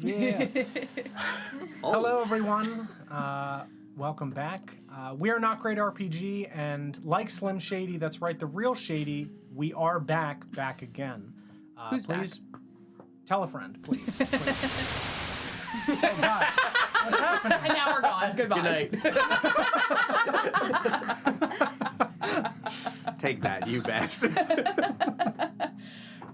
Yeah. Hello, everyone. Welcome back. We are NotGreatRPG, and like Slim Shady, that's right, the real Shady, we are back again. Who's please back? Tell a friend, please. Oh, God. What's happening? And now we're gone. Goodbye. Good night. Take that, you bastard.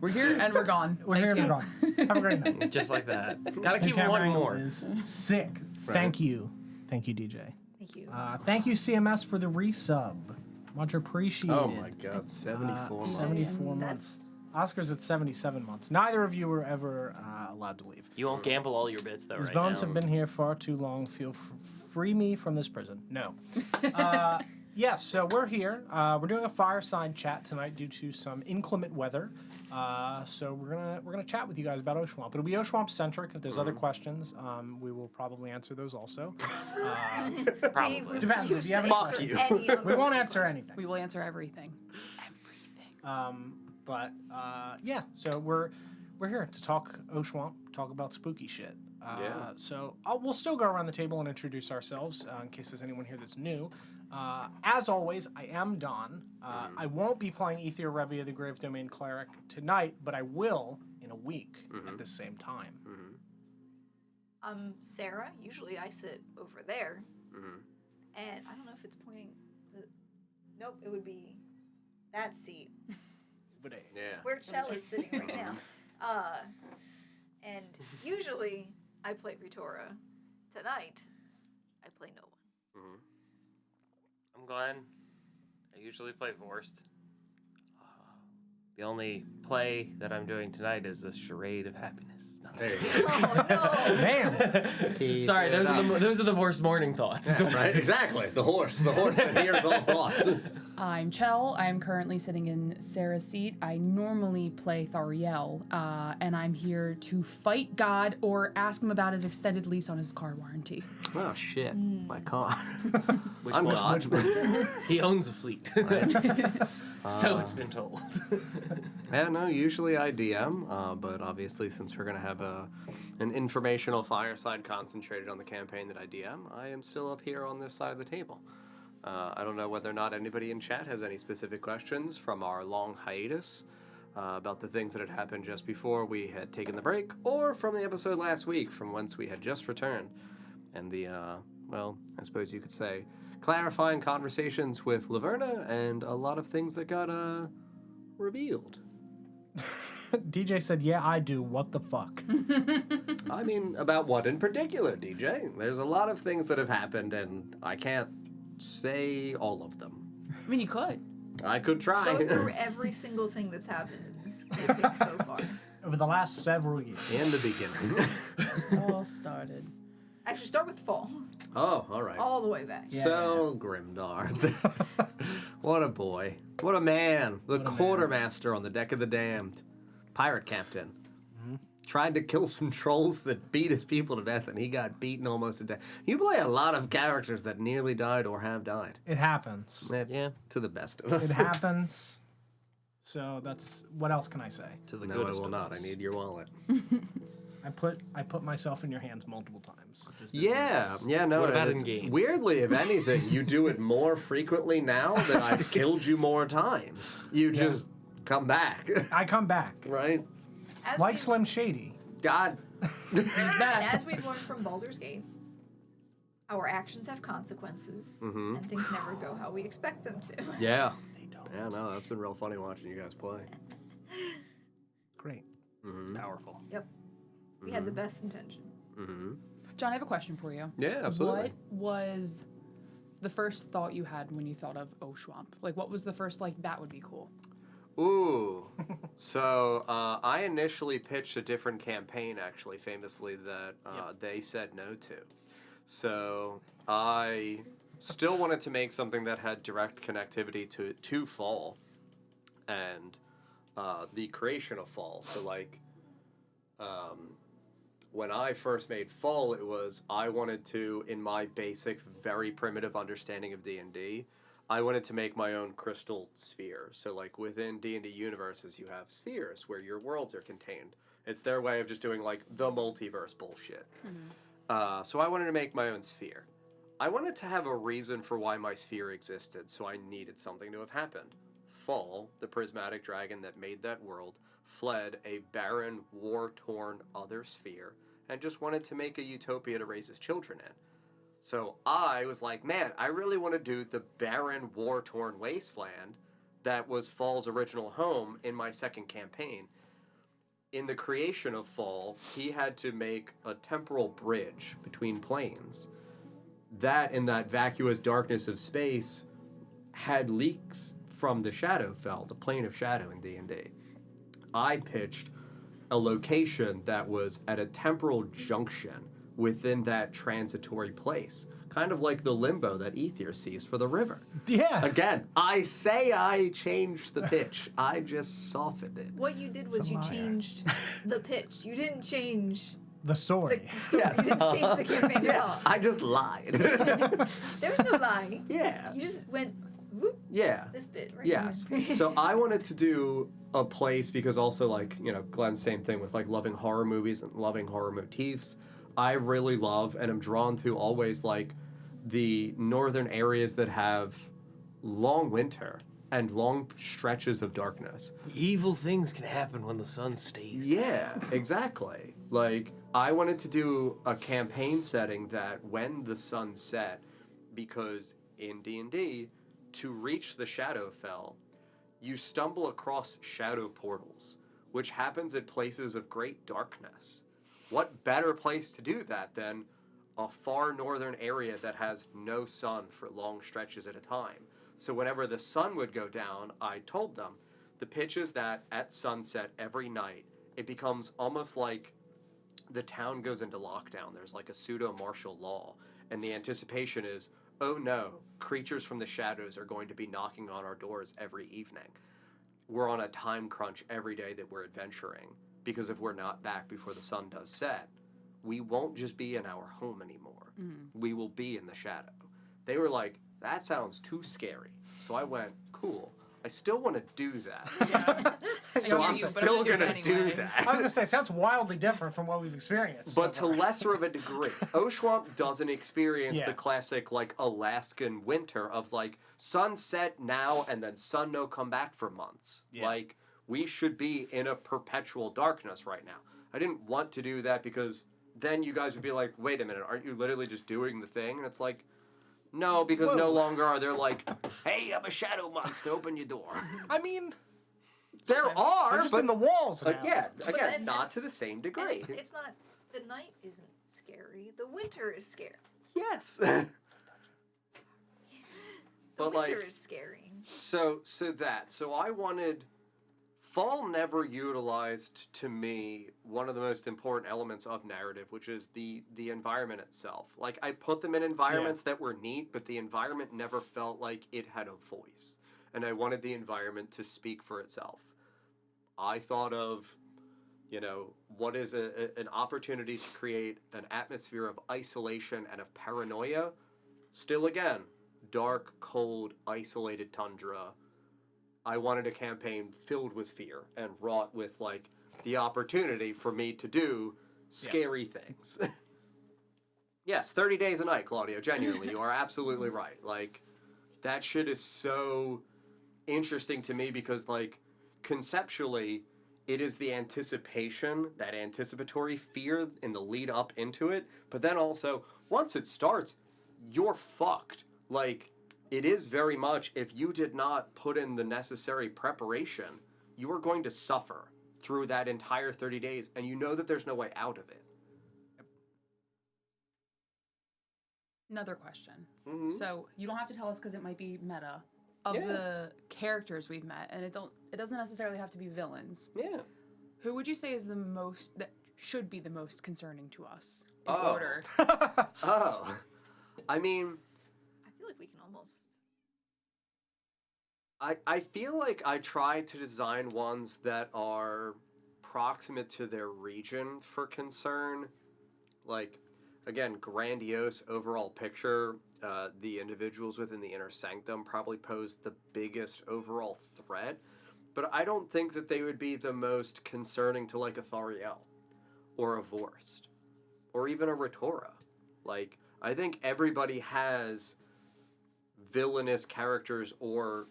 We're here and we're gone. We're here and we're gone. Have a great night. Just like that. Gotta keep Camera one angle more. is sick. Right. Thank you, DJ. Thank you. Thank you, CMS, for the resub. Much appreciated. Oh my god, 74 months. 74 months. Oscar's at 77 months. Neither of you were ever allowed to leave. You won't gamble all your bits, though, These right bones now. have been here far too long. Free me from this prison. No. Yeah, so we're here. We're doing a fireside chat tonight due to some inclement weather. So we're gonna chat with you guys about Oshuamp. It'll be Oshuamp centric. If there's other questions, we will probably answer those also. Probably. Depends if you have any Fuck questions. you. We won't answer anything. We will answer everything. But yeah, so we're here to talk Oshuamp, talk about spooky shit. Yeah. So we'll still go around the table and introduce ourselves in case there's anyone here that's new. As always, I am Don. I won't be playing Ether Revia, the Grave Domain Cleric, tonight, but I will in a week at the same time. I'm Sarah. Usually I sit over there. And I don't know if it's pointing... Nope, it would be that seat But Yeah. where Chell is sitting right now. And usually I play Ritora. Tonight, I play no one. I'm Glenn. I usually play Vorst. The only play that I'm doing tonight is the Charade of Happiness. No, I'm just kidding. Oh, damn. Sorry, those are the Vorst morning thoughts. Yeah, right? Exactly. The horse that hears all thoughts. I'm Chell. I'm currently sitting in Sarah's seat. I normally play Thariel, and I'm here to fight God or ask him about his extended lease on his car warranty. Oh shit, my car. Which I'm one? God. He owns a fleet. So it's been told. Yeah, no, usually I DM, but obviously since we're going to have an informational fireside concentrated on the campaign that I DM, I am still up here on this side of the table. I don't know whether or not anybody in chat has any specific questions from our long hiatus about the things that had happened just before we had taken the break, or from the episode last week from whence we had just returned. And the, well, I suppose you could say, clarifying conversations with Laverna and a lot of things that got revealed. DJ said, yeah, I do. What the fuck? I mean, about what in particular, DJ? There's a lot of things that have happened, and I can't say all of them. I mean, you could. I could try. Go through every single thing that's happened in this campaign so far. Over the last several years. In the beginning. All started. Actually, start with fall. Oh, all right. All the way back. Yeah. So, Grimdar. What a boy. What a man. The What a man. quartermaster on the deck of the damned. Pirate captain. Tried to kill some trolls that beat his people to death, and he got beaten almost to death. You play a lot of characters that nearly died or have died. It happens. Yeah. To the best of us. It happens. So that's, what else can I say? To the No, I goodest will of not. us. I need your wallet. I put myself in your hands multiple times. Just as Yeah, advice. yeah, no. What about it's- in-game? Weirdly, if anything, you do it more frequently now that I've killed you more times. You just come back, I come back. right? As Like we've- Slim Shady. God. He's And back. as we've learned from Baldur's Gate, our actions have consequences, and things never go how we expect them to. Yeah. They don't. Yeah, no, that's been real funny watching you guys play. Great. Powerful. Yep. We had the best intentions. John, I have a question for you. Yeah, absolutely. What was the first thought you had when you thought of Oshuamp? Like, what was the first, like, that would be cool? Ooh. So, I initially pitched a different campaign, actually, famously, that they said no to. So, I still wanted to make something that had direct connectivity to Fall and the creation of Fall. So, like, when I first made Fall, it was I wanted to, in my basic, very primitive understanding of D&D, I wanted to make my own crystal sphere. So, like, within D&D universes, you have spheres where your worlds are contained. It's their way of just doing, like, the multiverse bullshit. So I wanted to make my own sphere. I wanted to have a reason for why my sphere existed, so I needed something to have happened. Fall, the prismatic dragon that made that world, fled a barren, war-torn other sphere, and just wanted to make a utopia to raise his children in. So I was like, man, I really want to do the barren, war-torn wasteland that was Fall's original home in my second campaign. In the creation of Fall, he had to make a temporal bridge between planes. That, in that vacuous darkness of space, had leaks from the Shadowfell, the plane of shadow in D&D. I pitched a location that was at a temporal junction within that transitory place, kind of like the limbo that Ether sees for the river. Yeah. Again, I say I changed the pitch. I just softened it. What you did was you changed the pitch. You didn't change The story. the story. Yes. You didn't change the campaign at all. I just lied. There was no lying. Yeah. You just went, whoop, Yeah. this bit right Yes. here. So I wanted to do a place because also, like, you know, Glenn's same thing with, like, loving horror movies and loving horror motifs. I really love and am drawn to always, like, the northern areas that have long winter and long stretches of darkness. Evil things can happen when the sun stays. Yeah, exactly. Like, I wanted to do a campaign setting that when the sun set, because in D&D, to reach the Shadowfell, you stumble across shadow portals, which happens at places of great darkness. What better place to do that than a far northern area that has no sun for long stretches at a time? So whenever the sun would go down, I told them, the pitch is that at sunset every night, it becomes almost like the town goes into lockdown. There's like a pseudo-martial law, and the anticipation is, oh no, creatures from the shadows are going to be knocking on our doors every evening. We're on a time crunch every day that we're adventuring, because if we're not back before the sun does set, we won't just be in our home anymore. We will be in the shadow. They were like, that sounds too scary. So I went, cool. I still want to do that. So hear I'm you, but still I'm gonna going do to it do anyway. that. I was going to say, it sounds wildly different from what we've experienced. But so to far. lesser of a degree. Oshuamp doesn't experience Yeah. the classic, like, Alaskan winter of, like, sunset now and then sun no come back for months. Yeah. Like, we should be in a perpetual darkness right now. I didn't want to do that because then you guys would be like, wait a minute, aren't you literally just doing the thing? And it's like, no, because no Whoa. longer are there like, hey, I'm a shadow monster, open your door. I mean, There are, they're just but in the walls now. yeah, But again, then- not to the same And degree. it's not, the night isn't scary. The winter is scary. Yes. The But, winter like, is scary. So I wanted. Fall never utilized, to me, one of the most important elements of narrative, which is the environment itself. Like, I put them in environments that were neat, but the environment never felt like it had a voice. And I wanted the environment to speak for itself. I thought of, you know, what is an opportunity to create an atmosphere of isolation and of paranoia. Still, again, dark, cold, isolated tundra. I wanted a campaign filled with fear and wrought with, like, the opportunity for me to do scary things. Yes, 30 days a night, Claudio, genuinely. You are absolutely right. Like, that shit is so interesting to me because, like, conceptually, it is the anticipation, that anticipatory fear in the lead up into it. But then also, once it starts, you're fucked. Like, it is very much, if you did not put in the necessary preparation, you are going to suffer through that entire 30 days, and you know that there's no way out of it. Another question. Mhm. So you don't have to tell us because it might be meta. Of Yeah. the characters we've met, and it doesn't necessarily have to be villains. Yeah. Who would you say is the most that should be the most concerning to us in Oh. order? Oh. I mean, I feel like we can almost. I feel like I try to design ones that are proximate to their region for concern. Like, again, grandiose overall picture. the individuals within the inner sanctum probably pose the biggest overall threat, but I don't think that they would be the most concerning to like a Thariel or a Vorst or even a Retora. Like, I think everybody has villainous characters or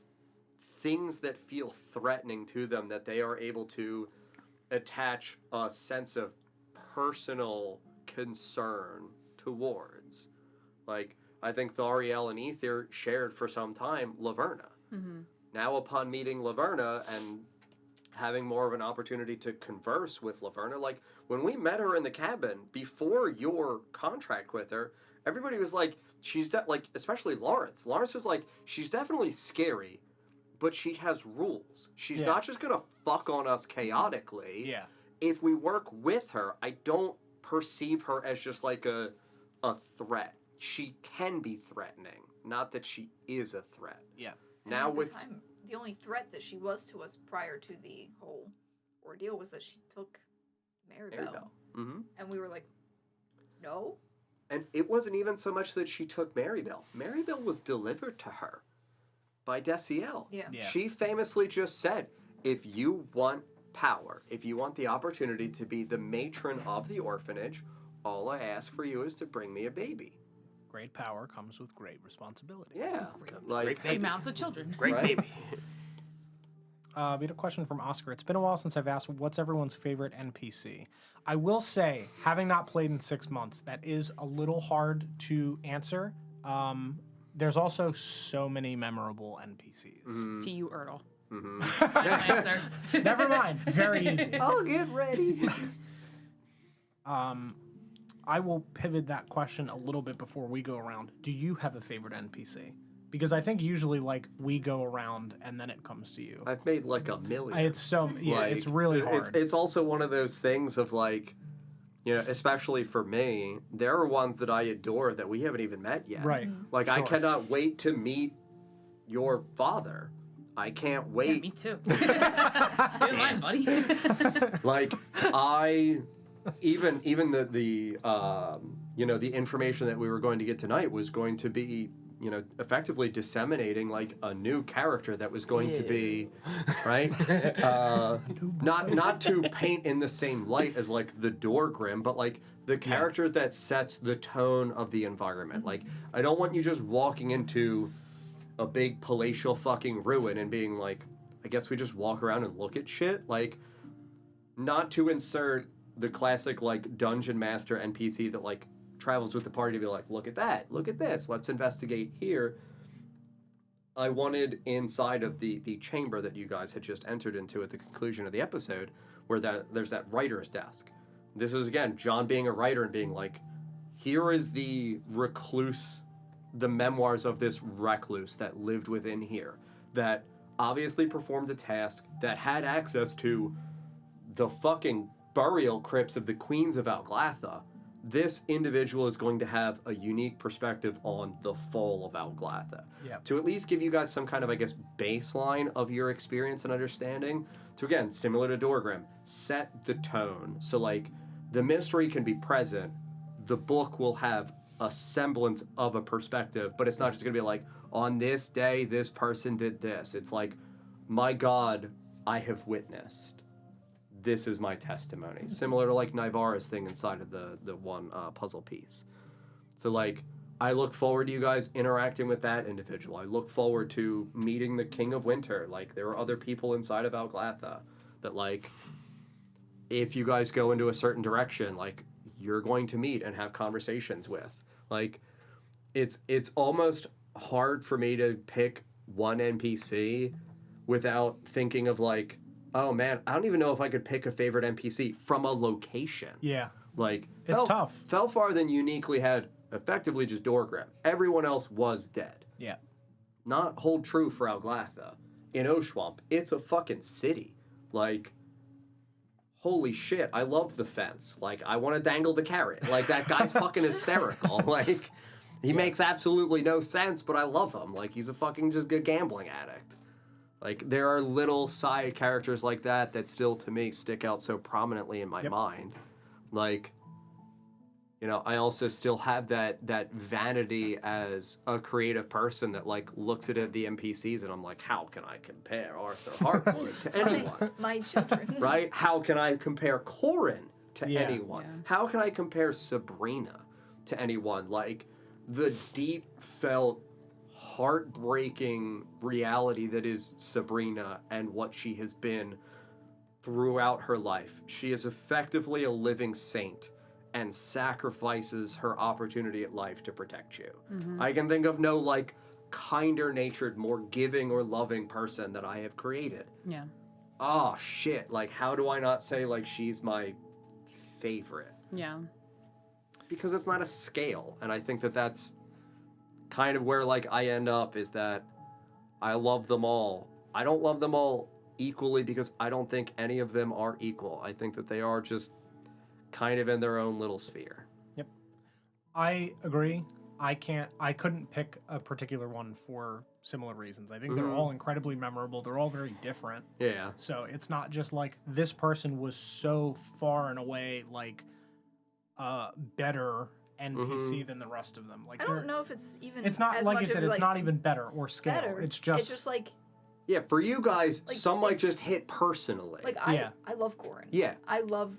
things that feel threatening to them that they are able to attach a sense of personal concern towards. Like, I think Thariel and Ether shared for some time Laverna. Mm-hmm. Now, upon meeting Laverna and having more of an opportunity to converse with Laverna, like, when we met her in the cabin, before your contract with her, everybody was like, like, especially Lawrence. Lawrence was like, she's definitely scary, but she has rules. She's not just gonna fuck on us chaotically. Yeah. If we work with her, I don't perceive her as just like a threat. She can be threatening, not that she is a threat. Yeah. And Now at with the time, the only threat that she was to us prior to the whole ordeal was that she took Maribel. Mm-hmm. And we were like, no. And it wasn't even so much that she took Maribel. Maribel was delivered to her by Desiel. Yeah. She famously just said, if you want power, if you want the opportunity to be the matron of the orphanage, all I ask for you is to bring me a baby. Great power comes with great responsibility. Yeah. Great baby. Amounts of children. Great Right? baby. We had a question from Oscar. It's been a while since I've asked what's everyone's favorite NPC. I will say, having not played in 6 months, that is a little hard to answer. There's also so many memorable NPCs. To you, Ertl. Mm-hmm. Final answer. Never mind. Very easy. I'll get ready. I will pivot that question a little bit before we go around. Do you have a favorite NPC? Because I think usually like we go around and then it comes to you. I've made like a million. It's so it's really hard. It's also one of those things of like, you know, especially for me, there are ones that I adore that we haven't even met yet. Right. Like, I Sure. cannot wait to meet your father. I can't Yeah, wait. me too. You're mine, buddy. Like, even the you know, the information that we were going to get tonight was going to be, you know, effectively disseminating like a new character that was going to be, right? Not to paint in the same light as like the Dorgrim, but like the character that sets the tone of the environment. Like, I don't want you just walking into a big palatial fucking ruin and being like, I guess we just walk around and look at shit. Like, not to insert the classic like dungeon master NPC that like travels with the party to be like, look at that, look at this, let's investigate here. I wanted inside of the chamber that you guys had just entered into at the conclusion of the episode, where there's that writer's desk. This is again John being a writer and being like, here is the recluse, the memoirs of this recluse that lived within here, that obviously performed a task, that had access to the fucking burial crypts of the queens of Alglatha. This individual is going to have a unique perspective on the fall of Alglatha. Yep. To at least give you guys some kind of, I guess, baseline of your experience and understanding. To, again, similar to Dorgrim, set the tone. So, like, the mystery can be present. The book will have a semblance of a perspective, but it's not just going to be like, on this day, this person did this. It's like, my God, I have witnessed. This is my testimony. Similar to like Nivara's thing inside of the one puzzle piece. So like, I look forward to you guys interacting with that individual. I look forward to meeting the King of Winter. Like, there are other people inside of Alglatha that like, if you guys go into a certain direction, like, you're going to meet and have conversations with. Like, it's almost hard for me to pick one NPC without thinking of like, oh man, I don't even know if I could pick a favorite NPC from a location. Yeah. Like, It's tough. Felfar then uniquely had effectively just Dorgrim. Everyone else was dead. Yeah. Not hold true for Alglatha. In Oshuamp, it's a fucking city. Like, holy shit, I love the fence. Like, I want to dangle the carrot. Like, that guy's fucking hysterical. Like, he makes absolutely no sense, but I love him. Like, he's a fucking just good gambling addict. Like, there are little side characters like that that still, to me, stick out so prominently in my mind. Like, you know, I also still have that vanity as a creative person that like looks at the NPCs and I'm like, how can I compare Arthur Hartwood to anyone? My children. Right? How can I compare Corin to Yeah. anyone? Yeah. How can I compare Sabrina to anyone? Like the deep felt heartbreaking reality that is Sabrina and what she has been throughout her life. She is effectively a living saint and sacrifices her opportunity at life to protect you. I can think of no like kinder natured, more giving or loving person that I have created. Yeah. Oh shit, like how do I not say like she's my favorite? Yeah. Because it's not a scale, and I think that that's kind of where like I end up, is that I love them all. I don't love them all equally because I don't think any of them are equal. I think that they are just kind of in their own little sphere. Yep. I agree. I couldn't pick a particular one for similar reasons. I think they're all incredibly memorable. They're all very different. Yeah. So it's not just like this person was so far and away like better NPC than the rest of them. Like I don't know if it's even. it's not as like much you said. of, It's like, not even better or scale. better. It's just like Yeah, for you guys, Like, some might it's- just hit personally. Yeah. I love Corin. Yeah. I love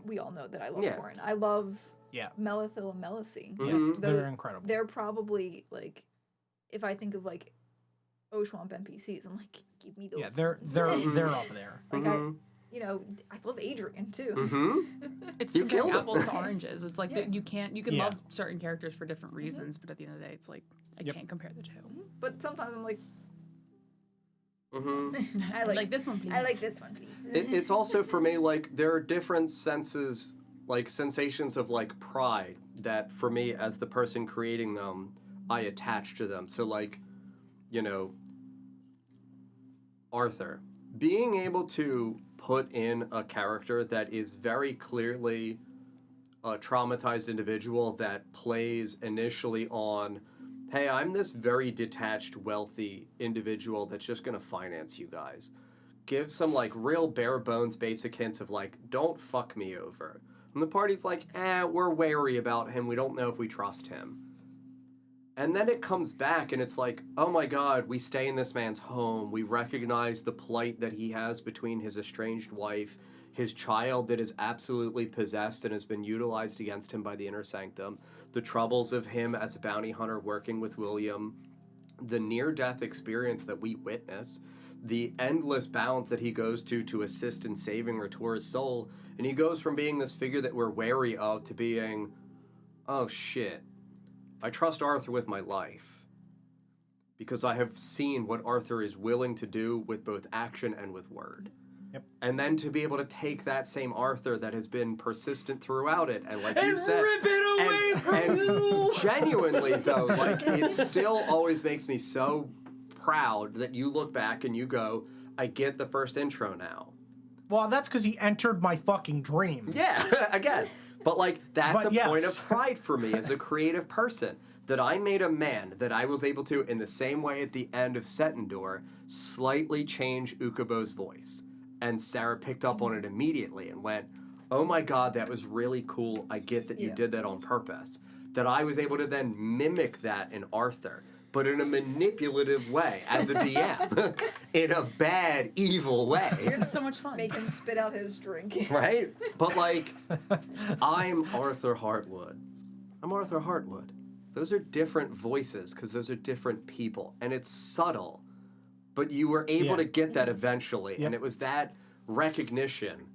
we all know that I love Yeah. Corin. I love Yeah. Melithil and Melicy. Mhm. they're incredible. They're probably like, if I think of like Oshuamp NPCs, I'm like, give me those. Yeah, they're ones. they're they're up there. like I love Adrian too. It's You comparing killed him. apples to oranges. It's like that you can Yeah. love certain characters for different reasons, but at the end of the day, it's like I Yep. can't compare the two. But sometimes I'm like, Mhm. I like this one, please. I like this one, please. It's also for me like there are different senses, like sensations of like pride that for me as the person creating them, I attach to them. So like, you know, Arthur, being able to put in a character that is very clearly a traumatized individual that plays initially on, hey, I'm this very detached, wealthy individual that's just gonna finance you guys. Give some like real bare bones basic hints of like, don't fuck me over. And the party's like, we're wary about him. We don't know if we trust him. And then it comes back and it's like, oh my god, we stay in this man's home. We recognize the plight that he has between his estranged wife, his child that is absolutely possessed and has been utilized against him by the Inner Sanctum, the troubles of him as a bounty hunter working with William, the near-death experience that we witness, the endless bounds that he goes to assist in saving Ratora's soul, and he goes from being this figure that we're wary of to being, oh shit, I trust Arthur with my life. Because I have seen what Arthur is willing to do with both action and with word. Yep. And then to be able to take that same Arthur that has been persistent throughout it, and like you And said, rip it away from you! Genuinely though, like it still always makes me so proud that you look back and you go, I get the first intro now. Well, that's because he entered my fucking dreams. Yeah, again. But like that's But a point yes. of pride for me as a creative person. That I made a man that I was able to, in the same way at the end of Setendor, slightly change Ukubo's voice. And Sarah picked up on it immediately and went, oh my god, that was really cool. I get that you did that on purpose. That I was able to then mimic that in Arthur, but in a manipulative way, as a DM. In a bad, evil way. It's so much fun. Make him spit out his drink. Right? But like, I'm Arthur Hartwood. I'm Arthur Hartwood. Those are different voices because those are different people. And it's subtle. But you were able Yeah. to get that eventually. Yep. And it was that recognition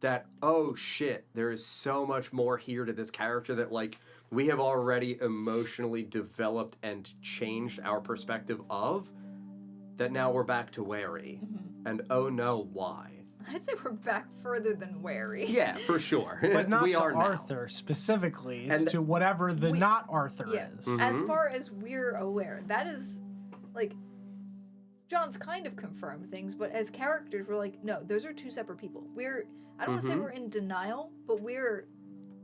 that, oh shit, there is so much more here to this character that like we have already emotionally developed and changed our perspective of, that now we're back to wary. And oh no, why? I'd say we're back further than wary. Yeah, for sure. But not we to are now. Arthur specifically. It's And- to whatever the We- not Arthur Yeah. is. As far as we're aware, that is like John's kind of confirmed things, but as characters, we're like, no, those are two separate people. I don't want to say we're in denial, but we're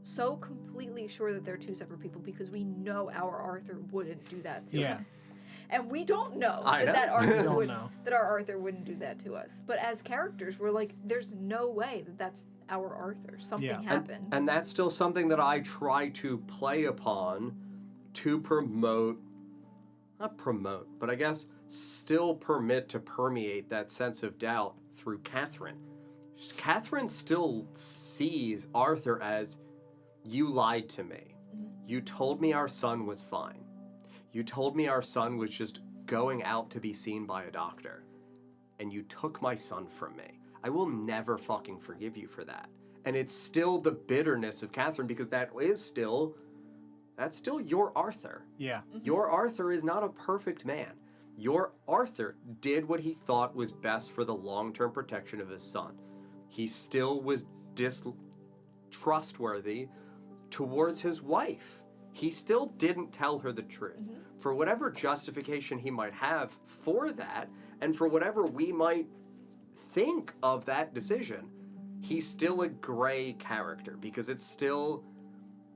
so completely sure that they're two separate people because we know our Arthur wouldn't do that to Yeah. us. And we don't know I know. that Arthur Don't would know. that our Arthur wouldn't do that to us. But as characters, we're like, there's no way that that's our Arthur. Something Yeah. happened. And that's still something that I try to play upon to not promote, but I guess still permit to permeate that sense of doubt through Catherine. Catherine still sees Arthur as, you lied to me. You told me our son was fine. You told me our son was just going out to be seen by a doctor. And you took my son from me. I will never fucking forgive you for that. And it's still the bitterness of Catherine because that's still your Arthur. Yeah. Your Arthur is not a perfect man. Your Arthur did what he thought was best for the long-term protection of his son. He still was distrustworthy towards his wife. He still didn't tell her the truth. For whatever justification he might have for that, and for whatever we might think of that decision, he's still a gray character because it's still,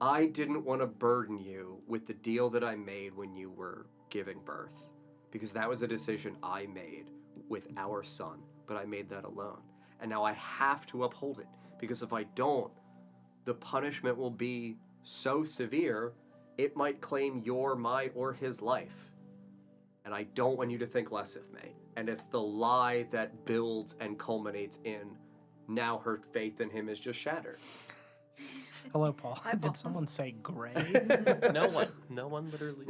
I didn't want to burden you with the deal that I made when you were giving birth, because that was a decision I made with our son, but I made that alone. And now I have to uphold it, because if I don't, the punishment will be so severe, it might claim your, my, or his life. And I don't want you to think less of me. And it's the lie that builds and culminates in, now her faith in him is just shattered. Hello, Paul. Hi, Paul. Did someone say gray? No one literally.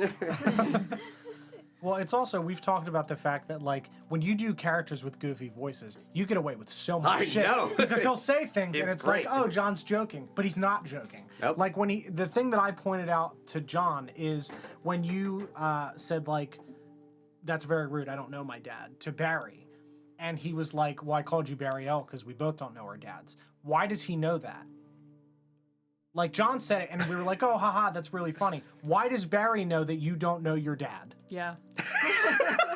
Well, it's also, we've talked about the fact that, like, when you do characters with goofy voices, you get away with so much I shit. know. Because he'll say things and It's it's great. like, oh, John's joking, but he's not joking. Yep. Like, the thing that I pointed out to John is when you said, like, that's very rude, I don't know my dad, to Barry. And he was like, well, I called you Barry L because we both don't know our dads. Why does he know that? Like, John said it, and we were like, oh, haha, that's really funny. Why does Barry know that you don't know your dad? Yeah.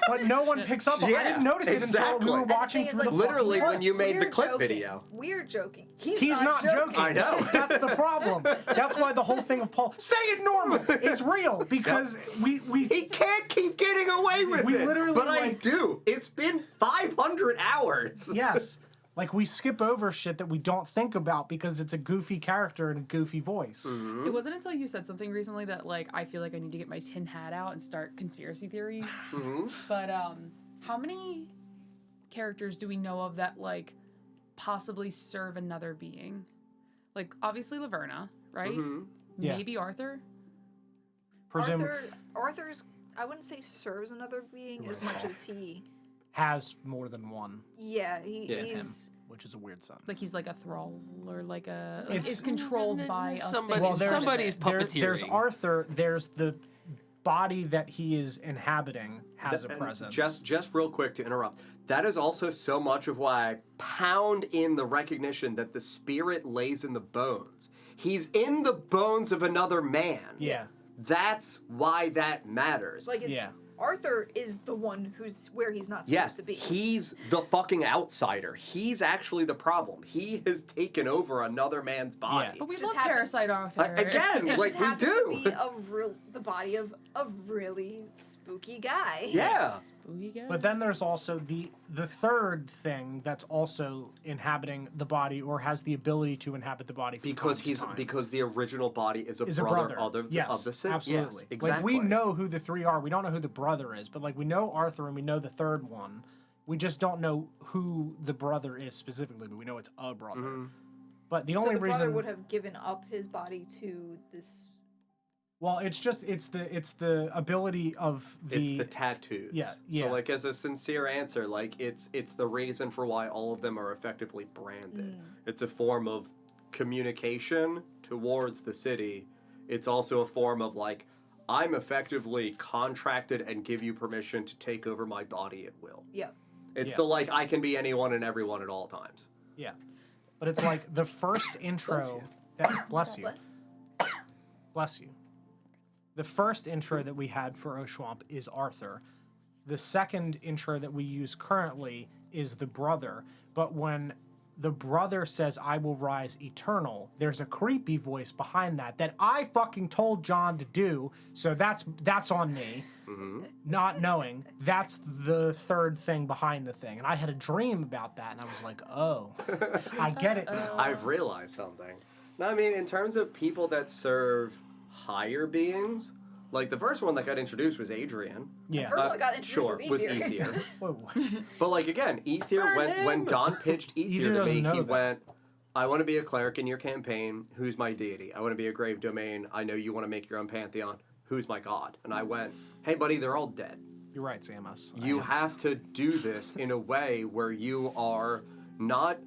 But no one picks up on it. I didn't notice it until we exactly. were And the watching thing is, through the like, Literally, fucking when you clips. made the We're clip joking. video. We're joking. He's not joking. I know. That's the problem. That's why the whole thing of Paul, say it normal, is real. Because we He can't keep getting away with We it. literally, but I like- do. It's been 500 hours. yes. Like, we skip over shit that we don't think about because it's a goofy character and a goofy voice. It wasn't until you said something recently that, like, I feel like I need to get my tin hat out and start conspiracy theories. But how many characters do we know of that, like, possibly serve another being? Like, obviously Laverna, right? Yeah. Maybe Arthur. Arthur's, I wouldn't say serves another being as much as he, Has more than one, Yeah, he's, which is a weird sentence. Like, he's like a thrall or like a... It's- is controlled by a Somebody- thing. there's- somebody's There's puppeteering. Arthur, there's the body that he is inhabiting has a And presence. Just real quick to interrupt. That is also so much of why I pound in the recognition that the spirit lays in the bones. He's in the bones of another man. Yeah. That's why that matters. like, it's, Yeah. Arthur is the one who's where he's not supposed Yes, to be. he's the fucking outsider. He's actually the problem. He has taken over another man's body. But we Just love happened- Parasite Arthur. Again, It like just we happens do. to be the body of a really spooky guy. Yeah. Spooky guy? But then there's also the third thing that's also inhabiting the body or has the ability to inhabit the body from Because time to he's time. because the original body is a is a brother, brother. of the sin. absolutely. Yes, exactly. Like, we know who the three are. We don't know who the brother is, but, like, we know Arthur and we know the third one. We just don't know who the brother is specifically, but we know it's a brother. But the So only the brother reason would have given up his body to this. well, it's the ability of It's the tattoos. Yeah. So, like, as a sincere answer, like, it's the reason for why all of them are effectively branded. It's a form of communication towards the city. It's also a form of, like, I'm effectively contracted and give you permission to take over my body at will. Yeah. It's Yeah. the, like, I can be anyone and everyone at all times. yeah. But it's like the first intro that bless you. Bless you. The first intro that we had for Oshuamp is Arthur. The second intro that we use currently is the brother. But when the brother says, "I will rise eternal," there's a creepy voice behind that I fucking told John to do. So that's on me, not knowing. That's the third thing behind the thing. And I had a dream about that, and I was like, oh, I get it now. I've realized something. No, I mean, in terms of people that serve higher beings, like the first one that got introduced was Adrian. Yeah. First one that got introduced was Ether. Ether. Whoa. But like again, Ether, when Don pitched Ether Ether to doesn't me, know he that. went, "I want to be a cleric in your campaign. Who's my deity? I want to be a grave domain. I know you want to make your own pantheon. Who's my god?" And I went, "Hey buddy, they're all dead. You're right, Samus. You have to do this in a way where you are not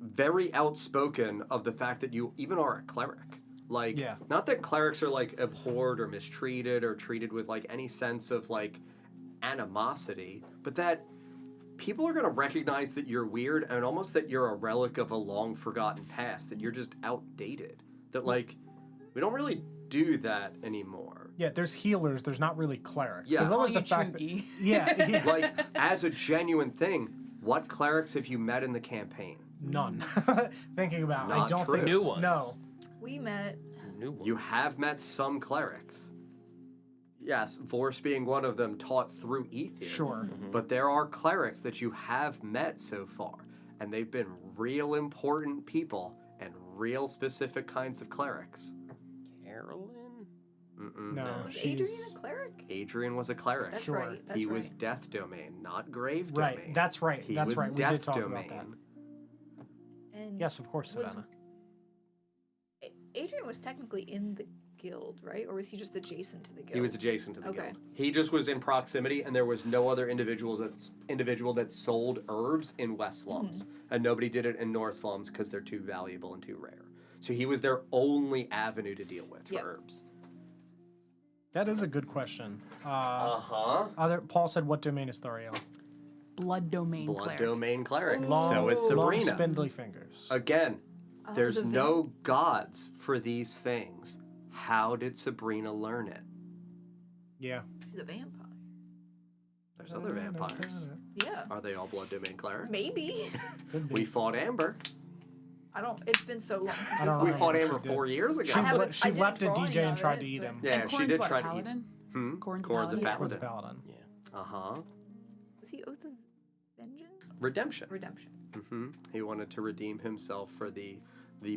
very outspoken of the fact that you even are a cleric. Like, Yeah. not that clerics are like abhorred or mistreated or treated with like any sense of like animosity, but that people are going to recognize that you're weird and almost that you're a relic of a long forgotten past, that you're just outdated. That like, we don't really do that anymore. Yeah, there's healers. There's not really clerics. Yeah. As well as Calling the you fact that, Chugi. yeah, Like, as a genuine thing, what clerics have you met in the campaign? none. Thinking about, it, I Not don't true. think New ones. No, We met. New one. You have met some clerics. Yes, Vorse being one of them taught through Ether. sure. But there are clerics that you have met so far, and they've been real important people and real specific kinds of clerics. Carolyn? Mm-mm. No, Was she's Adrian a cleric? Adrian was a cleric. That's Sure. right. That's He right. was Death Domain, not Grave Domain. right. That's right. He That's was right. We Death did talk Domain. about that. And Yes, of course, Was- Savannah. Adrian was technically in the guild, right? Or was he just adjacent to the guild? He was adjacent to the Okay. guild. He just was in proximity, and there was no other individual that sold herbs in West Slums, and nobody did it in North Slums because they're too valuable and too rare. So he was their only avenue to deal with for Yep. herbs. That is a good question. Uh-huh. Paul said, "What domain is Thoriel?" Blood domain Blood cleric. domain cleric. Long, So is long, Sabrina. spindly fingers. Again, Oh, there's the no gods for these things. How did Sabrina learn it? Yeah. She's a vampire. There's other vampires. Yeah. Are they all blood domain clerics? Maybe. Could be. We fought Amber. I don't. It's been so long. Since I don't We know. fought she Amber did. 4 years ago. She, I haven't- she I did leapt a drawing DJ and of tried it, to eat but- him. Yeah, And she Corn's did what, try to eat. paladin? Hmm? Corn's Corn's a paladin? Corn's paladin. a paladin. Yeah. Uh-huh. Was he Oath of Vengeance? Redemption. Redemption. He wanted to redeem himself for the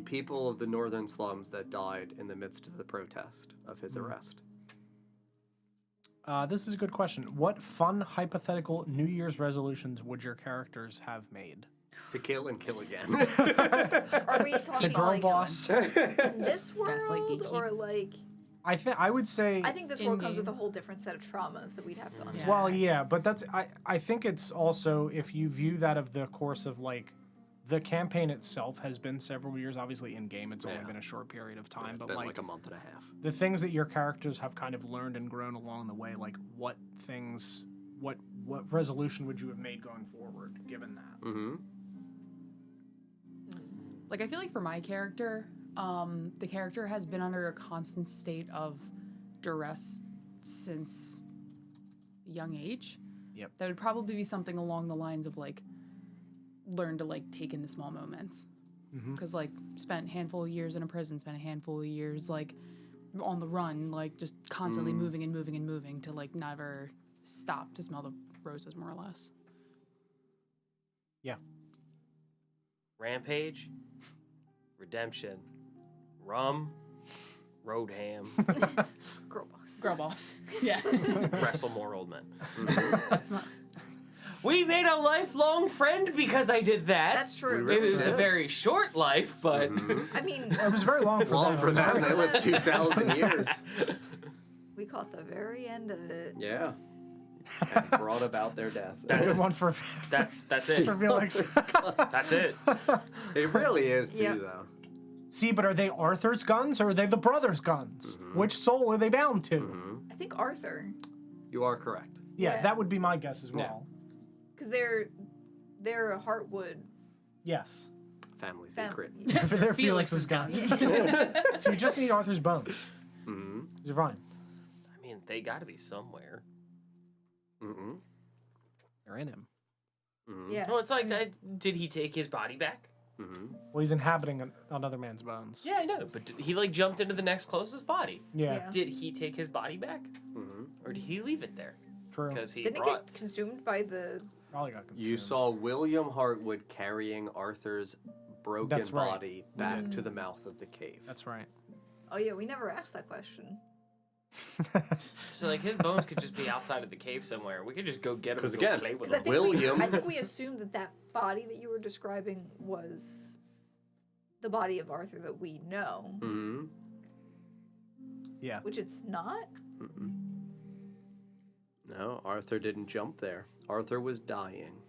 people of the northern slums that died in the midst of the protest of his arrest. This is a good question. What fun hypothetical New Year's resolutions would your characters have made? To kill and kill again. Are we To talking girl like boss. in this Gaslight world, gatekeep. or like? I would say. I think this world comes with a In-game. whole different set of traumas that we'd have to unpack. Yeah. Well, yeah, but that's I think it's also, if you view that of the course of like the campaign itself has been several years. Obviously, in game, it's only Yeah. been a short period of time. It's But been like like a month and a half. the things that your characters have kind of learned and grown along the way, like what things, what resolution would you have made going forward, given that? Mm-hmm. Like, I feel like for my character, the character has been under a constant state of duress since a young age. Yep. That would probably be something along the lines of like, learn to like take in the small moments. Because like, spent a handful of years in a prison, spent a handful of years like on the run, like just constantly moving and moving and moving to like never stop to smell the roses, more or less. Yeah. Rampage, Redemption, Rum, Road Ham, Girl boss. Girl boss. Yeah. Wrestle More Old Men. That's not. We made a lifelong friend because I did that. That's true. It was a did. very short life, but I mean, It was very long for Long them. for them. They lived 2,000 years. we caught the very end of it. Yeah. And brought about their death. It's a good one for that's for it. Felix. That's it. It really is, too, Yep. though. See, but are they Arthur's guns or are they the brothers' guns? Which soul are they bound to? I think Arthur, You are correct. Yeah, Yeah. that would be my guess as Yeah. well. because they're a Heartwood Yes. Family fam- secret. They're Felix's guns. So you just need Arthur's bones. Mm-hmm. You're fine. I mean, they got to be somewhere. Mm-hmm. They're in him. Yeah. Well, it's like, did he take his body back? Well, he's inhabiting another man's bones. Yeah, I know, but he like jumped into the next closest body. Yeah, Did he take his body back, or did he leave it there? true. Because he Didn't it brought. get consumed by the? Probably got consumed. You saw William Hartwood carrying Arthur's broken That's right. body back to the mouth of the cave. That's right. Oh yeah, we never asked that question. So like his bones could just be outside of the cave somewhere. We could just go get him. 'Cause and go again, play with Because I him. think William. I think we assumed that body that you were describing was the body of Arthur that we know, Yeah. which it's not. No, Arthur didn't jump there. Arthur was dying.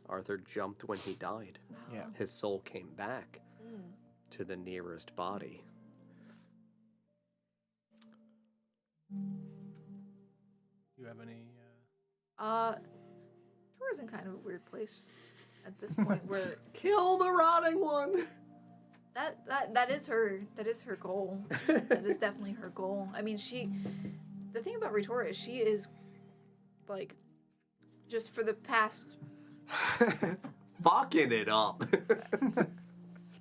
Arthur jumped when he died. Yeah. His soul came back to the nearest body. You have any? Tour's in kind of a weird place at this point where Kill the rotting one! that is her goal. That is definitely her goal. I mean, the thing about Ritora is she is like just for the past Fucking it up.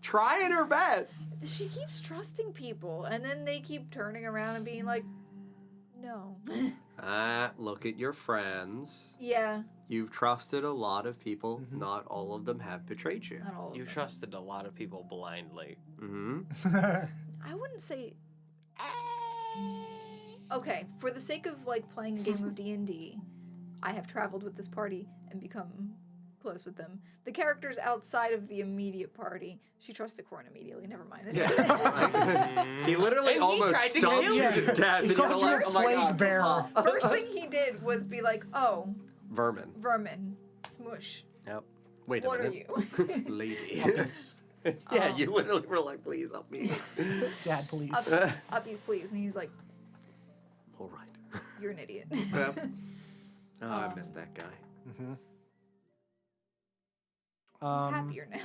Trying her best. she keeps trusting people and then they keep turning around and being like no. Look at your friends. Yeah, You've trusted a lot of people. Not all of them have betrayed you. not all of You them. trusted a lot of people blindly. I wouldn't say okay, for the sake of like playing a game of D&D, I have traveled with this party and become close with them. The characters outside of the immediate party, she trusted Corn immediately. Never mind. He literally And he almost tried to stomped kill you you. to death. He and you're called you like, a oh my plague God, bearer. First thing he did was be like, "Oh, Vermin. vermin, smush. Yep. Wait What a are minute. you?" Lady. Yeah, you literally were like, please help me. Dad, please. Uppies, please. And he was like, All right. "You're an idiot." Yep. Oh, I missed that guy. He's happier now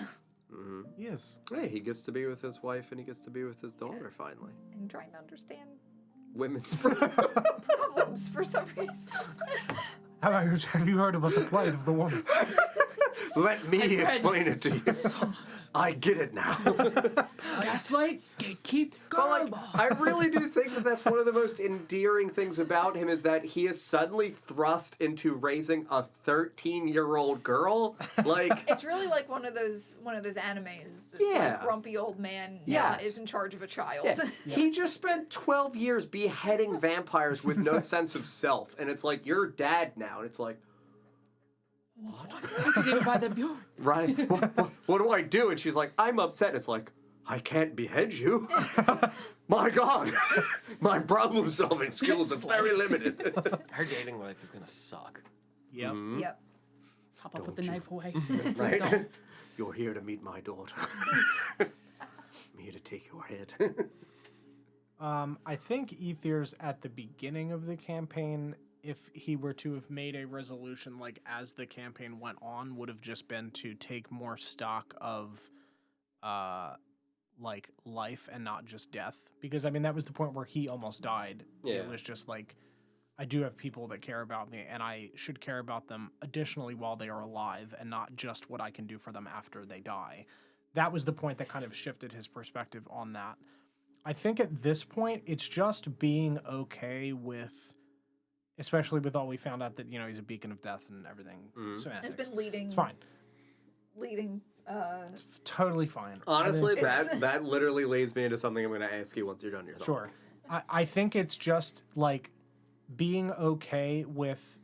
He is. Hey, he gets to be with his wife and he gets to be with his daughter finally. and trying to understand Women's problems for some reason. Have you heard about the plight of the woman? Let me explain it to you. I get it now. Gaslight, gatekeep, But girl like, boss. I really do think that that's one of the most endearing things about him is that he is suddenly thrust into raising a 13-year-old girl. Like, It's really like one of those animes. This Yeah. like grumpy old man Yes. is in charge of a child. yeah, he just spent 12 years beheading vampires with no sense of self, and it's like you're dad now, and it's like, Instigated by the Bureau. right? What do I do? And she's like, I'm upset. And it's like, I can't behead you. My God, my problem-solving skills are very limited. Her dating life is gonna suck. Yep. Yep. Pop up with Don't the you- knife away. Right? Don't. You're here to meet my daughter. I'm here to take your head. I think Aether's at the beginning of the campaign, if he were to have made a resolution like as the campaign went on, would have just been to take more stock of like life and not just death. Because I mean that was the point where he almost died. Yeah. It was just like I do have people that care about me and I should care about them additionally while they are alive and not just what I can do for them after they die. That was the point that kind of shifted his perspective on that. I think at this point, it's just being okay with, especially with all we found out that, you know, he's a beacon of death and everything. It's been leading. It's fine. Leading. It's totally fine. Honestly, I mean, that literally leads me into something I'm going to ask you once you're done your thought. sure. I think it's just like being okay with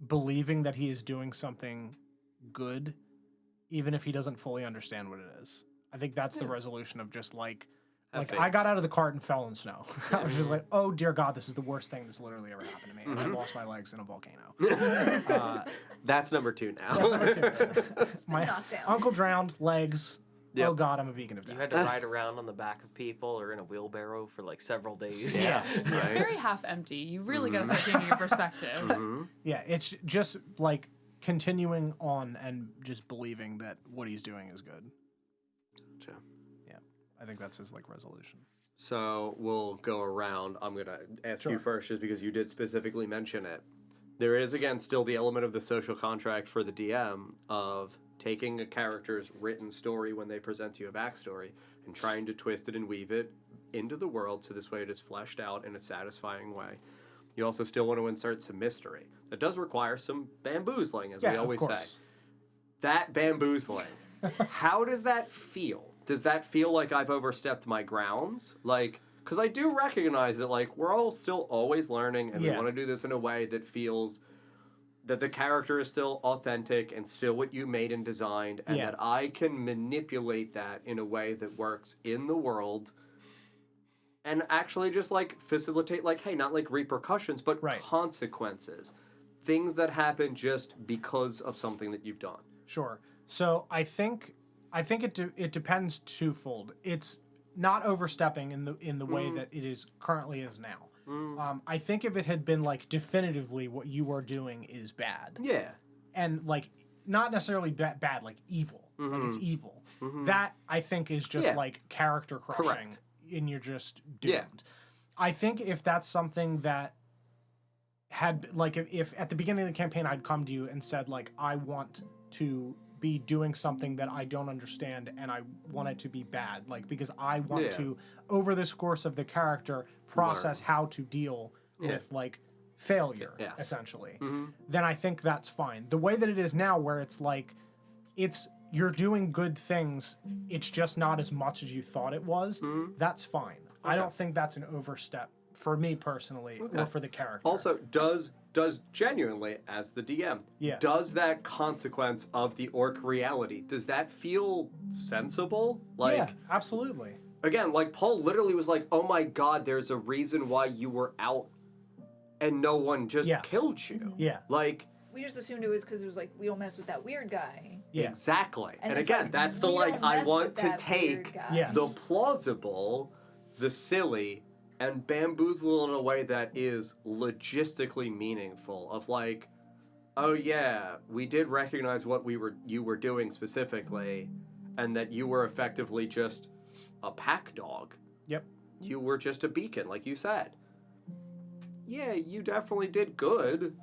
believing that he is doing something good, even if he doesn't fully understand what it is. I think that's the resolution of just like, Have I faith. got out of the cart and fell in snow. I was just like, oh dear God, this is the worst thing that's literally ever happened to me. And I lost my legs in a volcano. That's number 2 now. My knocked down. uncle drowned, legs. Yep. Oh God, I'm a beacon of You death. had to ride around on the back of people or in a wheelbarrow for like several days. Yeah. It's very half empty. You really gotta start changing your perspective. Yeah, it's just like continuing on and just believing that what he's doing is good. Gotcha. Yeah, I think that's his like resolution. So we'll go around. I'm going to ask you Sure. first just because you did specifically mention it. there is, again, still the element of the social contract for the DM of taking a character's written story when they present to you a backstory and trying to twist it and weave it into the world so this way it is fleshed out in a satisfying way. You also still want to insert some mystery. That does require some bamboozling, as we always say. That bamboozling. How does that feel? Does that feel like I've overstepped my grounds? Like, because I do recognize that, like, we're all still always learning, and we want to do this in a way that feels that the character is still authentic and still what you made and designed, and that I can manipulate that in a way that works in the world and actually just, like, facilitate, like, hey, not, like, repercussions, but consequences. Things that happen just because of something that you've done. Sure. So I think it depends twofold. It's not overstepping in the way that it is currently is now. I think if it had been like definitively what you are doing is bad. Yeah. And like not necessarily bad, like evil. Like it's evil. That I think is just like character crushing, and you're just doomed. Yeah. I think if that's something that had like if at the beginning of the campaign I'd come to you and said like I want to be doing something that I don't understand and I want it to be bad, like because I want to over this course of the character process how to deal with like failure essentially, then I think that's fine. The way that it is now where it's like you're doing good things, it's just not as much as you thought it was, that's fine. I don't think that's an overstep for me personally or for the character. Also, does genuinely, as the DM, does that consequence of the orc reality, does that feel sensible? Like, yeah, absolutely. Again, like Paul literally was like, oh my god, there's a reason why you were out and no one just killed you. Yeah. Like, we just assumed it was because it was like, we don't mess with that weird guy. Yeah. Exactly. And it's again, like, that's the we like, don't I mess want with to that take weird guy. the plausible, the silly, and bamboozle in a way that is logistically meaningful of like, oh yeah, we did recognize what you were doing specifically, and that you were effectively just a pack dog. Yep. You were just a beacon, like you said. Yeah, you definitely did good,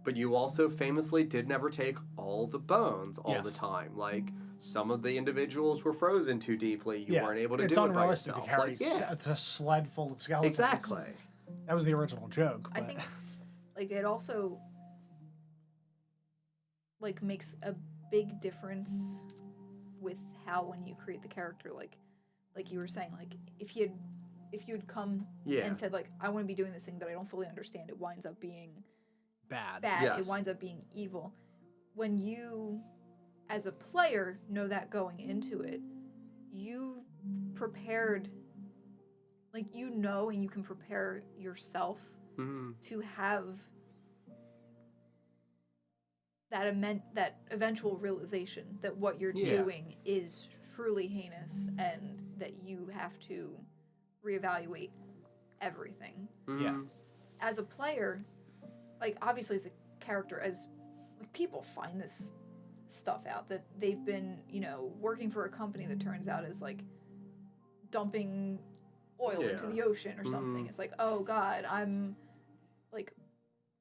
but you also famously did never take all the bones all the time. Like, some of the individuals were frozen too deeply. You weren't able to do it by yourself. It's unrealistic to carry a sled full of skeletons. Exactly. That was the original joke. I But. think, like, it also, like, makes a big difference with how when you create the character, like you were saying, like, if you had come and said, like, I want to be doing this thing that I don't fully understand, it winds up being bad. It winds up being evil. When you, as a player, know that going into it, you've prepared, like, you know, and you can prepare yourself to have that eventual realization that what you're doing is truly heinous and that you have to reevaluate everything. Yeah. As a player, like, obviously as a character, as like, people find this stuff out that they've been, you know, working for a company that turns out is like dumping oil into the ocean or something. It's like, oh god, I'm like,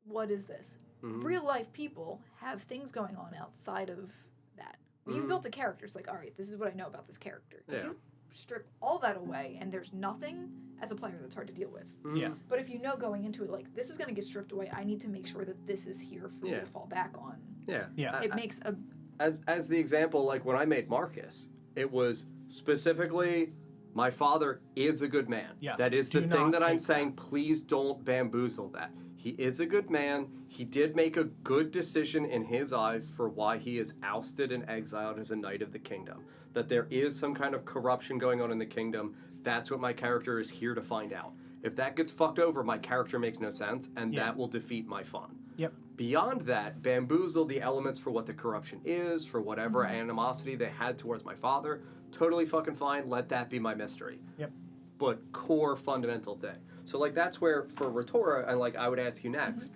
what is this? Real life people have things going on outside of that. When you've built a character, it's like, all right, this is what I know about this character. If you strip all that away and there's nothing, as a player, that's hard to deal with. Yeah. But if you know going into it, like, this is going to get stripped away, I need to make sure that this is here for me to fall back on. Yeah. It makes a... As the example, like, when I made Marcus, it was specifically, my father is a good man. Yes. That is the Do thing not that I'm take saying, please don't bamboozle that. He is a good man. He did make a good decision in his eyes for why he is ousted and exiled as a knight of the kingdom. That there is some kind of corruption going on in the kingdom. That's what my character is here to find out. If that gets fucked over, my character makes no sense, and that will defeat my fun. Yep. Beyond that, bamboozle the elements for what the corruption is, for whatever animosity they had towards my father. Totally fucking fine. Let that be my mystery. Yep. But core fundamental thing. So, like, that's where, for Retora, and, like, I would ask you next,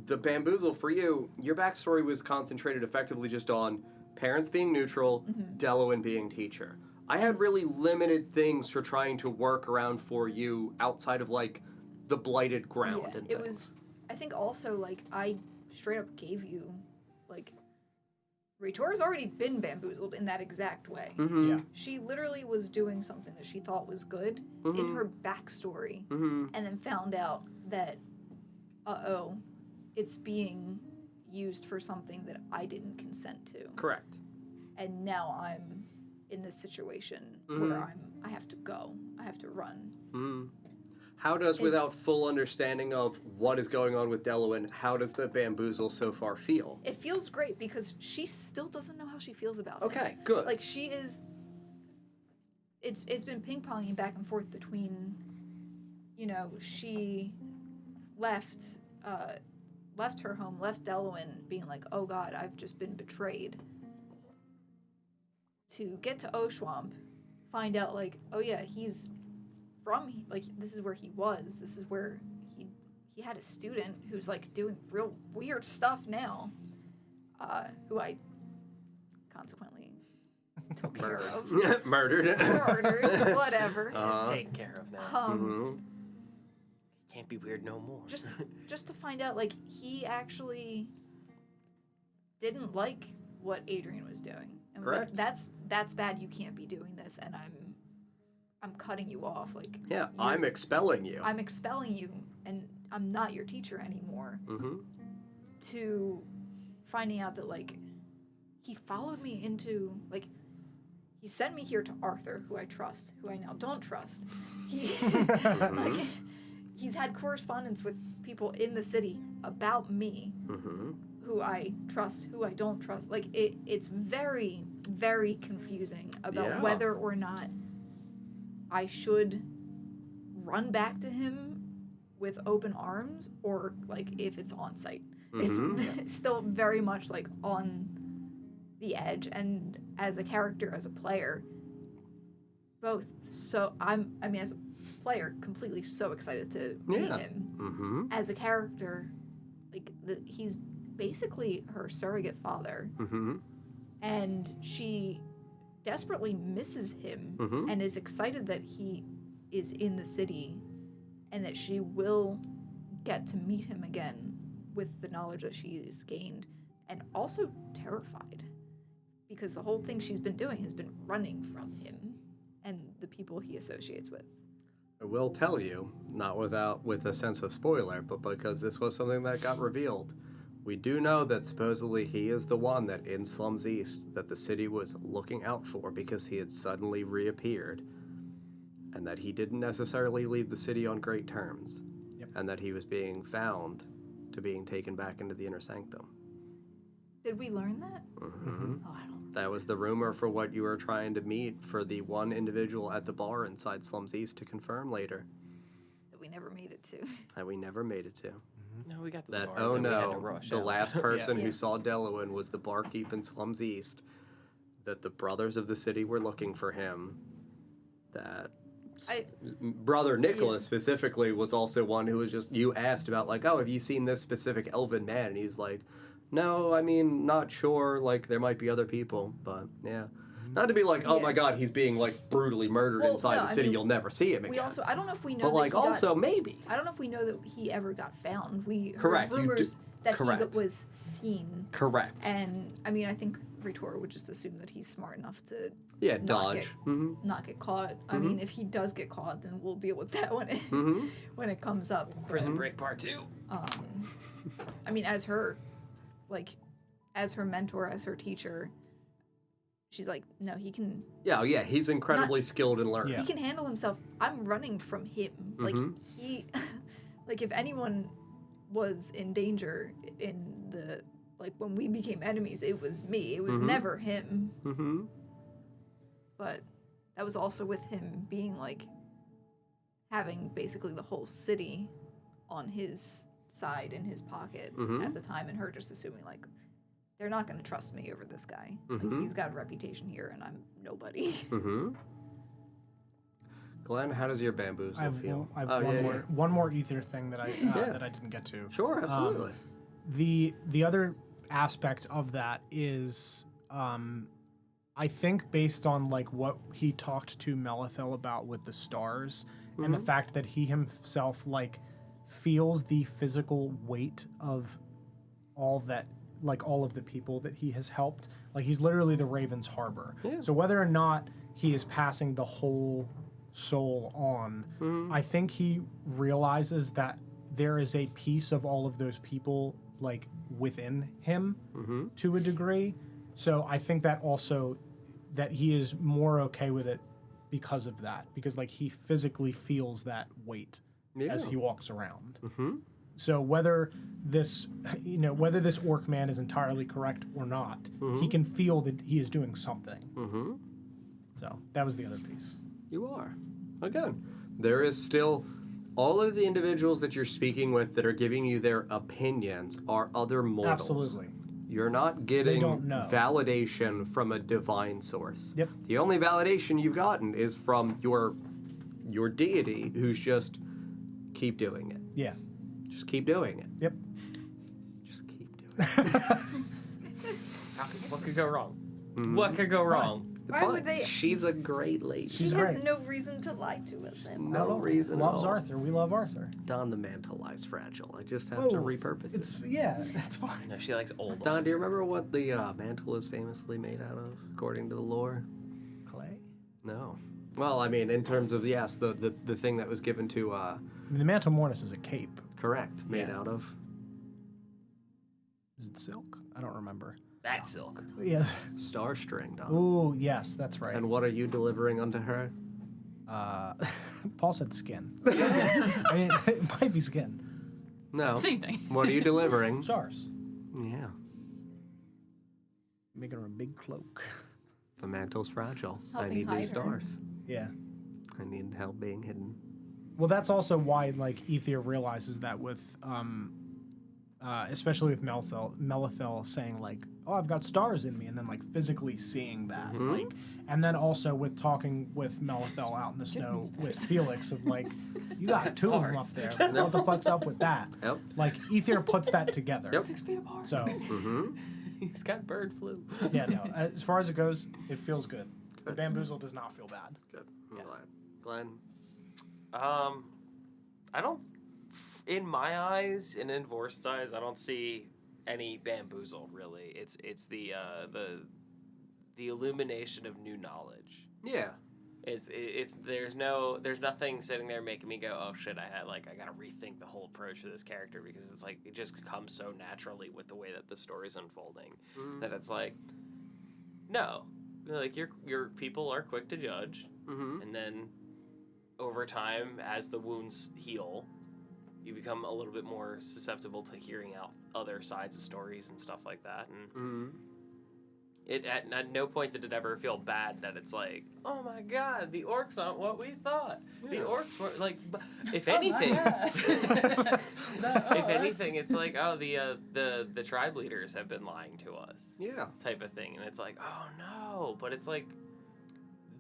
the bamboozle for you, your backstory was concentrated effectively just on parents being neutral, Deloin being teacher. I had really limited things for trying to work around for you outside of, like, the blighted ground and it things. was... I think also, like, I straight up gave you, like, Ritor's already been bamboozled in that exact way. Mm-hmm. Yeah. She literally was doing something that she thought was good in her backstory, Mm-hmm. and then found out that, it's being used for something that I didn't consent to. Correct. And now I'm in this situation Mm-hmm. where I have to go. I have to run. Mm-hmm. How does, without It's- full understanding of what is going on with Delawin, how does the bamboozle so far feel? It feels great because she still doesn't know how she feels about it. Okay, good. Like, she is... It's been ping-ponging back and forth between, you know, she left her home, left Delawin, being like, oh god, I've just been betrayed. To get to Oshuamp, find out, like, oh yeah, he's from, like, this is where he was. This is where he had a student who's, like, doing real weird stuff now, who I consequently took care of. Murdered. Murdered, whatever. It's taken care of now. Mm-hmm. Can't be weird no more. Just to find out, like, he actually didn't like what Adrian was doing, and was Correct. like, that's bad. You can't be doing this, and I'm cutting you off. Like, Yeah, I'm expelling you. I'm expelling you, and I'm not your teacher anymore. Mm-hmm. To finding out that, like, he followed me into, like, he sent me here to Arthur, who I trust, who I now don't trust. He, like, he's had correspondence with people in the city about me, Mm-hmm. who I trust, who I don't trust. Like, it's very, very confusing about Yeah. whether or not I should run back to him with open arms, or, like, if it's on site. Mm-hmm. It's still very much, like, on the edge, and as a character, as a player, both. So I mean, as a player, completely so excited to meet Yeah. him. Mm-hmm. As a character, like, he's basically her surrogate father, Mm-hmm. and she desperately misses him Mm-hmm. and is excited that he is in the city, and that she will get to meet him again with the knowledge that she's gained, and also terrified because the whole thing she's been doing has been running from him and the people he associates with. I will tell you, not with a sense of spoiler, but because this was something that got revealed. We do know that supposedly he is the one that in Slums East that the city was looking out for because he had suddenly reappeared. And that he didn't necessarily leave the city on great terms. Yep. And that he was being found to being taken back into the inner sanctum. Did we learn that? Mm-hmm. Oh, I don't. That was the rumor for what you were trying to meet for the one individual at the bar inside Slums East to confirm later. That we never made it to. That we never made it to. No, we got to That, the bar, oh then we had to no, rush the out. last person Yeah. who saw Delawin was the barkeep in Slums East, that the brothers of the city were looking for him, that brother Nicholas specifically was also one who was just, you asked about, like, oh, have you seen this specific elven man? And he's like, no, I mean, not sure, like, there might be other people, but yeah. Not to be like, oh Yeah. my god, he's being, like, brutally murdered Well, inside no, the I city, mean, you'll never see him again. We also, I don't know if we know but, that like, he got- also, maybe. I don't know if we know that he ever got found. We heard Correct, you do- rumors that correct. he was seen, Correct. and I mean, I think Ritor would just assume that he's smart enough to Yeah, not dodge. get- Mm-hmm. not get caught. I mean, if he does get caught, then we'll deal with that when it Mm-hmm. when it comes up. Prison Break Part 2. I mean, as her mentor, as her teacher, she's like, no, he can Yeah, yeah, he's incredibly skilled in learning. Yeah. he can handle himself. I'm running from him. Like, Mhm. he, like, if anyone was in danger in the, like, when we became enemies, it was me. It was Mhm. never him. Mm-hmm. But that was also with him being, like, having basically the whole city on his side, in his pocket Mhm. at the time, and her just assuming, like, they're not going to trust me over this guy. Mhm. Like, he's got a reputation here, and I'm nobody. Mm-hmm. Glenn, how does your bamboozle I have, feel? I have Oh, one yeah, more yeah. one more ether thing that I Yeah. that I didn't get to. Sure, absolutely. The other aspect of that is I think based on like what he talked to Melithel about with the stars and the fact that he himself like feels the physical weight of all of the people that he has helped. Like, he's literally the Raven's Harbor. Yeah. So whether or not he is passing the whole soul on, I think he realizes that there is a piece of all of those people, like, within him to a degree. So I think that also that he is more okay with it because of that, because like he physically feels that weight as he walks around. So whether this orc man is entirely correct or not, he can feel that he is doing something. So that was the other piece. You are. Again, there is still all of the individuals that you're speaking with that are giving you their opinions are other mortals. Absolutely. You're not getting don't know. validation from a divine source. Yep. The only validation you've gotten is from your deity, who's just keep doing it. Yeah. Just keep doing it. Yep. Just keep doing it. What could go wrong? What could go wrong? It's Why fine. would they- She's a great lady. She She's has great. no reason to lie to us. Emma. No reason at Loves all. Arthur. We love Arthur. Don, the mantle lies fragile. I just have to Whoa. repurpose it. That's fine. No, she likes old. Don, do you remember what the mantle is famously made out of, according to the lore? Clay. No. Well, I mean, in terms of, yes, the thing that was given to, I mean, the Mantle Mortis is a cape. correct, made Yeah. out of. Is it silk? I don't remember. That's silk. Yeah. Star string, Don. Ooh, yes, that's right. And what are you delivering unto her? Paul said skin. I mean, it might be skin. No. Same thing. What are you delivering? Stars. Yeah. Making her a big cloak. The mantle's fragile. I Helping need new hide her. stars. Yeah. I need help being hidden. Well, that's also why, like, Ether realizes that with, especially with Melithel saying, like, oh, I've got stars in me, and then, like, physically seeing that. Like, and then also with talking with Melithel out in the snow with Felix of, like, you got That's two of them ours. up there. What the fuck's up with that? Yep. Like, Ether puts that together. Yep. 6 feet apart. So, He's got bird flu. yeah, no, as far as it goes, it feels good. The bamboozle does not feel bad. Good. I'm glad. Glenn? I don't. In my eyes and in Vorst's eyes, I don't see any bamboozle really. It's the illumination of new knowledge. Yeah. It's there's nothing sitting there making me go, oh shit, I gotta rethink the whole approach to this character, because it's like it just comes so naturally with the way that the story's unfolding that it's like, no, like your people are quick to judge, and then over time as the wounds heal, you become a little bit more susceptible to hearing out other sides of stories and stuff like that, and it at no point did it ever feel bad that it's like, oh my god, the orcs aren't what we thought. The orcs were like, if anything, if anything, it's like, oh, the tribe leaders have been lying to us, Yeah. type of thing, and it's like, oh no, but it's like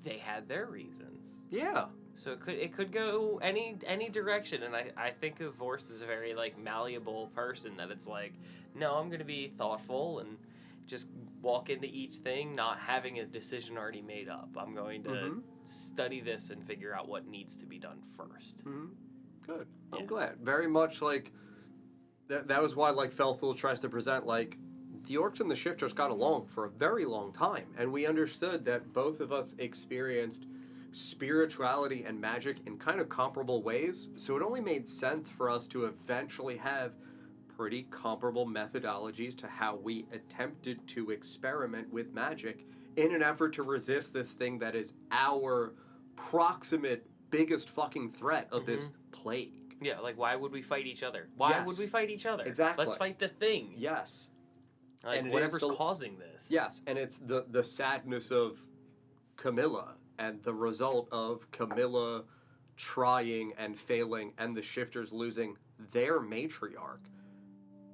they had their reasons. Yeah. So it could go any direction, and I think of Vorst as a very like malleable person, that it's like, no, I'm gonna be thoughtful and just walk into each thing not having a decision already made up. I'm going to study this and figure out what needs to be done first. Good. I'm Yeah. glad. Very much like that was why like Felthul tries to present like the orcs and the shifters got along for a very long time, and we understood that both of us experienced spirituality and magic in kind of comparable ways, so it only made sense for us to eventually have pretty comparable methodologies to how we attempted to experiment with magic in an effort to resist this thing that is our proximate biggest fucking threat of this plague. Yeah, like why would we fight each other? Why Yes. would we fight each other? Exactly. Let's fight the thing. Yes. Like And it is whatever's the- causing this. Yes, and it's the sadness of Camilla and the result of Camilla trying and failing and the shifters losing their matriarch.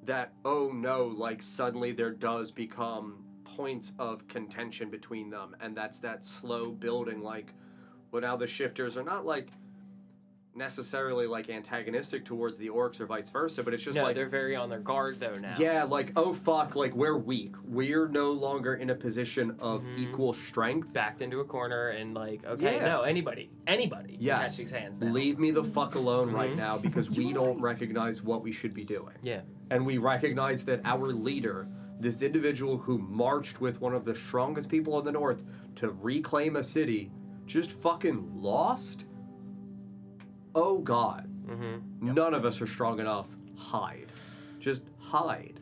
That, oh no, like suddenly there does become points of contention between them, and that's that slow building, like, well, now the shifters are not like necessarily like antagonistic towards the orcs or vice versa, but it's just No, like they're very on their guard though now. yeah, like oh fuck, like we're weak. We're no longer in a position of equal strength. Backed into a corner and like, okay, Yeah. no, anybody can catch Yes, these hands now. leave me the fuck alone right now because we don't recognize what we should be doing. Yeah. And we recognize that our leader, this individual who marched with one of the strongest people in the north to reclaim a city, just fucking lost? Oh god. None of us are strong enough. Hide. Just hide.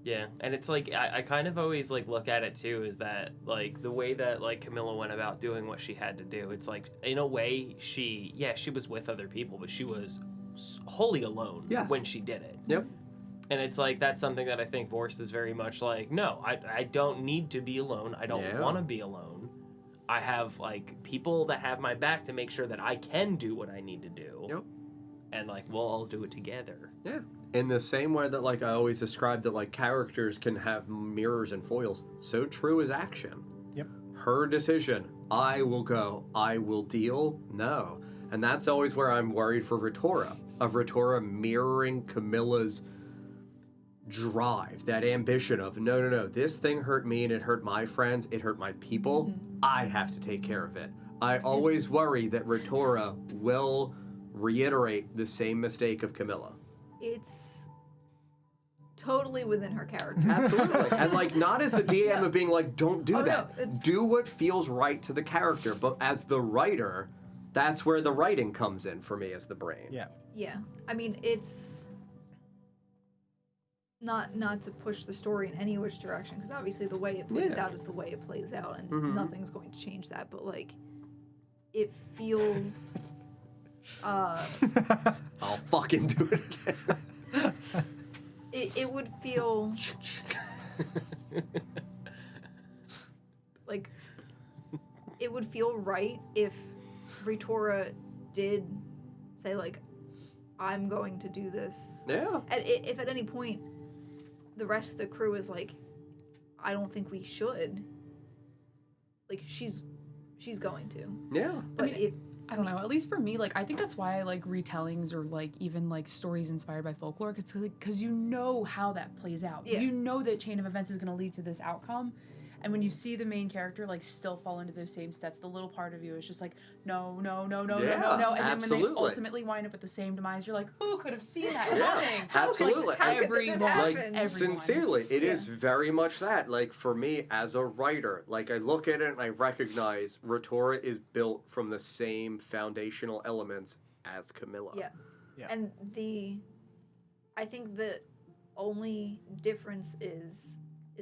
Yeah, and it's like I kind of always like look at it too is that like the way that like Camilla went about doing what she had to do. It's like in a way she was with other people, but she was wholly alone when she did it. Yep. And it's like that's something that I think Vorst is very much like, no, I don't need to be alone. I don't want to be alone. I have like people that have my back to make sure that I can do what I need to do. Yep. And like we'll all do it together. Yeah. In the same way that like I always describe that like characters can have mirrors and foils, so true is action. Yep. Her decision, I will go, I will deal, no. And that's always where I'm worried for Ritora, of Ritora mirroring Camilla's drive, that ambition of no, this thing hurt me and it hurt my friends, it hurt my people, I have to take care of it. I always worry that Ritora will reiterate the same mistake of Camilla. It's totally within her character. Absolutely. And like not as the DM of being like, don't do that. No, do what feels right to the character. But as the writer, that's where the writing comes in for me as the brain. Yeah. Yeah, I mean it's not to push the story in any which direction, because obviously the way it plays out is the way it plays out, and nothing's going to change that. But like, it feels. I'll fucking do it again. It would feel like it would feel right if Ritora did say like, I'm going to do this. Yeah. And if at any point the rest of the crew is like, I don't think we should, like she's going to. Yeah. But I mean, I don't know. At least for me, like I think that's why I like retellings or like even like stories inspired by folklore. It's because you know how that plays out. Yeah. You know that chain of events is going to lead to this outcome, and when you see the main character like still fall into those same steps, the little part of you is just like no, and Yeah, then when they absolutely. ultimately wind up at the same demise, you're like, who could have seen that Yeah, coming? absolutely. Like, How could this have everyone, happened? Like, everyone. sincerely, it is very much that. Like, for me, as a writer, like, I look at it and I recognize Ritora is built from the same foundational elements as Camilla. Yeah. Yeah. And I think the only difference is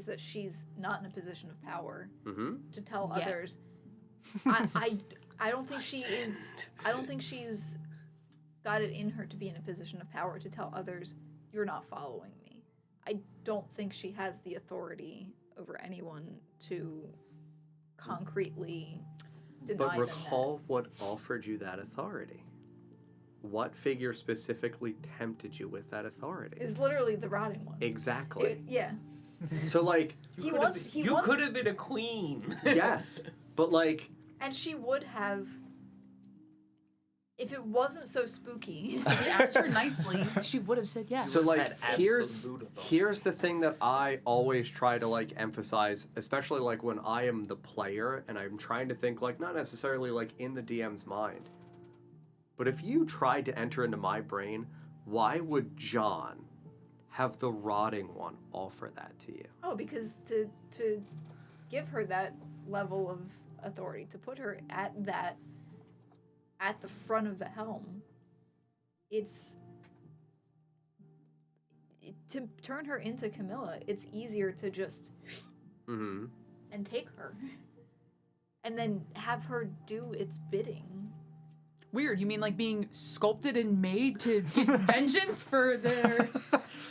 that she's not in a position of power Mm-hmm. to tell Yeah. others. I don't think she is. I don't think she's got it in her to be in a position of power to tell others, you're not following me. I don't think she has the authority over anyone to concretely deny But them recall what offered you that authority. What figure specifically tempted you with that authority? that. Is literally the rotting one. Exactly. Yeah. So, like, He wants. You could have been a queen. yes, but, like, And she would have, if it wasn't so spooky. If you asked her nicely, she would have said yes. so, like, Had here's absolute authority. here's the thing that I always try to, like, emphasize, especially, like, when I am the player and I'm trying to think, like, not necessarily, like, in the DM's mind, but if you tried to enter into my brain, why would John have the rotting one offer that to you? Oh, because to give her that level of authority, to put her at the front of the helm, to turn her into Camilla, it's easier to just Mm-hmm. and take her and then have her do its bidding. Weird. You mean like being sculpted and made to get vengeance for their...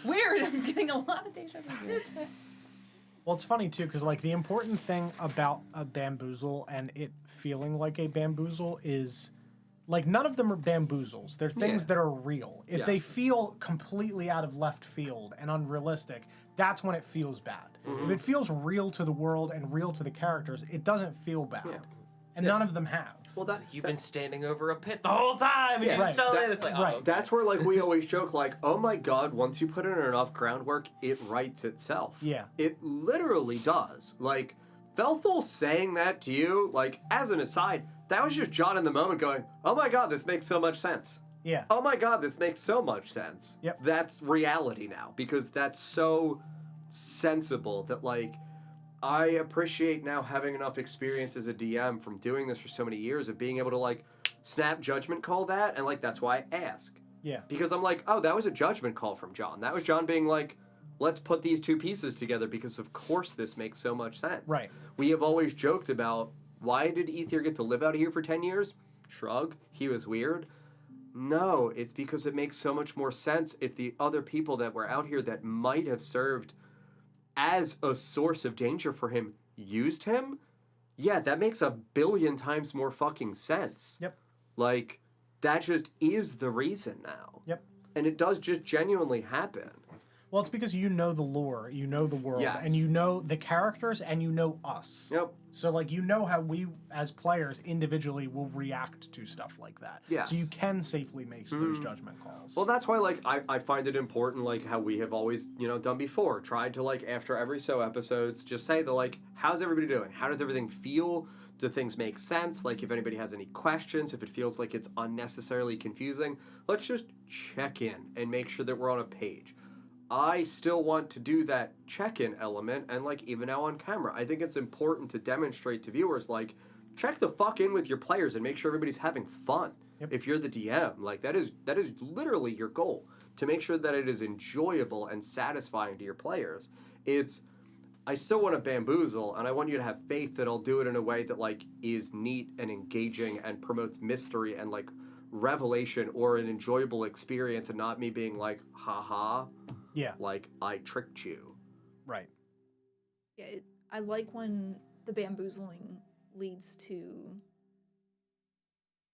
Weird. I'm just getting a lot of deja vu here. Well, it's funny too, because like the important thing about a bamboozle and it feeling like a bamboozle is, like, none of them are bamboozles. They're things Yeah. that are real. If they Yes. feel completely out of left field and unrealistic, that's when it feels bad. Mm-hmm. If it feels real to the world and real to the characters, it doesn't feel bad. Yeah. And none of them have. Well, It's like, you've been standing over a pit the whole time, and Yeah, you just right. fell in. It's like, Right. oh, okay. that's where like we always joke like, oh my god, once you put in enough groundwork, it writes itself. Yeah. It literally does. Like, Felthul saying that to you, like, as an aside, that was just John in the moment going, oh my god, this makes so much sense. Yeah. Oh my god, this makes so much sense. Yep. That's reality now, because that's so sensible that, like, I appreciate now having enough experience as a DM from doing this for so many years of being able to, like, snap judgment call that, and, like, that's why I ask. Yeah. Because I'm like, oh, that was a judgment call from John. That was John being like, let's put these two pieces together because of course this makes so much sense. Right. We have always joked about, why did Ether get to live out here for 10 years? Shrug. He was weird. No, it's because it makes so much more sense if the other people that were out here that might have served as a source of danger for him used him. Yeah, that makes a billion times more fucking sense. Yep. Like, that just is the reason now. Yep. And it does just genuinely happen. Well, it's because you know the lore, you know the world, Yes. and you know the characters, and you know us. Yep. So, like, you know how we, as players, individually will react to stuff like that. Yes. So you can safely make those judgment calls. Well, that's why, like, I find it important, like, how we have always, done before. Tried to, like, after every so episodes, just say the, like, how's everybody doing? How does everything feel? Do things make sense? Like, if anybody has any questions, if it feels like it's unnecessarily confusing, let's just check in and make sure that we're on a page. I still want to do that check-in element, and, like, even now on camera, I think it's important to demonstrate to viewers, like, check the fuck in with your players and make sure everybody's having fun. Yep. If you're the DM, like, that is literally your goal, to make sure that it is enjoyable and satisfying to your players. I still want to bamboozle, and I want you to have faith that I'll do it in a way that, like, is neat and engaging and promotes mystery and, like, revelation or an enjoyable experience, and not me being like, haha, yeah, like, I tricked you. right. Yeah, I like when the bamboozling leads to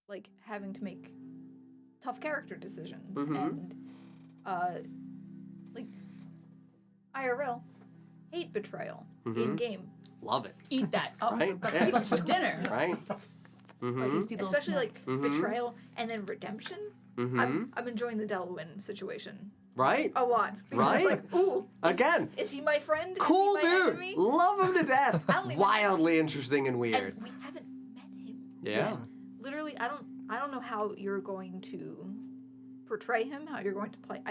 like having to make tough character decisions and like IRL hate betrayal in game. Love it. Eat that. Oh, Right? for Yeah. breakfast for dinner. Right? Tasty little Especially snack. like betrayal and then redemption. I'm enjoying the Delwyn situation Right? a lot. Because Right? It's like, ooh, Again. is he my friend? Cool is he my dude. enemy? Love him to death. I don't even- Wildly interesting and weird. And we haven't met him. Yeah. Literally, I don't know how you're going to portray him, how you're going to play.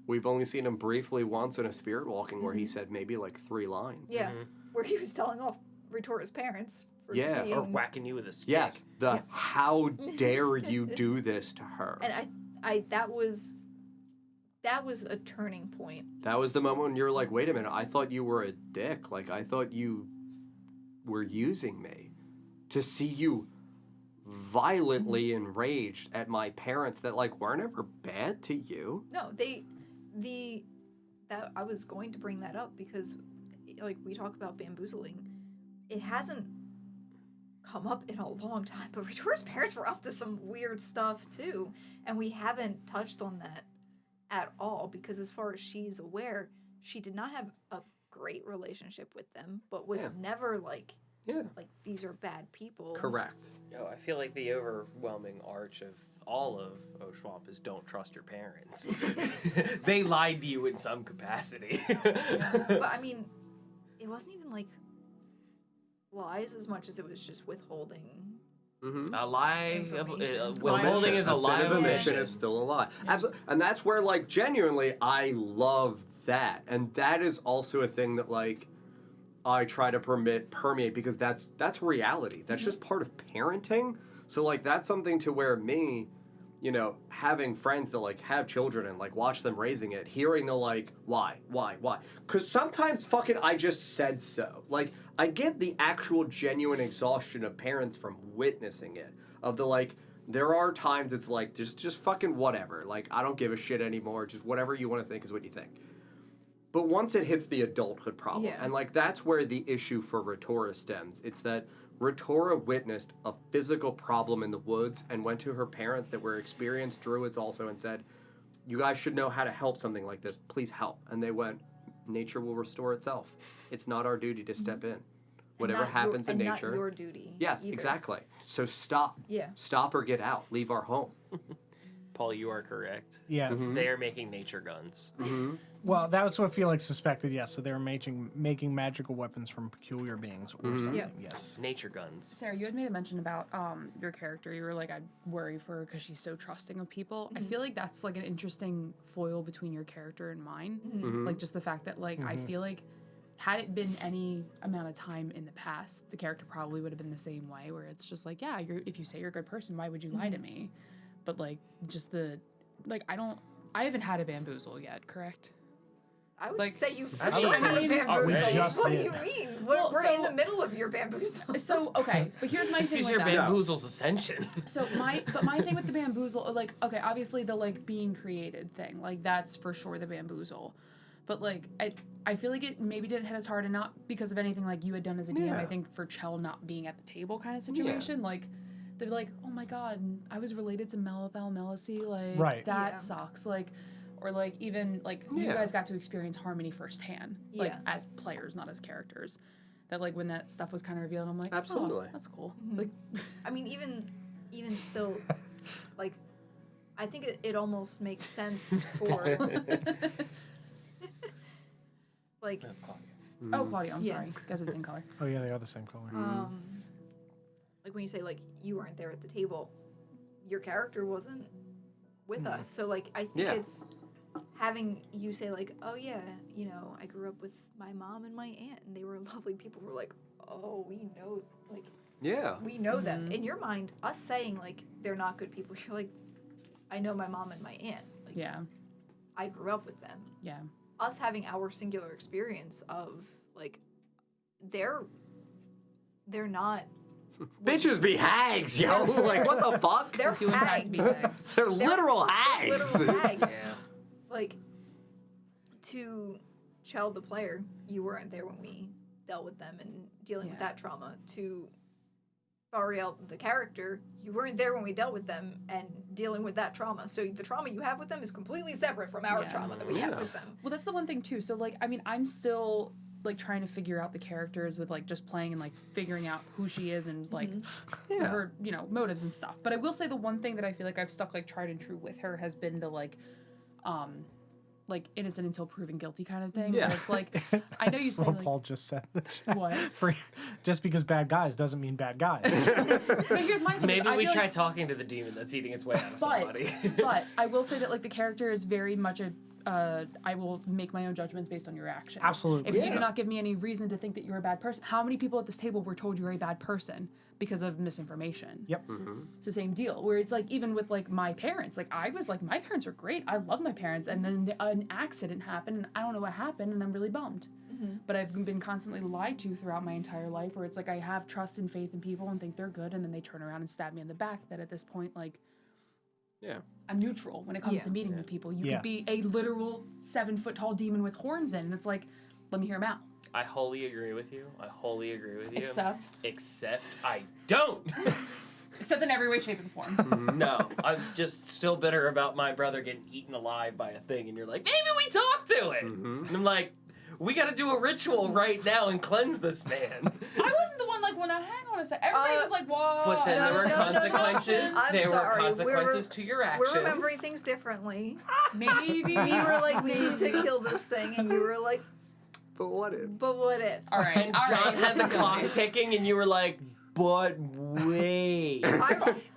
We've only seen him briefly once in a spirit walking where he said maybe like 3 lines. Yeah, where he was telling off Ritora's parents for Yeah, being, Or whacking you with a stick. Yes. How dare you do this to her? and I that was a turning point. That was the moment when you're like, wait a minute, I thought you were a dick. Like, I thought you were using me. To see you violently enraged at my parents that, like, weren't ever bad to you. No, that I was going to bring that up because, like, we talk about bamboozling, it hasn't come up in a long time, but Ritora's parents were up to some weird stuff too, and we haven't touched on that at all because, as far as she's aware, she did not have a great relationship with them, but was never like, these are bad people. Correct. Yo, I feel like the overwhelming arch of all of Oshuamp is don't trust your parents. They lied to you in some capacity. But I mean, it wasn't even like lies as much as it was just withholding. A lie, Information. withholding is a lie of omission omission. is still a lie. Absolutely. And that's where, like, genuinely, I love that. And that is also a thing that, like, I try to permeate because that's reality. That's just part of parenting. So, like, that's something to where me, having friends that, like, have children and, like, watch them raising it, hearing the, like, why? Because sometimes fucking I just said so. Like, I get the actual genuine exhaustion of parents from witnessing it. Of the, like, there are times it's like, just fucking whatever. Like, I don't give a shit anymore. Just whatever you want to think is what you think. But once it hits the adulthood problem, and, like, that's where the issue for Ritora stems. It's that Ritora witnessed a physical problem in the woods and went to her parents that were experienced druids also and said, you guys should know how to help something like this. Please help. And they went, nature will restore itself. It's not our duty to step in. Whatever happens in nature. Not your duty. Yes, either. exactly. So stop. Yeah. Stop or get out. Leave our home. Paul, you are correct. Yeah. They are making nature guns. Well, that's what Felix suspected. Yes, so they were making magical weapons from peculiar beings or something. Yeah. Yes. Nature guns. Sarah, you had made a mention about your character. You were like, I'd worry for her because she's so trusting of people. I feel like that's like an interesting foil between your character and mine. Like just the fact that like I feel like had it been any amount of time in the past, the character probably would have been the same way, where it's just like, yeah, if you say you're a good person, why would you lie to me? But like just I haven't had a bamboozle yet, correct? I would Like, say you for I would sure say- had a we bamboozle. just What do did. you mean? Well, We're in so- the middle of your bamboozle. So okay, but here's my This thing is with your that. bamboozle's ascension. So my thing with the bamboozle, like, okay, obviously the like being created thing, like that's for sure the bamboozle, but like I feel like it maybe didn't hit as hard, and not because of anything like you had done as a DM. Yeah. I think for Chell not being at the table kind of situation, like they're like, oh my god, I was related to Melithel Melicy, like Right. that Yeah. sucks, like. Or like even like you Yeah. guys got to experience harmony firsthand, like Yeah. as players, not as characters. That like when that stuff was kind of revealed, I'm like, Absolutely. oh, that's cool. Like, I mean, even still, like, I think it almost makes sense for like That's Claudia. oh, Claudia, I'm Yeah. sorry, guys, it's the same color. Oh yeah, they are the same color. like when you say like you weren't there at the table, your character wasn't with us. So like I think Yeah. it's having you say like, oh yeah, you know, I grew up with my mom and my aunt, and they were lovely people. We're like, oh, we know, like Yeah. we know them. In your mind, us saying like they're not good people, you're like, I know my mom and my aunt. Like, Yeah, I grew up with them. yeah, Us having our singular experience of like they're not Bitches be hags, yo. Like, what the fuck? they're doing bad hags. to be hags. They're literal hags. Literal hags. Yeah. Like to Chell the player, you weren't there when we dealt with them and dealing with Yeah. that trauma. To Fariel the character, you weren't there when we dealt with them and dealing with that trauma. So the trauma you have with them is completely separate from our Yeah. trauma that we have Yeah. with them. Well, that's the one thing too. So like, I mean, I'm still like trying to figure out the characters with like just playing and like figuring out who she is and like Yeah. her, you know, motives and stuff. But I will say the one thing that I feel like I've stuck like tried and true with her has been the like innocent until proven guilty kind of thing. Yeah. Where it's like, I know you That's say what like, Paul just said. in the chat. What? Just because bad guys doesn't mean bad guys. but here's my thing. is Maybe I we feel try like, talking to the demon that's eating its way out of but, somebody. but I will say that like the character is very much a I will make my own judgments based on your actions. Absolutely. If you Yeah. do not give me any reason to think that you're a bad person, how many people at this table were told you're a bad person because of misinformation? Yep. So same deal. Where it's like even with like my parents, like I was like my parents are great. I love my parents, and then an accident happened, and I don't know what happened, and I'm really bummed. But I've been constantly lied to throughout my entire life. Where it's like I have trust and faith in people and think they're good, and then they turn around and stab me in the back. That at this point, like. Yeah. I'm neutral when it comes Yeah. to meeting new people. You Yeah. could be a literal 7-foot tall demon with horns in, and it's like, let me hear him out. I wholly agree with you. Except Except I don't. in every way, shape, and form. No, I'm just still bitter about my brother getting eaten alive by a thing, and you're like, maybe we talk to it. And I'm like, we got to do a ritual right now and cleanse this man. I wasn't the one like when hang on a sec. Everybody was like, whoa. But then there were no, consequences. I'm There sorry, were we're- consequences to your actions. We're remembering things differently. Maybe We were like, we need to kill this thing, and you were like, But what if? but what if? All right. And all John right. had the clock ticking, and you were like, but wait.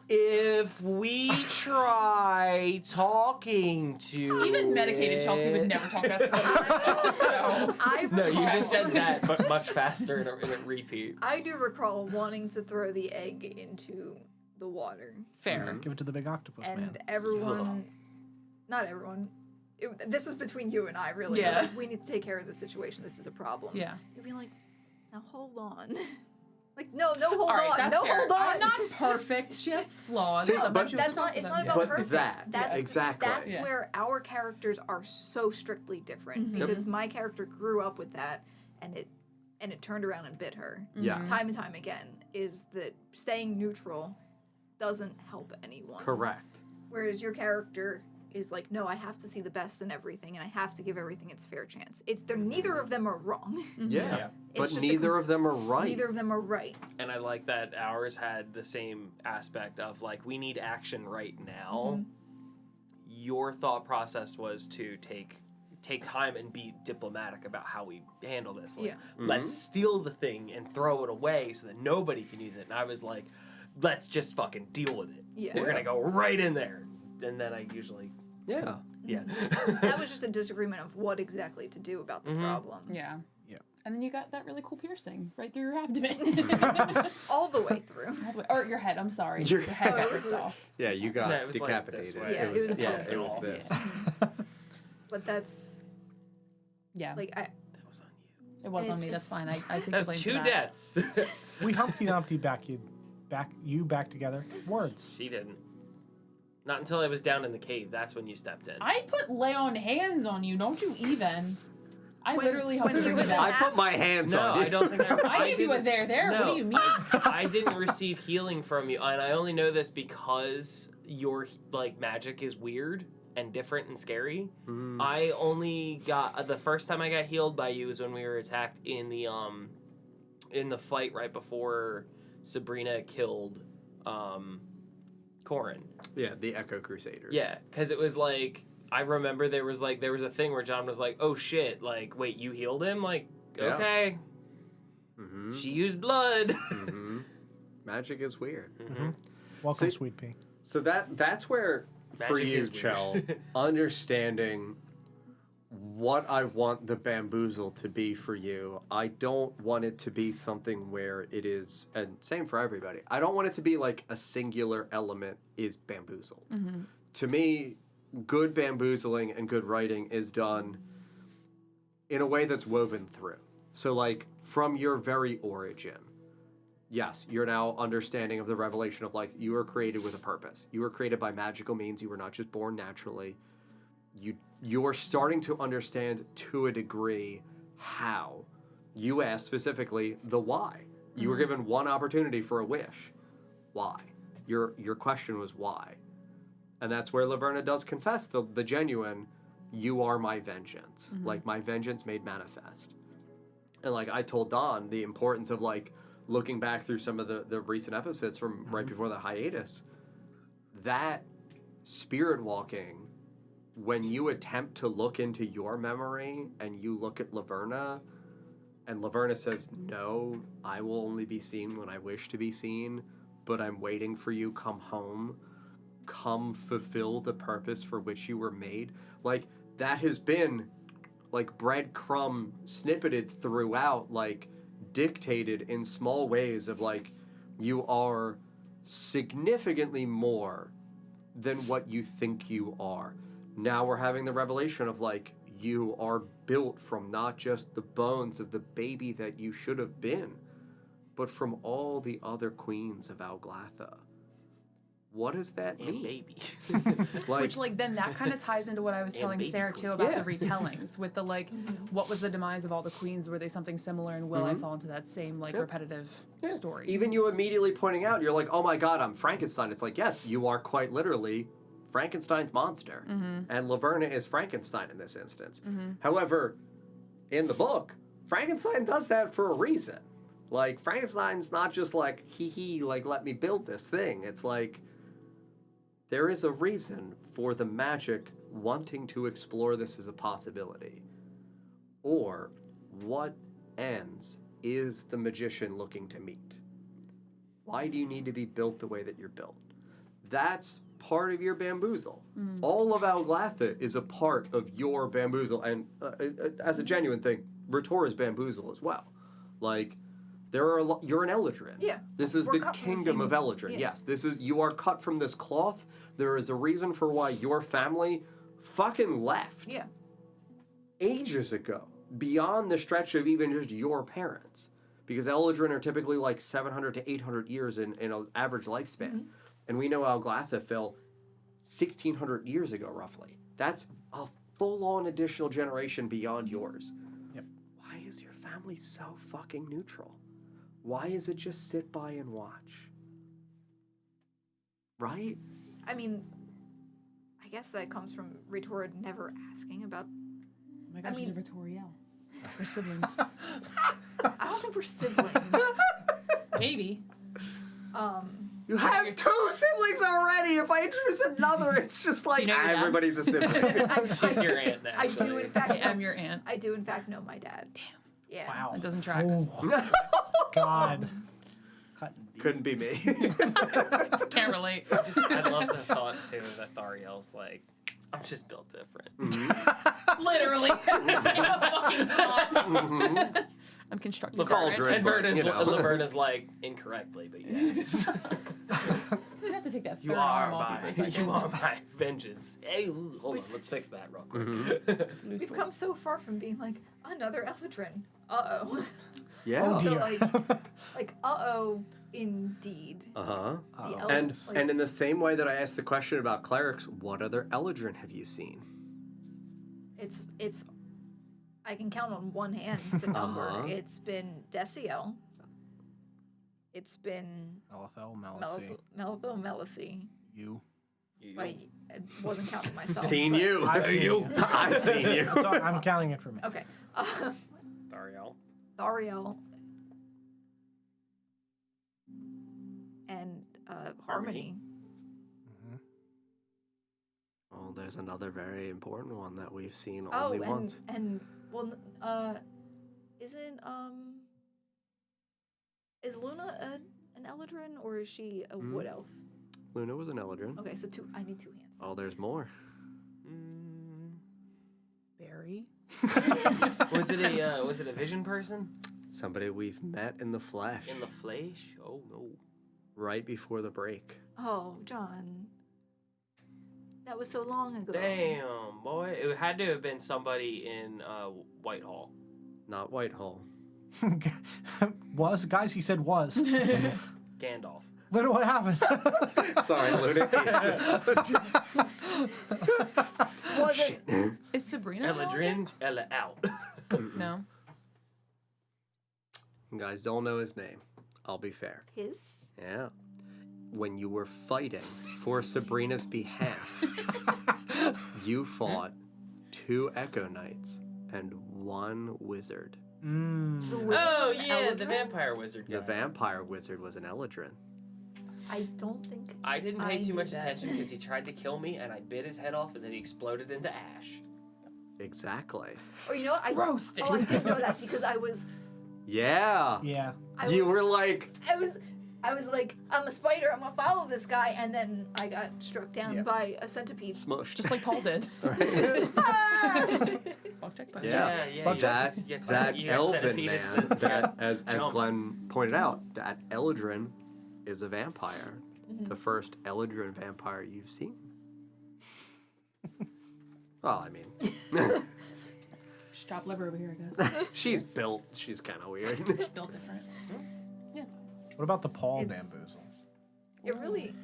If we try talking to Even medicated Chelsea would never talk that stuff. So I No, you recall- just said that, but much faster in a repeat. I do recall wanting to throw the egg into the water, fair. Give it to the big octopus and man. everyone, not everyone. This was between you and I, really. It was Yeah. like, we need to take care of the situation. This is a problem. Yeah. You'd be like, now hold on. Like, no, hold All right, on. that's No, fair. hold on. I'm not perfect. She has flaws. See, Sometimes but she That's wants to talk not. to It's them. not about But perfect. that, That's exactly. That's Yeah. where our characters are so strictly different Mhm. because my character grew up with that, and it turned around and bit her. Yes. Time and time again is that staying neutral doesn't help anyone. Correct. Whereas your character, is like, no, I have to see the best in everything, and I have to give everything its fair chance. Neither of them are wrong. Yeah. It's But just neither of them are right. Neither of them are right. And I like that ours had the same aspect of like, we need action right now. Your thought process was to take time and be diplomatic about how we handle this. Like, let's steal the thing and throw it away so that nobody can use it. And I was like, let's just fucking deal with it. Yeah. We're gonna go right in there. And then I usually, Yeah. That was just a disagreement of what exactly to do about the problem. Yeah. Yeah. And then you got that really cool piercing right through your abdomen. All the way through. Or your head, I'm sorry. Your Your head Oh, got it was ripped off. Yeah, you got No, it was like decapitated. this way. Yeah, it was it was tall. this. But that's Yeah. like that was on you. It was on me. it's- That's fine. I take the That's blame for two that. deaths. We Humpty Dumpty you back together. Words. She didn't. Not until I was down in the cave. That's when you stepped in. I put lay on hands on you. Don't you even. I When- literally helped when you he bring was it in up. I put my hands No, on you. I don't think I gave you a didn't- there. No, What do you mean? I didn't receive healing from you, and I only know this because your like magic is weird and different and scary. I only got the first time I got healed by you was when we were attacked in the fight right before Sabrina killed Corin. Yeah, the Echo Crusaders. Yeah, because it was like I remember there was a thing where John was like, "Oh shit! Like, wait, you healed him? Like, Yeah. okay, she used blood." Magic is weird. Welcome, See- Sweet Pea. So that's where for Magic you, is weird. Chell, understanding what I want the bamboozle to be for you. I don't want it to be something where it is, and same for everybody. I don't want it to be like a singular element is bamboozled. To me, good bamboozling and good writing is done in a way that's woven through. So like from your very origin. Yes, you're now understanding of the revelation of like you were created with a purpose. You were created by magical means. You were not just born naturally. You are starting to understand to a degree how. You asked specifically the why. You were given one opportunity for a wish. Why? Your question was why. And that's where Laverna does confess the genuine, you are my vengeance. Like my vengeance made manifest. And like I told Don the importance of like looking back through some of the recent episodes from right before the hiatus, that spirit walking, when you attempt to look into your memory and you look at Laverna, and Laverna says, no, I will only be seen when I wish to be seen, but I'm waiting for you, come home, come fulfill the purpose for which you were made. Like, that has been, like, breadcrumb snippeted throughout, like, dictated in small ways of like you are significantly more than what you think you are. Now we're having the revelation of like you are built from not just the bones of the baby that you should have been, but from all the other queens of Alglatha. What does that And mean? baby. Which, like, then that kind of ties into what I was And telling baby Sarah, queen. too, about Yeah. the retellings. With the, like, what was the demise of all the queens? Were they something similar? And will I fall into that same, like, repetitive story? Even you immediately pointing out, you're like, oh my god, I'm Frankenstein. It's like, yes, you are quite literally Frankenstein's monster. And Laverna is Frankenstein in this instance. However, in the book, Frankenstein does that for a reason. Like, Frankenstein's not just like, hee, like, let me build this thing. It's like, there is a reason for the magic wanting to explore this as a possibility. Or, what ends is the magician looking to meet? Why do you need to be built the way that you're built? That's part of your bamboozle. All of Alglatha is a part of your bamboozle, and as a genuine thing, Ratora's bamboozle as well. Like, there are you're an Eldrin. Yeah. This is We're the cut from the kingdom same- of Eldrin. yeah. Yes, this is you are cut from this cloth. There is a reason for why your family fucking left Yeah. ages ago, beyond the stretch of even just your parents. Because Eldrin are typically like 700 to 800 years in an average lifespan. And we know Alglatha fell 1,600 years ago, roughly. That's a full-on additional generation beyond yours. Yep. Why is your family so fucking neutral? Why is it just sit by and watch? Right? I mean, guess that comes from Ritor never asking about. Oh my gosh, mean- it's a Victoriel. We're siblings. I don't think we're siblings. Maybe. You have 2 siblings already. If I introduce another, it's just like you know your dad? everybody's a sibling. She's your aunt, I actually. do in fact. I am your aunt. I do in fact know my dad. Damn. Yeah. Wow. That doesn't track. Oh, God. Cutting deep. Couldn't be me. Can't relate. I love the thought, too, that Thariel's like, I'm just built different. Literally. In a fucking pot. I'm constructing Look, all different. drip. And but, Verna's, you know. Laverna's like, incorrectly, but yes. You have to take that You third are arm off you for a my, second. you are my vengeance. Hey, hold on, let's fix that real quick. Loose We've boys. come so far from being like another Eldrin. Uh-oh. Yeah. Oh, So, dear. like uh-oh, indeed. Uh-huh. Uh-oh. The And Eldrin, like, and in the same way that I asked the question about clerics, what other Eldrin have you seen? it's I can count on one hand the number. Uh-huh. It's been Deciel. It's been LFL, Malice. Melville Melicy. You. I wasn't counting myself. Seen but- you. I've seen you. I've seen you. So I'm counting it for me. Okay. Thariel. Thariel. And Harmony. Mhm. Oh, there's another very important one that we've seen Oh, only once. and well, isn't is Luna an Eldrin or is she a wood elf? Luna was an Eldrin. Okay, so I need 2 hands. Oh, there's more. Barry. Was it a vision person? Somebody we've met in the flesh In the flesh? Oh, no. right before the break. Oh, John. That was so long ago. Damn, boy. It had to have been somebody in Whitehall. Not Whitehall. Was? Guys, he said was. Gandalf. Luna, what happened? Sorry, Luna. Was it? Is Sabrina an Eladrin, Ella out. Eldrin? No. You guys don't know his name. I'll be fair. His? Yeah. When you were fighting for Sabrina's behalf, you fought 2 Echo Knights and 1 wizard. The Mm. wizard Oh, was an yeah, the Eldrin? vampire wizard guy. The vampire wizard was an Eldrin. I don't think. I didn't I pay too knew much that. attention because he tried to kill me and I bit his head off and then he exploded into ash. Exactly. Or you know what? Roasted. Oh, I did know that because I was. Yeah. Yeah. You were like, I was like, I'm a spider. I'm gonna follow this guy, and then I got struck down Yeah. by a centipede. smushed. Just like Paul did. Ah! Fuck check, but Yeah. you that get that you got elven centipeded man, that that as jumped. Glenn pointed out, that Eldrin is a vampire. Mm-hmm. The first Eldrin vampire you've seen. Well, I mean, Just chop liver over here, I guess. she's built. She's kind of weird. Built different. Yeah, it's fine. What about the Paul It's- bamboozle? It really.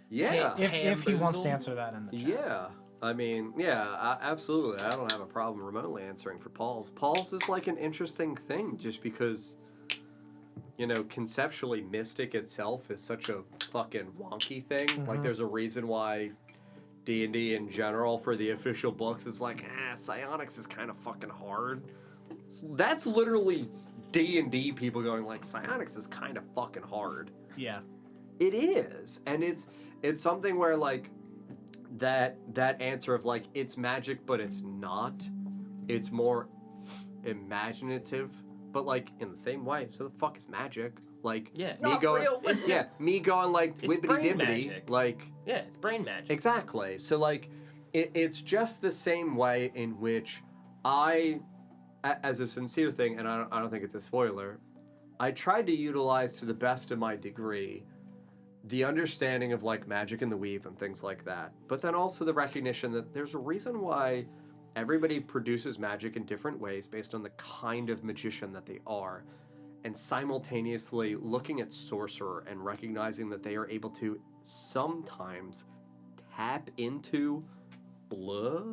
Yeah. If he wants to Hamboozle? answer that in the chat. Yeah. I mean, yeah, absolutely. I don't have a problem remotely answering for Paul's. Paul's is like an interesting thing just because, you know, conceptually, Mystic itself is such a fucking wonky thing. Like, there's a reason why D&D in general for the official books is like, psionics is kind of fucking hard. That's literally D&D people going like, psionics is kind of fucking hard. Yeah. It is, and it's something where like that answer of like it's magic but it's not. It's more imaginative, but like in the same way. So the fuck is magic? Like Yeah. It's me not going, real. yeah, me going like it's wibbity brain dibbity, magic. like Yeah, it's brain magic. exactly. So like it's just the same way in which I, as a sincere thing, and I don't think it's a spoiler, I tried to utilize to the best of my degree the understanding of like magic and the weave and things like that, but then also the recognition that there's a reason why everybody produces magic in different ways based on the kind of magician that they are, and simultaneously looking at sorcerer and recognizing that they are able to sometimes tap into blah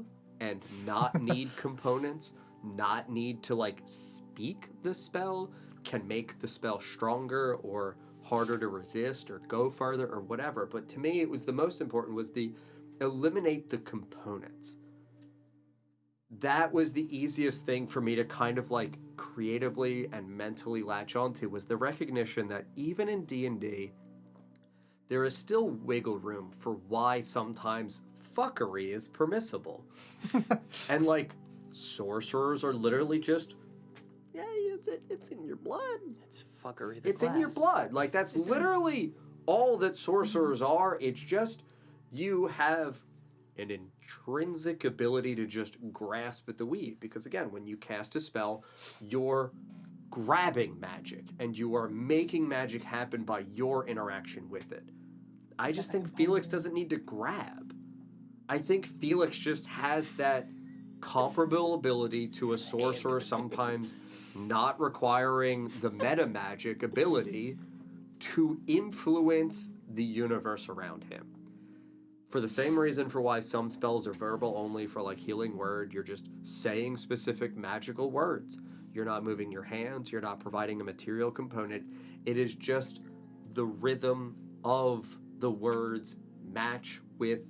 and not need components, not need to like speak the spell, can make the spell stronger or harder to resist or go farther or whatever. But to me, it was the most important was the eliminate the components. That was the easiest thing for me to kind of like creatively and mentally latch onto, was the recognition that even in D&D, there is still wiggle room for why sometimes fuckery is permissible. And like, sorcerers are literally just, yeah, it's in your blood. It's fuckery. The It's in your blood. Like, that's literally all that sorcerers are. It's just, you have an intrinsic ability to just grasp at the weave. Because again, when you cast a spell, you're grabbing magic, and you are making magic happen by your interaction with it. I just think Felix doesn't need to grab. I think Felix just has that comparable ability to a sorcerer, sometimes not requiring the meta magic ability to influence the universe around him. For the same reason for why some spells are verbal only for like healing word, you're just saying specific magical words. You're not moving your hands, you're not providing a material component. It is just the rhythm of the words match with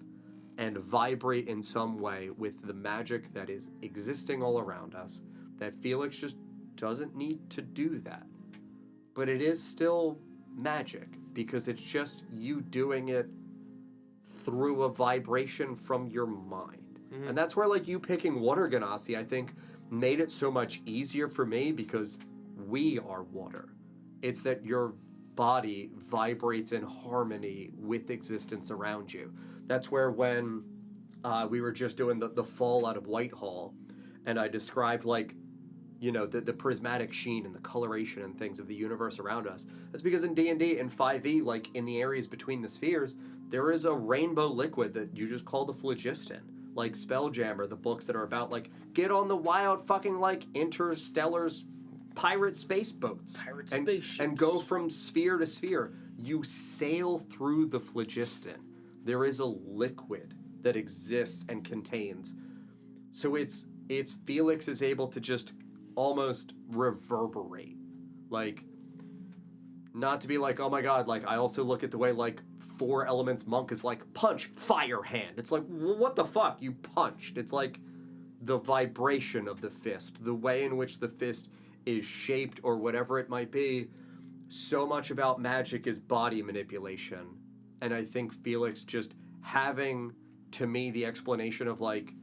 and vibrate in some way with the magic that is existing all around us, that Felix just doesn't need to do that. But it is still magic, because it's just you doing it through a vibration from your mind. Mm-hmm. And that's where like you picking water Ganassi, I think, made it so much easier for me, because we are water. It's that your body vibrates in harmony with existence around you. That's where when we were just doing the fall out of Whitehall, and I described like, you know, the prismatic sheen and the coloration and things of the universe around us. That's because in D&D and 5e, like in the areas between the spheres, there is a rainbow liquid that you just call the phlogiston. Like Spelljammer, the books that are about like, get on the wild fucking like interstellar pirate space boats. Pirate spaceships. And go from sphere to sphere. You sail through the phlogiston. There is a liquid that exists and contains. So it's Felix is able to just almost reverberate. Like, not to be like, oh my god, like, I also look at the way, like, 4 Elements Monk is like, punch, fire hand. It's like, what the fuck? You punched. It's like the vibration of the fist, the way in which the fist is shaped or whatever it might be. So much about magic is body manipulation. And I think Felix just having, to me, the explanation of, like,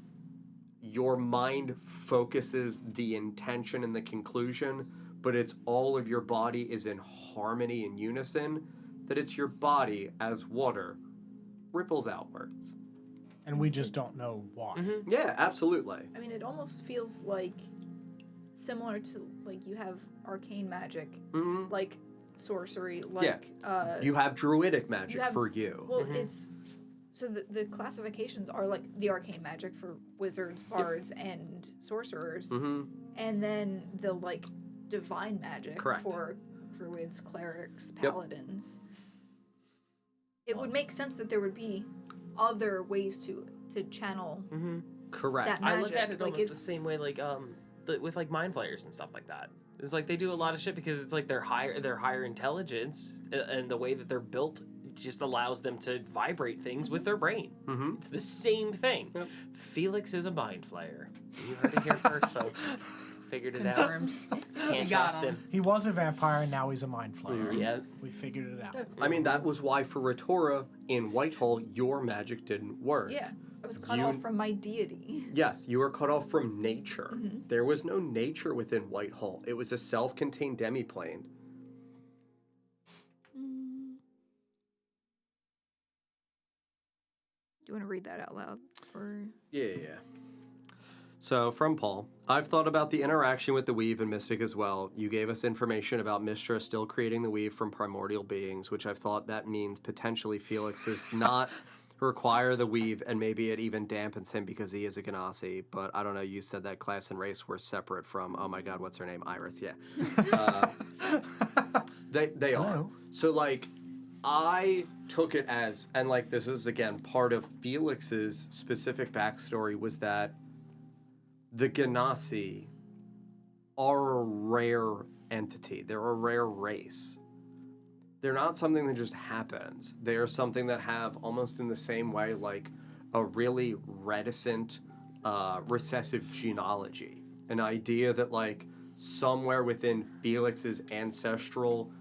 your mind focuses the intention and the conclusion, but it's all of your body is in harmony and unison, that it's your body as water ripples outwards. And we just don't know why. Mm-hmm. Yeah, absolutely. I mean, it almost feels like similar to, like, you have arcane magic, Mm-hmm. like sorcery, like... You have druidic magic for you. Well, it's... So the classifications are like the arcane magic for wizards, bards, and sorcerers. Mm-hmm. And then the like divine magic Correct. for druids, clerics, paladins. It would make sense that there would be other ways to channel Correct. that magic. I look at it like almost the same way, like with like mind flayers and stuff like that. It's like they do a lot of shit because it's like their higher intelligence and the way that they're built just allows them to vibrate things with their brain. Mm-hmm. It's the same thing. Yep. Felix is a mind flayer. You heard it here first, folks. Figured it Confirmed. out. Can't got trust him. him. He was a vampire, and now he's a mind flayer. Yeah. We figured it out. I mean, that was why for Retora in Whitehall, your magic didn't work. Yeah, I was cut off from my deity. Yes, you were cut off from nature. Mm-hmm. There was no nature within Whitehall. It was a self-contained demiplane. Do you want to read that out loud? Or Yeah. So, from Paul, I've thought about the interaction with the weave and mystic as well. You gave us information about Mystra still creating the weave from primordial beings, which I've thought that means potentially Felix does not require the weave, and maybe it even dampens him because he is a Ganassi. But I don't know, you said that class and race were separate from, oh my god, what's her name? Iris, yeah. They are. Hello. So, like, I took it as, and like this is again part of Felix's specific backstory, was that the Ganassi are a rare entity. They're a rare race. They're not something that just happens. They are something that have, almost in the same way, like a really reticent, recessive genealogy. An idea that, like, somewhere within Felix's ancestral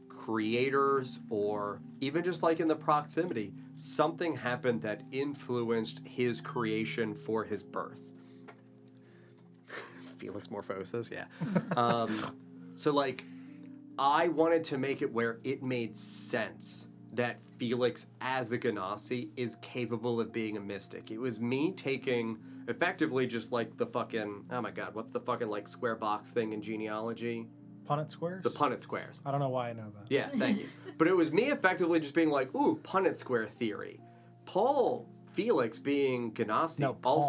creators, or even just like in the proximity, something happened that influenced his creation for his birth. Felix Morphosis, yeah. So, like, I wanted to make it where it made sense that Felix, as a Ganassi, is capable of being a mystic. It was me taking, effectively, just like the fucking, oh my god, what's the fucking, like, square box thing in genealogy? Punnett squares? The Punnett squares. I don't know why I know that. Yeah, thank you. But it was me effectively just being like, ooh, Punnett square theory. Paul Felix being Ganassi, No, Paul.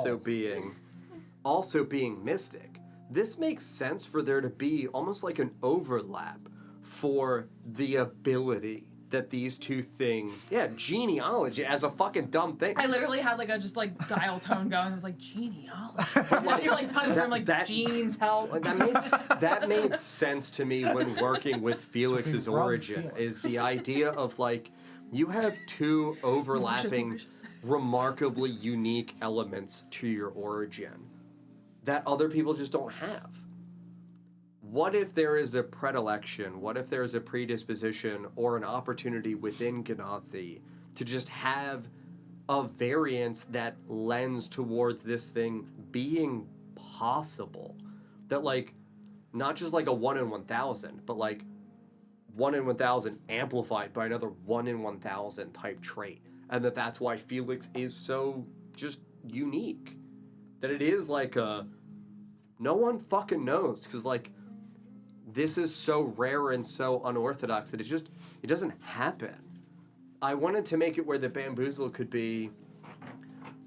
also being mystic. This makes sense for there to be almost like an overlap for the ability that these two things, genealogy as a fucking dumb thing. I literally had like a just like dial tone going. I was like, genealogy. You're like puns from like genes help. Like, that made sense to me when working with Felix's origin. Is the idea of like you have two overlapping, remarkably unique elements to your origin that other people just don't have. What if there is a predilection, what if there is a predisposition or an opportunity within Ganassi to just have a variance that lends towards this thing being possible? That, like, not just like a 1 in 1,000, but like 1 in 1,000 amplified by another 1 in 1,000 type trait. And that's why Felix is so just unique. That it is like a, no one fucking knows, because like, this is so rare and so unorthodox that it doesn't happen. I wanted to make it where the bamboozle could be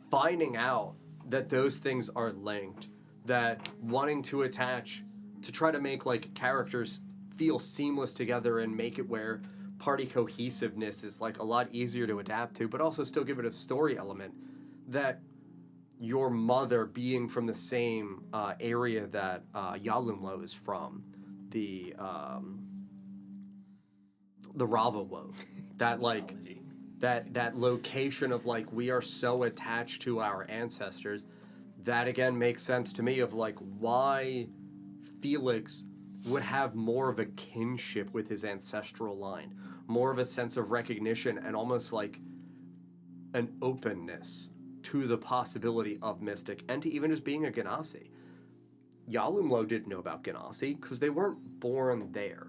finding out that those things are linked, that wanting to attach, to try to make like characters feel seamless together and make it where party cohesiveness is like a lot easier to adapt to, but also still give it a story element, that your mother being from the same area that Yalumlo is from, the Ravawo, that like that location of like we are so attached to our ancestors, that again makes sense to me of like why Felix would have more of a kinship with his ancestral line, more of a sense of recognition and almost like an openness to the possibility of mystic and to even just being a Ganassi. Yalumlo didn't know about Ganassi because they weren't born there.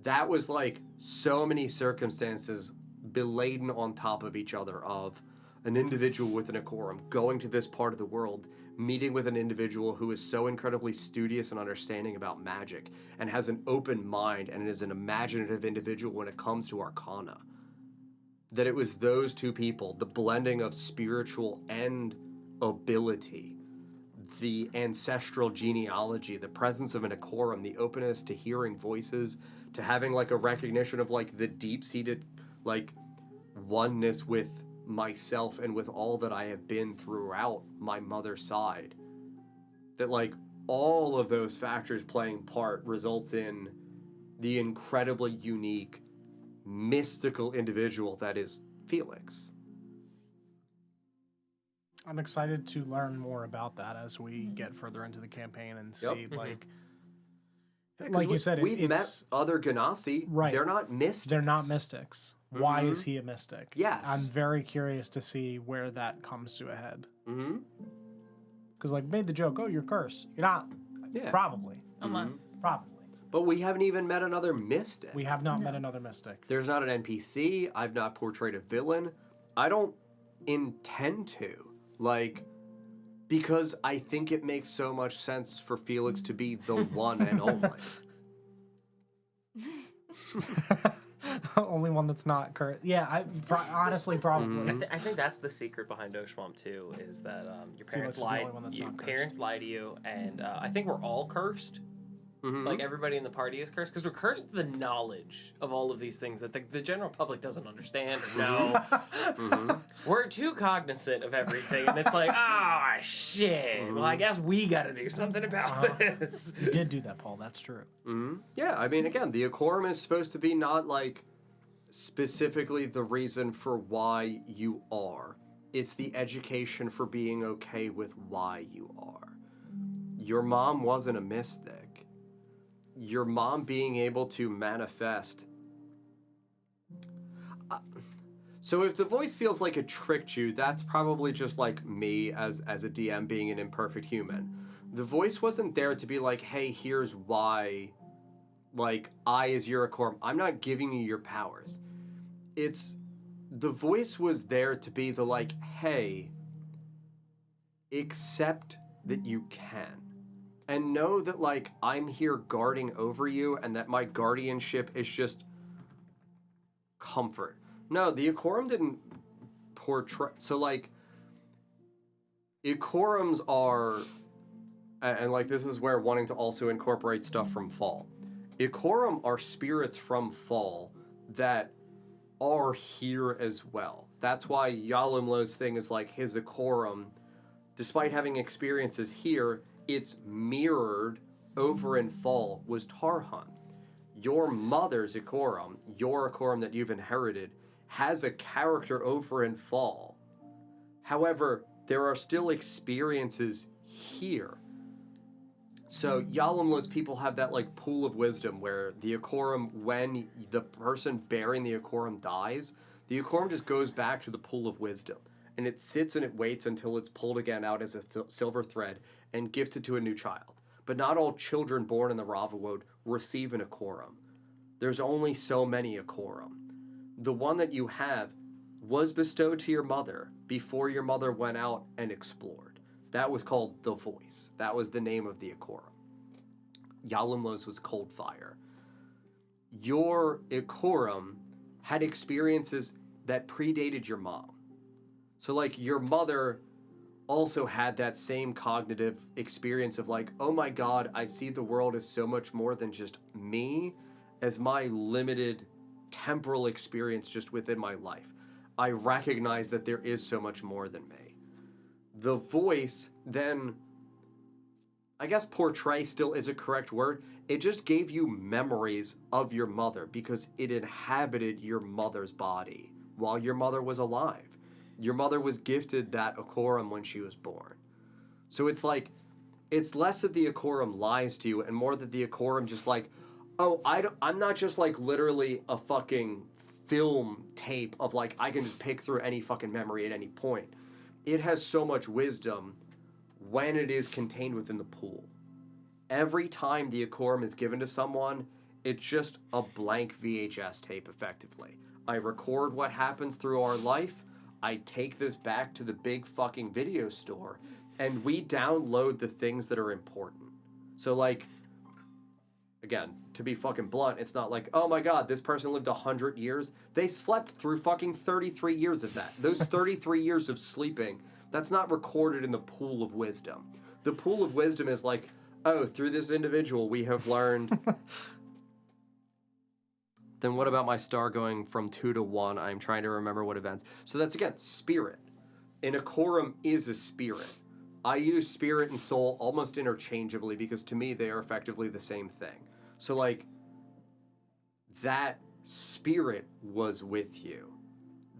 That was like so many circumstances beladen on top of each other of an individual with an Ikorum going to this part of the world, meeting with an individual who is so incredibly studious and understanding about magic and has an open mind and is an imaginative individual when it comes to arcana. That it was those two people, the blending of spiritual and ability, the ancestral genealogy, the presence of an Ikorum, the openness to hearing voices, to having like a recognition of like the deep-seated like oneness with myself and with all that I have been throughout my mother's side. That like all of those factors playing part results in the incredibly unique, mystical individual that is Felix. I'm excited to learn more about that as we get further into the campaign and see, like, like you said, we've met other Ganassi. Right. They're not mystics. They're not mystics. Why is he a mystic? Yes. I'm very curious to see where that comes to a head. Mm-hmm. Because, like, made the joke, oh, you're cursed. You're not. Yeah. Probably. Unless. Probably. But we haven't even met another mystic. We have not met another mystic. There's not an NPC. I've not portrayed a villain. I don't intend to. Like, because I think it makes so much sense for Felix to be the one and only. Only one that's not cursed. Yeah, honestly, probably. I think that's the secret behind Oshuamp too, is that your parents Felix is the only one that's not cursed. parents lie to you, and I think we're all cursed. Mm-hmm. Like everybody in the party is cursed because we're cursed with the knowledge of all of these things that the general public doesn't understand or know. We're too cognizant of everything, and it's like, ah, shit. Well, I guess we got to do something about this. You did do that, Paul. That's true. Mm-hmm. Yeah, I mean, again, the Ikorum is supposed to be not like specifically the reason for why you are. it's the education for being okay with why you are. Your mom wasn't a mystic. Your mom being able to manifest. So if the voice feels like it tricked you, that's probably just like me as a DM being an imperfect human. The voice wasn't there to be like, hey, here's why, like, I as Unicorn, I'm not giving you your powers. The voice was there to be the like, hey, accept that you can. And know that, like, I'm here guarding over you and that my guardianship is just comfort. No, the Ikorum didn't portray... So, like, Ikorums are... And, like, this is where wanting to also incorporate stuff from Fall. Ikorum are spirits from Fall that are here as well. That's why Yalimlo's thing is, like, his Ikorum, despite having experiences here, it's mirrored over in Fall was Tarhan. Your mother's Ikorum, your Ikorum that you've inherited, has a character over in Fall. However, there are still experiences here. So Yalimlo's people have that like pool of wisdom where the Ikorum, when the person bearing the Ikorum dies, the Ikorum just goes back to the pool of wisdom. And it sits and it waits until it's pulled again out as a silver thread and gifted to a new child. But not all children born in the Ravawode receive an Ikorum. There's only so many Ikorum. The one that you have was bestowed to your mother before your mother went out and explored. That was called the Voice. That was the name of the Ikorum. Yalimlo's was Cold Fire. Your Ikorum had experiences that predated your mom. So, like, your mother also had that same cognitive experience of, like, oh my god, I see the world as so much more than just me, as my limited temporal experience just within my life. I recognize that there is so much more than me. The Voice then, I guess portray still is a correct word, it just gave you memories of your mother because it inhabited your mother's body while your mother was alive. Your mother was gifted that Ikorum when she was born. So it's like, it's less that the Ikorum lies to you and more that the Ikorum just like, oh, I'm not just like literally a fucking film tape of like, I can just pick through any fucking memory at any point. It has so much wisdom when it is contained within the pool. Every time the Ikorum is given to someone, it's just a blank VHS tape effectively. I record what happens through our life, I take this back to the big fucking video store, and we download the things that are important. So, like, again, to be fucking blunt, it's not like, oh my god, this person lived 100 years. They slept through fucking 33 years of that. Those 33 years of sleeping, that's not recorded in the pool of wisdom. The pool of wisdom is like, oh, through this individual we have learned... Then what about my star going from 2 to 1? I'm trying to remember what events. So that's, again, spirit. An Ikorum is a spirit. I use spirit and soul almost interchangeably because to me they are effectively the same thing. So, like, that spirit was with you.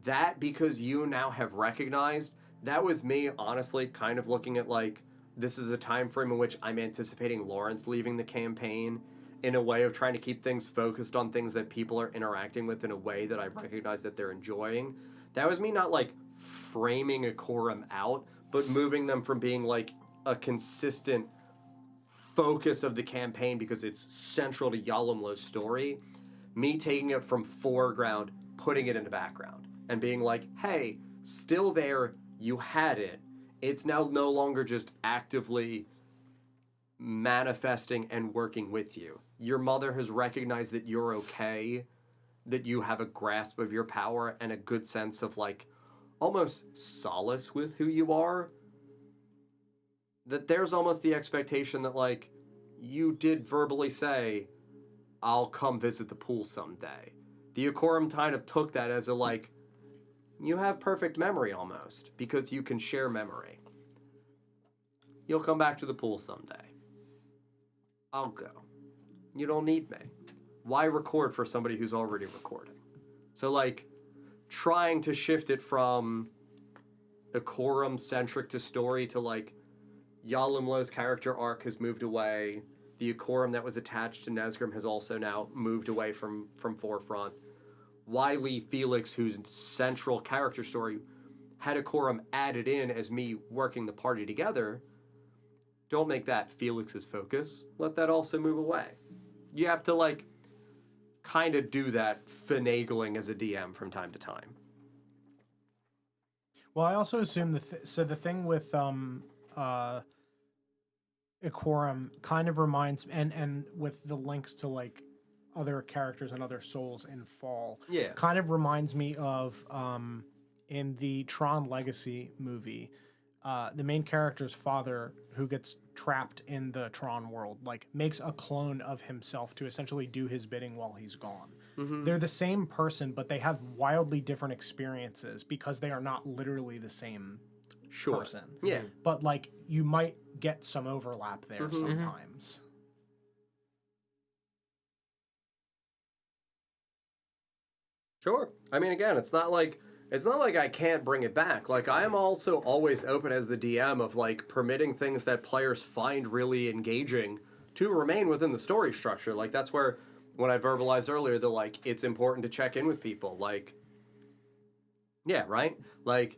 That, because you now have recognized, that was me, honestly, kind of looking at, like, this is a time frame in which I'm anticipating Lawrence leaving the campaign in a way of trying to keep things focused on things that people are interacting with in a way that I recognize that they're enjoying. That was me not, like, framing Ikorum out, but moving them from being, like, a consistent focus of the campaign because it's central to Yalimlo's story. Me taking it from foreground, putting it into background, and being like, hey, still there, you had it. It's now no longer just actively manifesting and working with you. Your mother has recognized that you're okay, that you have a grasp of your power and a good sense of, like, almost solace with who you are. That there's almost the expectation that, like, you did verbally say, I'll come visit the pool someday. The Ikorum kind of took that as a, like, you have perfect memory almost, because you can share memory. You'll come back to the pool someday. I'll go. You don't need me. Why record for somebody who's already recording? So, like, trying to shift it from Ikorum centric to story to like Yalimlo's character arc has moved away. The Ikorum that was attached to Nesgrim has also now moved away from forefront. Wiley Felix, whose central character story had Ikorum added in as me working the party together, don't make that Felix's focus. Let that also move away. You have to like kind of do that finagling as a DM from time to time. Well, I also assume so the thing with Ikorum kind of reminds and with the links to like other characters and other souls in Fall. Yeah. Kind of reminds me of in the Tron Legacy movie, the main character's father, who gets trapped in the Tron world, like makes a clone of himself to essentially do his bidding while he's gone. Mm-hmm. They're the same person, but they have wildly different experiences because they are not literally the same person. Yeah. But like you might get some overlap there sometimes. Sure. I mean, again, it's not like I can't bring it back. Like, I am also always open as the DM of like permitting things that players find really engaging to remain within the story structure. Like, that's where when I verbalized earlier that like it's important to check in with people. Like, yeah, right? Like,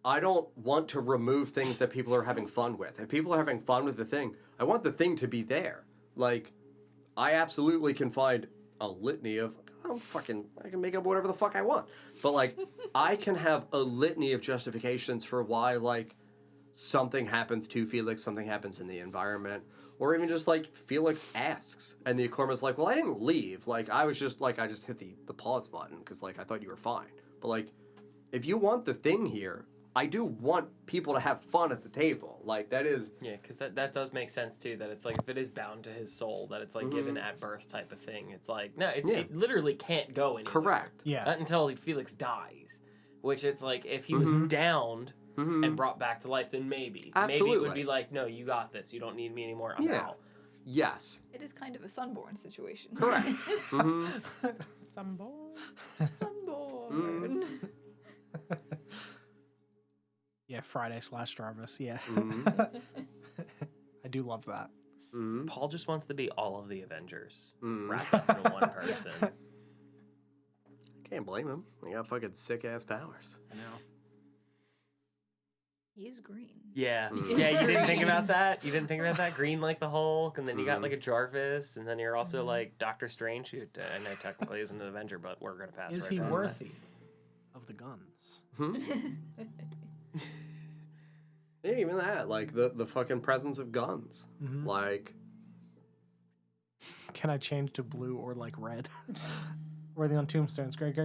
I don't want to remove things that people are having fun with. If people are having fun with the thing, I want the thing to be there. Like, I absolutely can find a litany of I can make up whatever the fuck I want. But like, I can have a litany of justifications for why like something happens to Felix, something happens in the environment, or even just like Felix asks and the Ikorum is like, well, I didn't leave. Like, I just hit the pause button because like I thought you were fine. But like, if you want the thing here, I do want people to have fun at the table. Like, that is... Yeah, because that does make sense, too, that it's like, if it is bound to his soul, that it's, like, given at birth type of thing. It's like, no, it literally can't go anywhere. Correct. Yeah. Not until Felix dies. Which it's like, if he was downed and brought back to life, then maybe. Absolutely. Maybe it would be like, no, you got this. You don't need me anymore. I'm out. Yes. It is kind of a Sunborn situation. Correct. Sunborn. Sunborn. Yeah, Friday/Jarvis. Yeah. I do love that. Paul just wants to be all of the Avengers wrapped up into one person. Can't blame him. They got fucking sick-ass powers. I know. He is green. Yeah. Yeah, you didn't think about that? You didn't think about that? Green like the Hulk, and then you got like a Jarvis, and then you're also like Doctor Strange, who I know technically isn't an Avenger, but we're going to pass Is right he past worthy of the guns? Yeah, even that. Like, the fucking presence of guns. Like... Can I change to blue or like red? Worthy on tombstones. Great.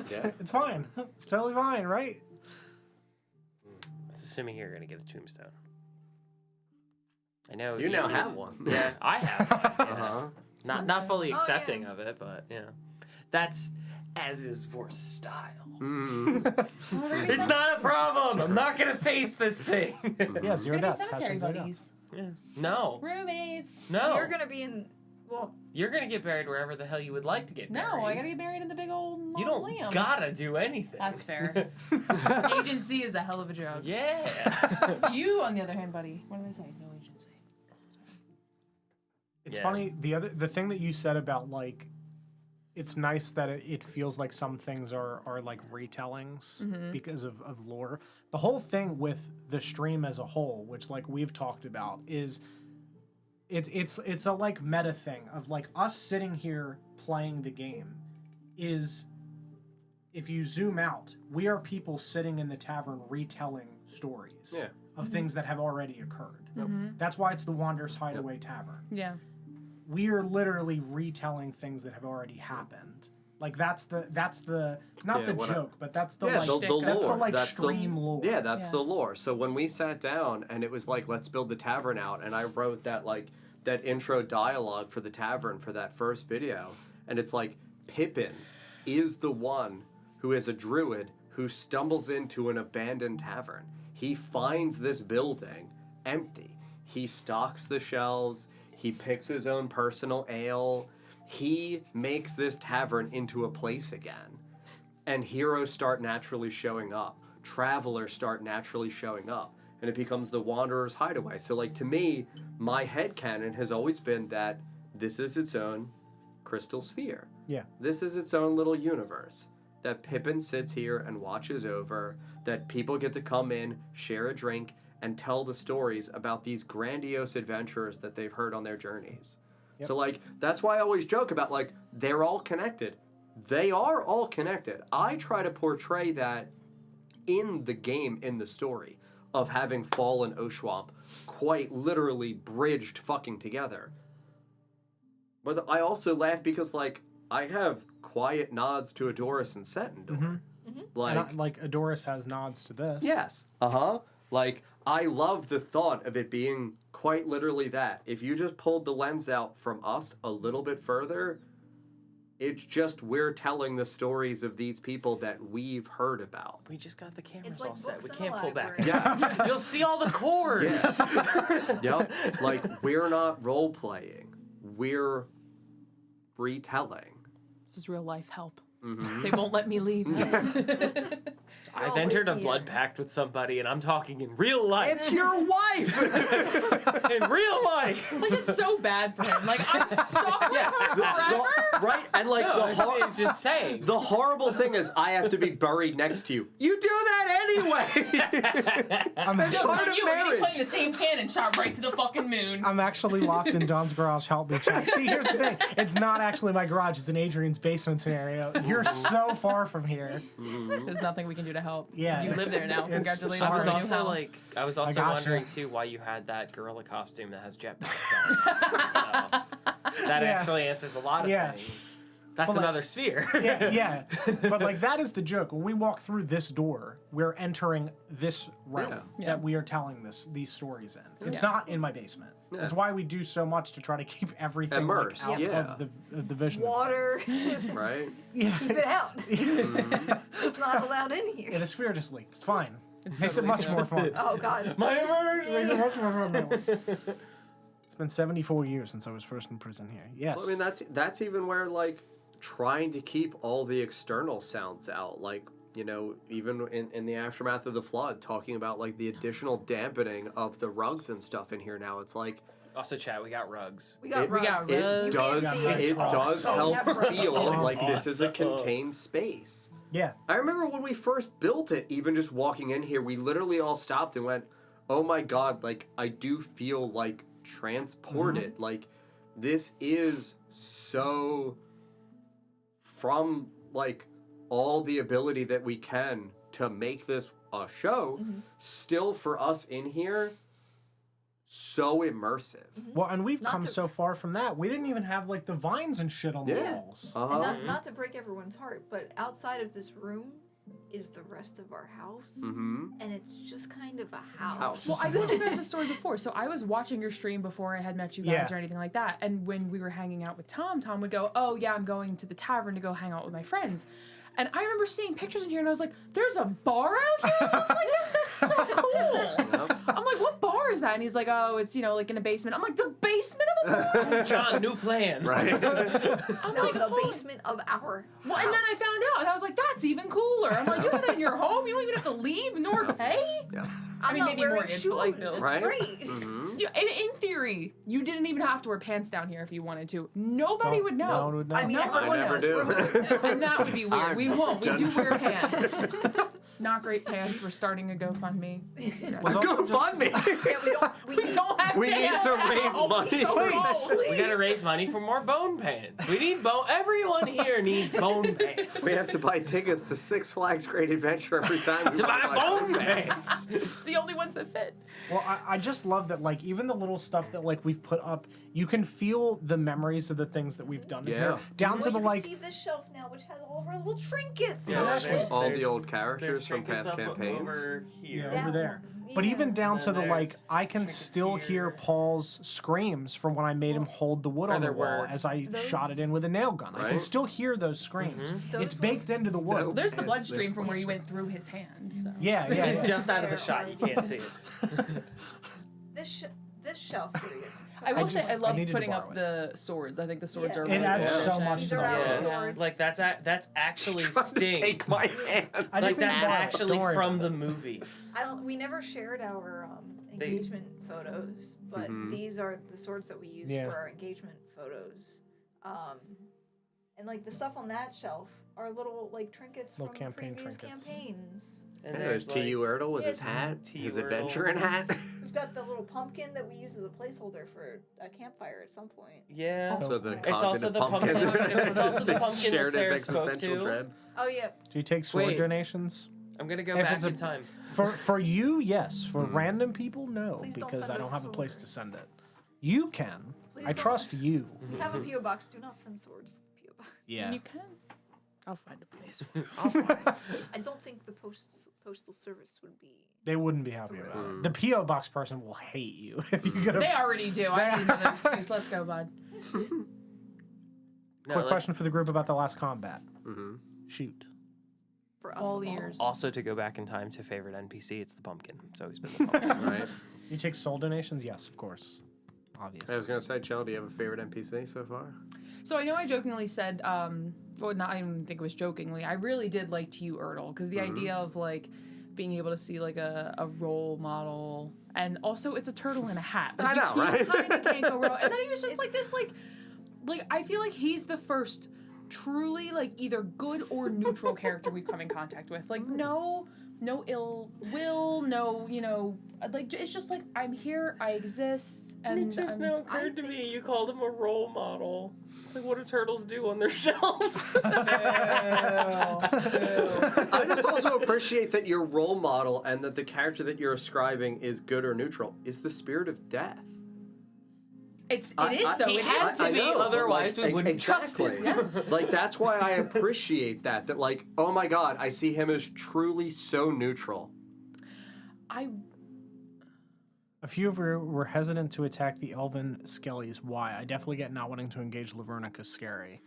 Yeah. It's fine. It's totally fine, right? That's assuming you're going to get a tombstone. I know. You now have one. Yeah, I have one. Yeah. Uh-huh. Not fully Oh, accepting yeah. of it, but yeah. That's as is for style. It's Not a problem. I'm not going to face this thing. Yeah, zero We're gonna be deaths. cemetery Hashtag zero buddies. Yeah. No. Roommates. No. You're gonna be in. Well, You're going to get buried wherever the hell you would like to get buried. No, I gotta get buried in the big old You don't mausoleum. gotta do anything. That's fair. Agency is a hell of a joke. Yeah. You, on the other hand, buddy, what did I say? No agency. It's Yeah. funny. The thing that you said about like, it's nice that it feels like some things are like retellings because of lore. The whole thing with the stream as a whole, which like we've talked about, is it's a like meta thing of like us sitting here playing the game is, if you zoom out, we are people sitting in the tavern retelling stories of things that have already occurred. That's why it's the Wanderer's Hideaway Tavern. Yeah. We are literally retelling things that have already happened. Like that's the not Yeah, the what joke, but that's the Yeah, like the lore. that's the like That's stream lore. Yeah, that's Yeah. the lore. So when we sat down and it was like, let's build the tavern out, and I wrote that like that intro dialogue for the tavern for that first video, and it's like Pippin is the one who is a druid who stumbles into an abandoned tavern. He finds this building empty. He stocks the shelves. He picks his own personal ale. He makes this tavern into a place again. and heroes start naturally showing up. Travelers start naturally showing up, and it becomes the Wanderer's Hideaway. So, like, to me, my headcanon has always been that this is its own crystal sphere. Yeah. This is its own little universe that Pippin sits here and watches over, that people get to come in, share a drink, and tell the stories about these grandiose adventurers that they've heard on their journeys. Yep. So, like, that's why I always joke about, like, they're all connected. They are all connected. I try to portray that in the game, in the story, of having Fall and Oshuamp quite literally bridged fucking together. But I also laugh because, like, I have quiet nods to Adoris and Setendor. Like, Like Adoris has nods to this. yes. Like, I love the thought of it being quite literally that. If you just pulled the lens out from us a little bit further, it's just we're telling the stories of these people that we've heard about. We just got the cameras It's like all set. books We in a can't pull back. library. Yeah. You'll see all the chords. Yep. Like, we're not role playing. We're retelling. This is real life help. Mm-hmm. They won't let me leave. I've Oh, entered a yeah. blood pact with somebody, and I'm talking in real life. It's your wife! In real life. Like, it's so bad for him. Like, I'm stuck with her forever. Right? And, like, No, the it's just saying. the horrible thing is I have to be buried next to you. You do that anyway! I'm That's actually, part of You, we're gonna be marriage. playing the same cannon shot right to the fucking moon. I'm actually locked in Don's garage. Help me, chat. See, here's the thing. It's not actually my garage. It's in Adrian's basement scenario. You're so far from here. There's nothing we can do to help. Yeah, You live it's- there now. it's Congratulations I on was your new also house. I was also gotcha. wondering too why you had that gorilla costume that has jetpacks on it. So that Yeah. actually answers a lot of Yeah. things. That's Well, like- another sphere. Yeah. But like that is the joke. When we walk through this door, we're entering this realm Yeah. that we are telling these stories in. It's Yeah. not in my basement. Yeah. That's why we do so much to try to keep everything Immersed, like, out yeah. of the vision. of Water. things. Right? Yeah. Keep it out. It's not allowed in Yeah, here. the sphere just leaked. It's fine. It's Makes it totally much good. more fun. Oh God. My immersion. Makes it much more fun that way. It's been 74 years since I was first in prison here. Yes. Well, I mean, that's even where, like, trying to keep all the external sounds out, like, you know, even in the aftermath of the flood, talking about, like, the additional dampening of the rugs and stuff in here now. It's like, Also, chat, we got rugs. We got It- rugs. we got it rugs. does, You can't see it it. does Oh, help we have rugs. feel Oh, like this is a awesome. contained space. yeah. I remember when we first built it, even just walking in here, we literally all stopped and went, oh my God, like, I do feel, like, transported. Like, this is so from, like, all the ability that we can to make this a show, still for us in here, so immersive. Well, and we've Not come to- so far from that. We didn't even have like the vines and shit on the Yeah. walls. Uh-huh. And not to break everyone's heart, but outside of this room is the rest of our house, Mm-hmm. and it's just kind of a house. House. Well, I told you guys the story before. So I was watching your stream before I had met you guys Yeah. or anything like that. And when we were hanging out with Tom, Tom would go, "Oh yeah, I'm going to the tavern to go hang out with my friends." And I remember seeing pictures in here, and I was like, "There's a bar out here." I was like, "Yes, that's so cool." I'm like, "What bar is that?" And he's like, "Oh, it's like in a basement." I'm like, "The basement of a bar?" John, new plan. Right? I'm No, like, the "Holy-" basement of our Well, and then I house. found out, and I was like, "That's even cooler." I'm like, "You have it in your home. You don't even have to leave nor pay." Yeah. I mean, I'm not maybe wearing mortgage, but, like, shoes. bills. It's Right? great. Mm-hmm. In theory, you didn't even have to wear pants down here if you wanted to. Nobody would know. No one would know. I mean, No, everyone I never knows do. we're with And that would be weird. I'm We won't. We do wear pants. gentle. Not great pants. We're starting a GoFundMe. Was also Go fund me. Yeah, We don't have We need pants. to raise now. money. So Please. low. We gotta raise money for more bone pants. We need bone. Everyone here needs bone pants. We have to buy tickets to Six Flags Great Adventure every time. we To buy buy bone pants. It's the only ones that fit. Well, I just love that, like, even the little stuff that, like, we've put up, you can feel the memories of the things that we've done in Yeah. here. Down to Well, the, you like, can see this shelf now, which has all of our little trinkets. Yeah, So that's it's- just all the There's- old characters there's from trinkets past up campaigns. Over here. yeah, over there. But Yeah. even down to And the, then like, there's I can trinkets still hear here. Paul's screams from when I made him hold the wood Or on the there wall were as I those- shot it in with a nail gun. I can Right. still hear those screams. Those It's baked ones- into the wood. No. There's the Pants bloodstream there. from where you went through his hand. So. Yeah, yeah, It's yeah. just out of the shot. You can't see it. This this shelf here is. I will say I love needed to putting borrow up the swords. I think the swords Yeah. are It really adds cool so addition. much These to are the our Yeah. swords. Like that's actually Trying to Sting. take my hand. I just Like need to that's borrow it. actually Don't worry from about the it. movie. We never shared our engagement photos, but these are the swords that we use Yeah. for our engagement photos. And like the stuff on that shelf are little like trinkets Little from campaign previous trinkets. campaigns. And There's T.U. Ertl with his hat, his T.U. adventuring hat. We've got the little pumpkin that we use as a placeholder for a campfire at some point. Yeah. Also the It's also cognitive the pumpkin that- it's also the It's pumpkin that shared as Sarah spoke existential to. dread. Oh yeah, Do you take sword Wait. donations? I'm gonna go If back it's in a- time. For you, yes. For random people, no, Please don't because send I don't us have a place to swords. send it. You can. Please I don't. trust you. we have a PO box. Do not send swords to the PO box. Yeah. You can. I'll find a place. I don't think the postal service would be. They wouldn't be happy about it. The PO box person will hate you if you get a They already do. I need another excuse. Let's go, bud. quick like, question for the group about the last combat. Mhm. Shoot. For us All alone. ears. Also, to go back in time to favorite NPC, it's the pumpkin. It's always been the pumpkin. Right. You take soul donations? Yes, of course. I Obviously. was gonna say, Chell, do you have a favorite NPC so far? So I know I jokingly said, well, not I didn't even think it was jokingly. I really did like T.U. Ertl because the idea of like being able to see like a role model, and also it's a turtle in a hat. Like, I know, right? You kind of can't go wrong. And then he was just like this, like I feel like he's the first truly like either good or neutral character we've come in contact with. Like no ill will, no, like it's just like I'm here, I exist, and occurred to me you called him a role model. It's like what do turtles do on their shells? I just also appreciate that your role model and that the character that you're ascribing is good or neutral is the spirit of death. It is though. It had to I be. know, but, otherwise we wouldn't trust exactly. him. Like that's why I appreciate that. That like, oh my god, I see him as truly so neutral. A few of you were hesitant to attack the elven skellies. Why? I definitely get not wanting to engage Laverna because scary.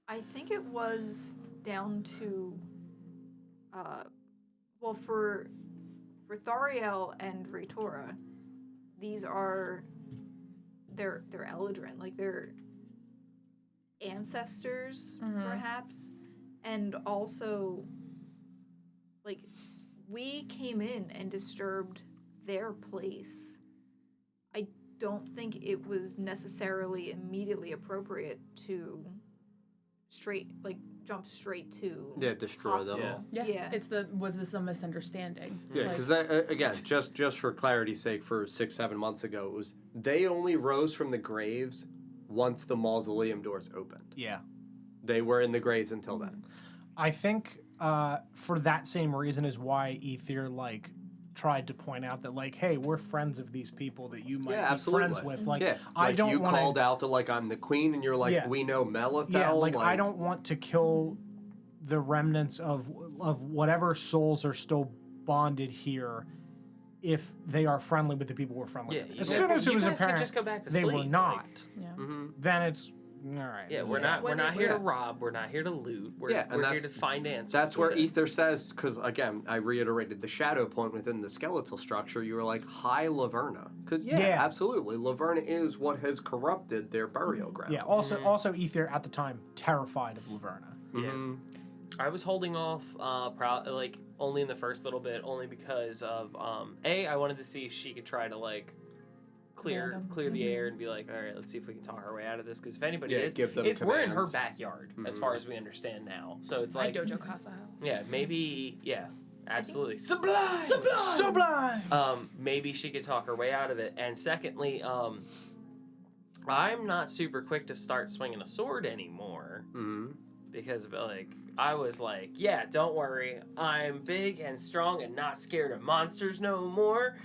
I think it was down to, well, for Thariel and Ritora, these are they're Eldrin, like they're ancestors, perhaps, and also like we came in and disturbed their place. I don't think it was necessarily immediately appropriate to jump straight to Destroy them. hostile. Yeah. Was this a misunderstanding? Yeah, Like, because that again, just for clarity's sake, for 6-7 months ago, it was they only rose from the graves once the mausoleum doors opened. Yeah. They were in the graves until then. I think for that same reason is why Ether tried to point out that hey, we're friends of these people that you might be friends with. I don't you want called out that I'm the queen, and you're like, Yeah. we know Melithel. Yeah, I don't want to kill the remnants of whatever souls are still bonded here if they are friendly with the people we're friendly Yeah, with. you As guys- soon as it you was guys could apparent just go back to they were sleep, not, yeah. then it's all right. Yeah, this we're is- not when here to yeah. rob. We're not here to loot. We're, Yeah, and we're here that's- to find answers. That's where it. Ether says, because again, I reiterated the shadow point within the skeletal structure. You were like, hi, Laverna. Because, Yeah. absolutely. Laverna is what has corrupted their burial ground. Yeah, also Ether at the time terrified of Laverna. Yeah. I was holding off, only in the first little bit, only because of I wanted to see if she could try to clear the air and be like, all right, let's see if we can talk our way out of this. Because if anybody Yeah, is, give them we're in her commands. backyard as far as we understand now. So it's My like, Dojo Casa house. yeah, maybe, yeah, absolutely, sublime. Sublime. Maybe she could talk her way out of it. And secondly, I'm not super quick to start swinging a sword anymore. Because I was like, yeah, don't worry, I'm big and strong and not scared of monsters no more.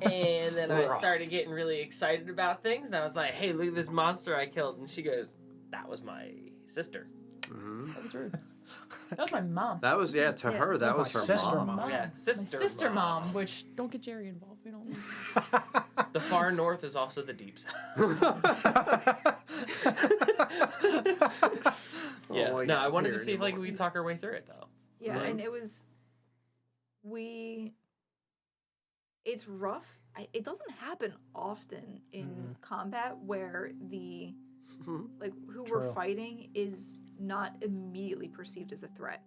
And then I started getting really excited about things, and I was like, hey, look at this monster I killed. And she goes, that was my sister. That was rude. That was my mom. That was, to her, that was my her sister mom. mom. Yeah, My sister sister mom. mom, which don't get Jerry involved. We don't. The far north is also the deep south. Yeah, Oh my no, God, I wanted to here see if anymore. we could talk our way through it though. Yeah, Right. and it was we it's rough. It doesn't happen often in combat where the like who we're True. fighting is not immediately perceived as a threat.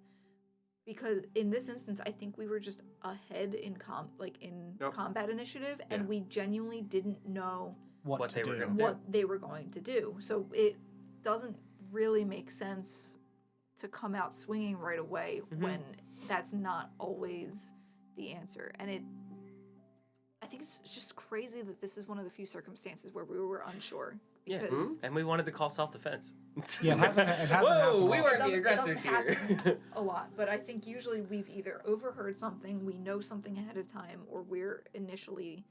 Because in this instance, I think we were just ahead in combat initiative, and we genuinely didn't know What they to were do. gonna do. what they were going to do. So it doesn't really make sense to come out swinging right away when that's not always the answer. And I think it's just crazy that this is one of the few circumstances where we were unsure. Yeah. Because And we wanted to call self-defense. Yeah, it hasn't Whoa, happened we often. weren't the It doesn't aggressors here. happen a lot, but I think usually we've either overheard something, we know something ahead of time, or we're initially,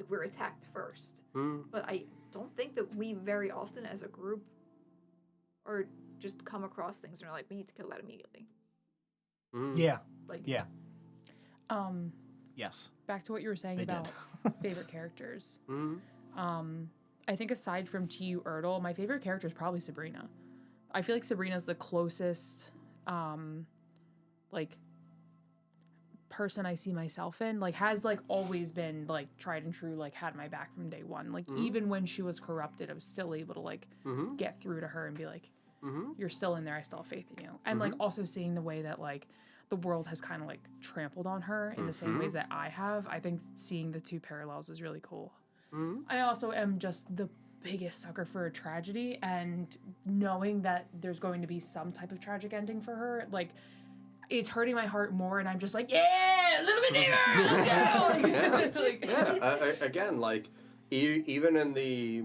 we're attacked first. But I don't think that we very often as a group or just come across things and are like, we need to kill that immediately. Yeah. Like, Yeah. Yes. Back to what you were saying about favorite characters. I think aside from T.U. Erdl, my favorite character is probably Sabrina. I feel like Sabrina's the closest, person I see myself in. Like, has, always been, tried and true, had my back from day one. Like, even when she was corrupted, I was still able to, get through to her and be like, you're still in there, I still have faith in you. And, also seeing the way that, the world has kind of, trampled on her in the same ways that I have. I think seeing the two parallels is really cool. I also am just the biggest sucker for a tragedy, and knowing that there's going to be some type of tragic ending for her, it's hurting my heart more, and I'm just like, yeah, a little bit deeper, let's go! Again, even in the,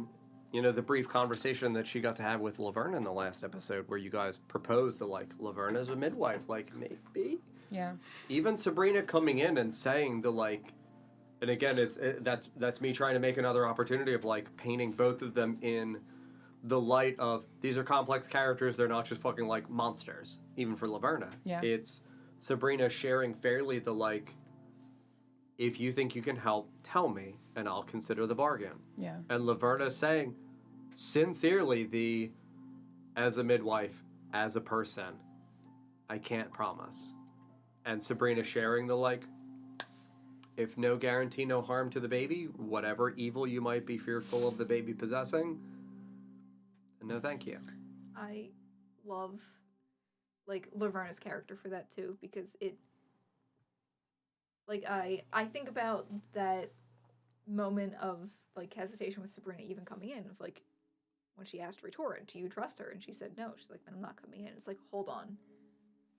the brief conversation that she got to have with Laverna in the last episode, where you guys proposed that, Laverna's a midwife, maybe? Yeah. Even Sabrina coming in and saying and again, that's me trying to make another opportunity of painting both of them in the light of these are complex characters. They're not just fucking monsters. Even for Laverna, it's Sabrina sharing fairly the if you think you can help, tell me, and I'll consider the bargain. Yeah. And Laverna saying sincerely as a midwife, as a person, I can't promise. And Sabrina sharing the if no guarantee, no harm to the baby, whatever evil you might be fearful of the baby possessing, no thank you. I love, Laverna's character for that, too, because it, I think about that moment of, hesitation with Sabrina even coming in, of, when she asked Retora, do you trust her? And she said no. She's like, then I'm not coming in. It's hold on.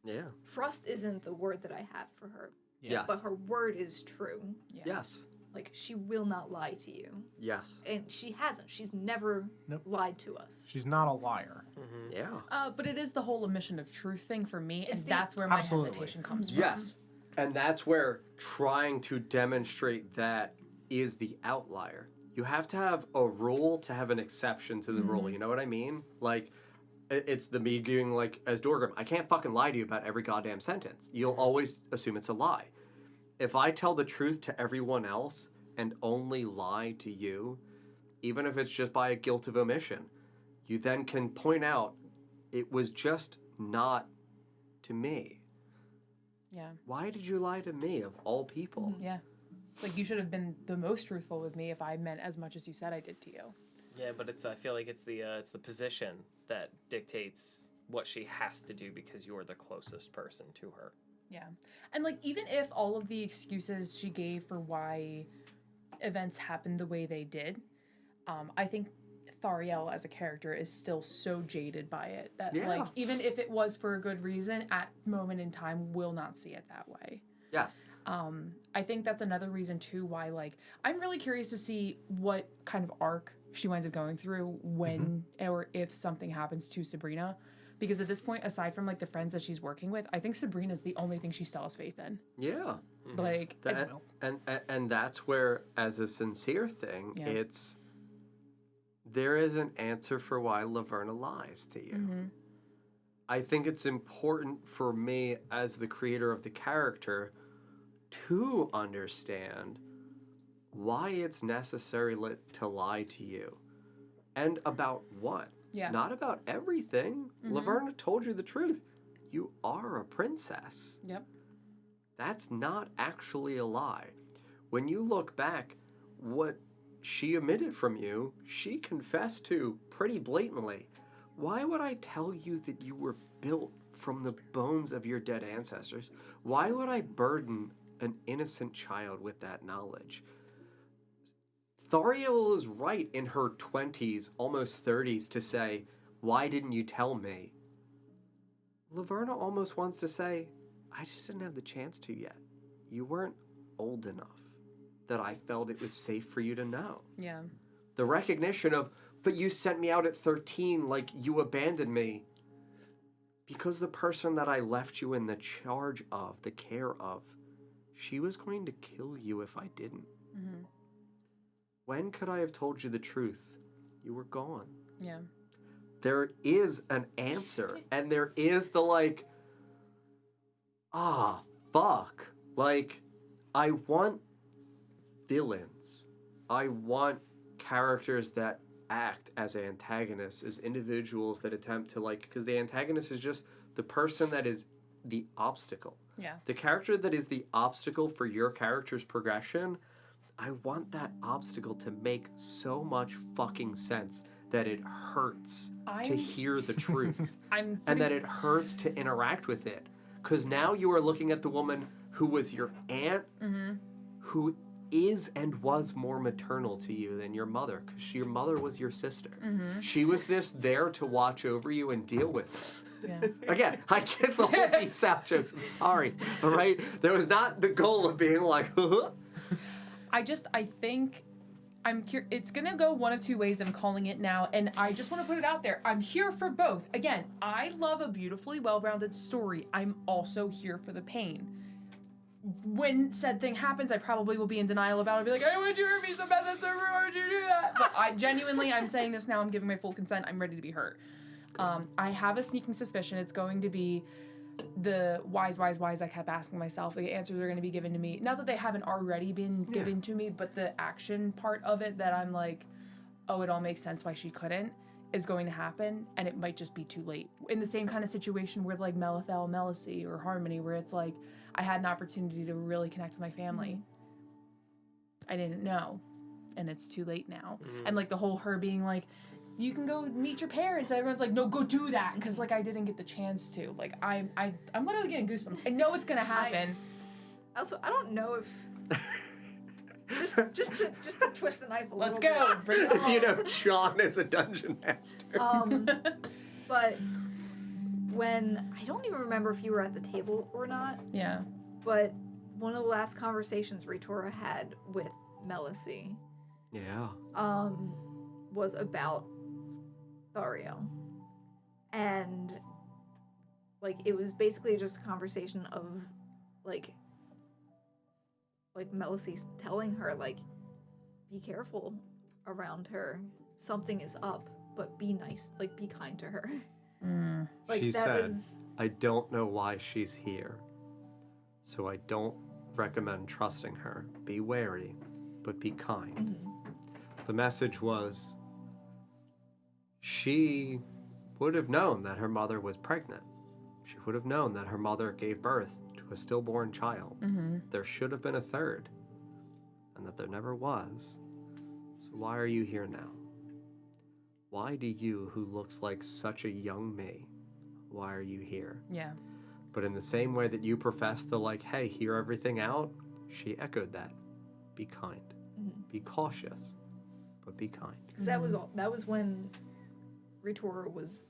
Yeah. Trust isn't the word that I have for her. Yes. But her word is true. Yeah. Yes. She will not lie to you. Yes. And she hasn't. She's never lied to us. She's not a liar. Yeah. But it is the whole omission of truth thing for me, It's and that's where my Absolutely. hesitation comes from. Yes. And that's where trying to demonstrate that is the outlier. You have to have a rule to have an exception to the rule. You know what I mean? It's the me doing as Dorgrim, I can't fucking lie to you about every goddamn sentence. You'll always assume it's a lie. If I tell the truth to everyone else and only lie to you, even if it's just by a guilt of omission, you then can point out it was just not to me. Yeah. Why did you lie to me of all people? Yeah. You should have been the most truthful with me if I meant as much as you said I did to you. Yeah, but I feel like it's the position that dictates what she has to do because you're the closest person to her. Yeah. And even if all of the excuses she gave for why events happened the way they did, I think Thariel as a character is still so jaded by it that even if it was for a good reason, at moment in time will not see it that way. Yes. I think that's another reason too why I'm really curious to see what kind of arc she winds up going through when or if something happens to Sabrina. Because at this point, aside from the friends that she's working with, I think Sabrina's the only thing she still has faith in. Yeah. Mm-hmm. And that's where, as a sincere thing, it's there is an answer for why Laverna lies to you. Mm-hmm. I think it's important for me as the creator of the character to understand why it's necessary to lie to you. And about what? Yeah. Not about everything. Laverna told you the truth. You are a princess. Yep. That's not actually a lie. When you look back, what she omitted from you, she confessed to pretty blatantly. Why would I tell you that you were built from the bones of your dead ancestors? Why would I burden an innocent child with that knowledge? Thariel is right in her 20s, almost 30s, to say, why didn't you tell me? Laverna almost wants to say, I just didn't have the chance to yet. You weren't old enough that I felt it was safe for you to know. Yeah. The recognition of, but you sent me out at 13 like you abandoned me. Because the person that I left you in the charge of, the care of, she was going to kill you if I didn't. Mm-hmm. When could I have told you the truth? You were gone. Yeah. There is an answer, and there is the like, fuck. Like, I want villains. I want characters that act as antagonists, as individuals that attempt to like, because the antagonist is just the person that is the obstacle. Yeah. The character that is the obstacle for your character's progression, I want that obstacle to make so much fucking sense that it hurts to hear the truth. And that it hurts to interact with it. Because now you are looking at the woman who was your aunt, who is and was more maternal to you than your mother, because your mother was your sister. She was there to watch over you and deal with it. Yeah. Again, I get the whole deep South jokes. I'm sorry, all right? There was not the goal of being like, I think it's gonna go one of two ways. I'm calling it now, and I just want to put it out there. I'm here for both. Again, I love a beautifully well-rounded story. I'm also here for the pain. When said thing happens, I probably will be in denial about it. I'll be like, I want you to hurt me so bad, that's so rude, why would you do that? But I'm saying this now, I'm giving my full consent, I'm ready to be hurt. I have a sneaking suspicion it's going to be the whys I kept asking myself. The answers are going to be given to me. Not that they haven't already been given to me, but the action part of it that I'm like, oh, it all makes sense why she couldn't, is going to happen, and it might just be too late. In the same kind of situation with like Melithel, Melicy, or Harmony, where it's like, I had an opportunity to really connect with my family. I didn't know, and it's too late now. And like the whole her being like, you can go meet your parents. Everyone's like, no, go do that, because like I didn't get the chance to. Like I'm literally getting goosebumps. I know it's gonna happen. Also, I don't know if just to twist the knife a little. Let's go. Bring it if on. you know Sean is a dungeon master. But when I don't even remember if you were at the table or not. Yeah. But one of the last conversations Ritora had with Melicy, Yeah. was about Thariel. And like it was basically just a conversation of like Melicy's telling her like, be careful around her. Something is up, but be nice, like be kind to her. Like She that said, was I don't know why she's here, so I don't recommend trusting her. Be wary, but be kind. The message was, she would have known that her mother was pregnant. She would have known that her mother gave birth to a stillborn child. There should have been a third, and that there never was. So why are you here now? Why do you, who looks like such a young me, why are you here? Yeah. But in the same way that you professed the like, hey, hear everything out, she echoed that. Be kind. Be cautious, but be kind. because that was when Ritora was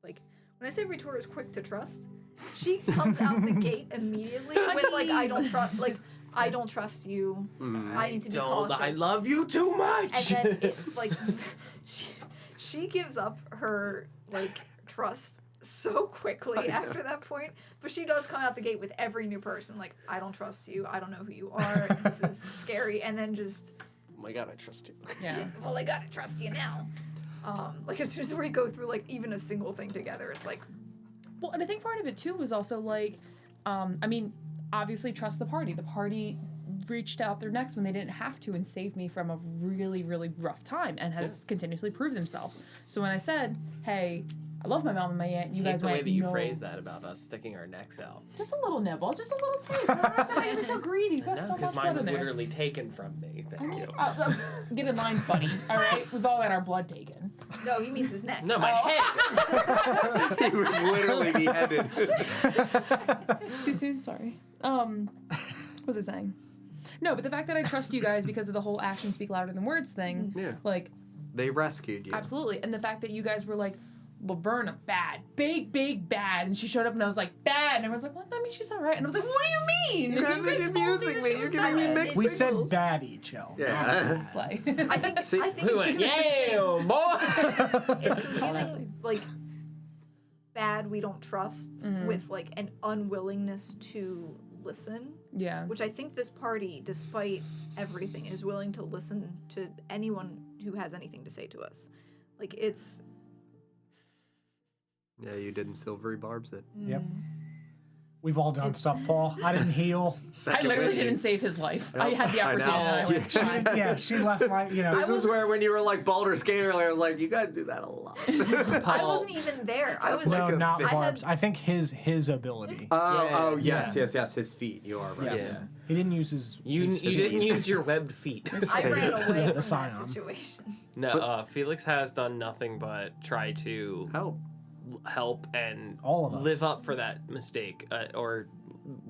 like, when I say Ritora is quick to trust, she comes out the gate immediately with like, I don't trust you. I need to be cautious. I love you too much. And then it like she gives up her like trust so quickly after that point. But she does come out the gate with every new person like, I don't trust you. I don't know who you are. This is scary. And then just, Oh my god, I trust you. Yeah. well, I gotta trust you now. Like as soon as we go through like even a single thing together, it's like, Well, and I think part of it too was also like, I mean, obviously trust the party. The party reached out their necks when they didn't have to and saved me from a really, really rough time and has continuously proved themselves. So when I said, hey, I love my mom and my aunt. You I hate guys the way went, that you no. phrase that about us sticking our necks out. Just a little nibble, just a little taste. Why are you so greedy? You got No, so much because mine blood was in there. literally taken from me. I Thank mean, you. get in line, buddy. All right, we've all got our blood taken. No, he means his neck. No, my head. He was literally beheaded. Too soon, sorry. What was I saying? No, but the fact that I trust you guys because of the whole actions speak louder than words thing, Yeah. like, They rescued you. absolutely. And the fact that you guys were like, Laverna, bad. Big bad. And she showed up and I was like, bad. And everyone's like, what? That means she's all right. And I was like, what do you mean? You guys are told confusing that me. she You're was giving me bad. mixed We said signals. baddie, chill. Yeah. It's like, I think See, I think We it's went, confusing. yeah, boy. It's confusing, like bad we don't trust with like an unwillingness to listen, yeah. which I think this party, despite everything, is willing to listen to anyone who has anything to say to us. Like it's Yeah, you didn't silvery barbs it. Yep. We've all done stuff, Paul. I didn't heal. I literally didn't save his life. I had the I know. opportunity. And I went, fine. Yeah, she left my, This is where when you were like Baldur's Gate earlier, I was like, you guys do that a lot. I wasn't even there. I was No, like a not fit. Barb's. I think his ability. Oh, yes, Yeah. yes, his feet. You are right. Yes. Yeah. He didn't use his. You his didn't physical- use your webbed feet. I ran away from The that scion. situation. No, Felix has done nothing but try to help and All of us. live up for that mistake, or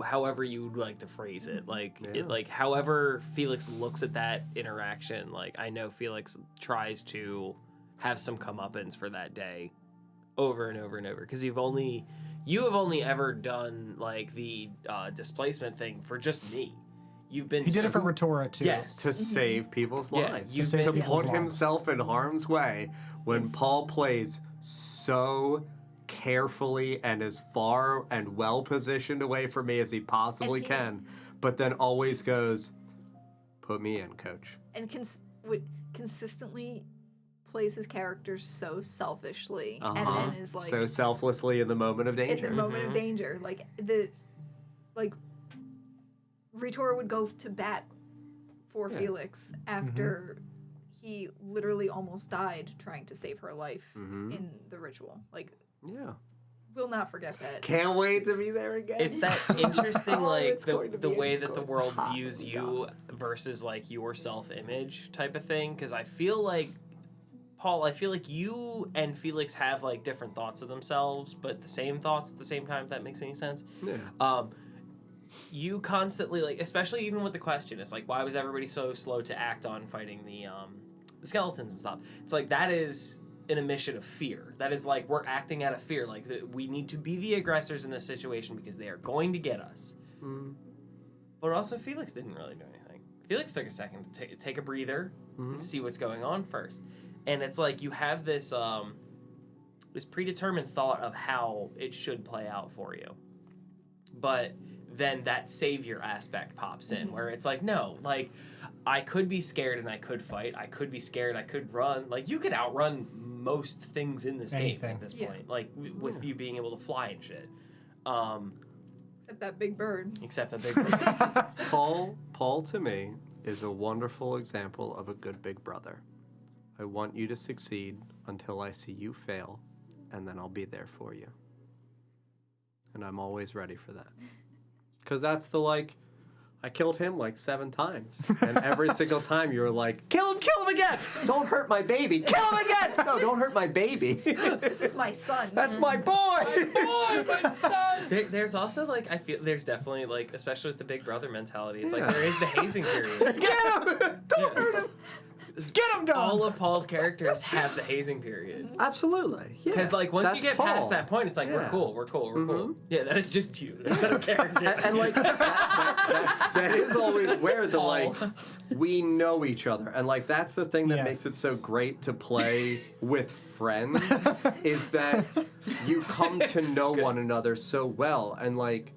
however you'd like to phrase it. Like, Yeah. like however Felix looks at that interaction. Like, I know Felix tries to have some comeuppance for that day, over and over and over. Because you have only ever done like the displacement thing for just me. You've been He did it for Retora too. Yes. To save people's Yeah, lives. you've To been- put people's lives. himself in harm's way when It's- Paul plays so carefully and as far and well positioned away from me as he possibly And he- can, but then always goes, put me in, coach. And consistently plays his characters so selfishly, and then is like so selflessly in the moment of in danger. the moment of danger. Like Ritor would go to bat for Yeah. Felix after he literally almost died trying to save her life in the ritual. Like, Yeah. we'll not forget that. Can't wait to be there again. It's that interesting, Oh, like it's going to the be way that the good. world Oh, views my you versus like your self-image type of thing. Because I feel like Paul, I feel like you and Felix have like different thoughts of themselves, but the same thoughts at the same time. If that makes any sense. Yeah. You constantly like, especially even with the question, it's like, why was everybody so slow to act on fighting the skeletons and stuff? It's like that is an emission of fear. That is like we're acting out of fear. Like we need to be the aggressors in this situation because they are going to get us. But also, Felix didn't really do anything. Felix took a second to take a breather and see what's going on first. And it's like you have this this predetermined thought of how it should play out for you. But then that savior aspect pops in where it's like, no, like I could be scared and I could fight. I could be scared. I could run. Like you could outrun most things in this game Anything. at this Yeah. point. Like with you being able to fly and shit. Except that big bird. Except that big Paul to me is a wonderful example of a good big brother. I want you to succeed until I see you fail, and then I'll be there for you. And I'm always ready for that. Because that's the I killed him like 7 times. And every single time you were like, kill him again! Don't hurt my baby! Kill him again! No, don't hurt my baby. This is my son. That's my boy! my son. There's also like I feel there's definitely like especially with the big brother mentality. It's Yeah. like there is the hazing period. Get him! Don't hurt him! Get him done. All of Paul's characters have the hazing peried. Absolutely. Yeah. Because like once you That's get past Paul. that point, it's like we're Yeah. cool. Yeah, that is just you. That's not a character. And like that is always where the Paul. we know each other, and like that's the thing that Yeah. makes it so great to play with friends is that you come to know one another so well, and like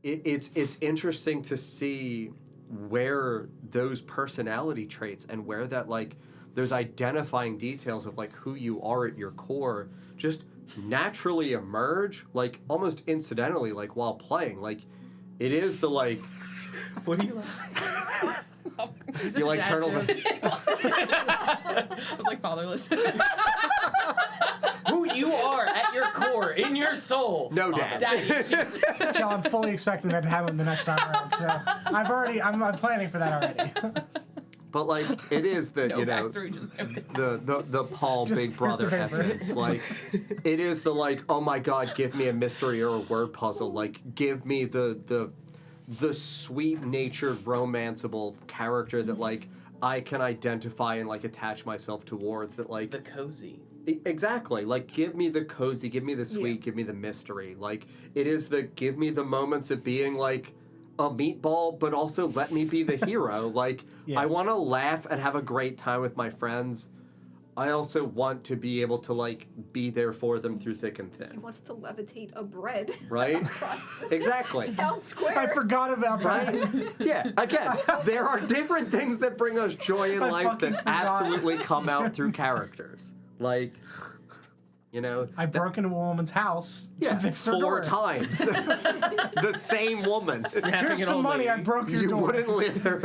it's interesting to see where those personality traits and where that like those identifying details of like who you are at your core just naturally emerge like almost incidentally like while playing. Like it is the like What do you like? you like turtles and I was like fatherless. Who you are at your core, in your soul. No, Dad. Daddy issues. Joe, I'm fully expecting that to happen the next time around. So I'm planning for that already. But like, it is the No you know backstory, just the Paul Just Big here's the Brother paper. essence. Like, it is the like, oh my God, give me a mystery or a word puzzle. Like, give me the sweet natured romanceable character that like I can identify and like attach myself towards. That like The cozy. Exactly. Like, give me the cozy, give me the sweet, give me the mystery. Like, it is the give me the moments of being like a meatball, but also let me be the hero. Like, I want to laugh and have a great time with my friends. I also want to be able to like be there for them through thick and He thin. wants to levitate a bread. Right? across Exactly. the town square. I forgot about that. Right? Yeah. Again, there are different things that bring us joy in I life fucking that forgot. absolutely come out through characters. Like, you know, I broke into a woman's house to yeah, fix her 4 door. times. The same woman. Here's some money. I broke your You door. wouldn't leave her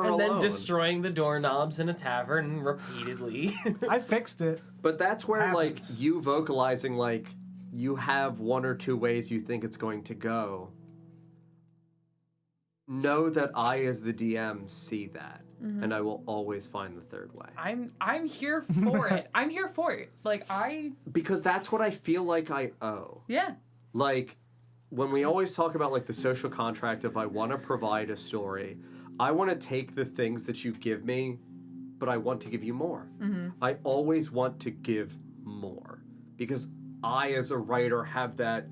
And alone. then destroying the doorknobs in a tavern repeatedly. I fixed it. But that's where, like, Happens. you vocalizing, like, you have 1 or 2 ways you think it's going to go. Know that I, as the DM, see that. And I will always find the 3rd way. I'm here for it. I'm here for it. Like Because that's what I feel like I owe. yeah. Like, when we always talk about, like, the social contract of I want to provide a story, I want to take the things that you give me, but I want to give you more. I always want to give more. Because I, as a writer, have that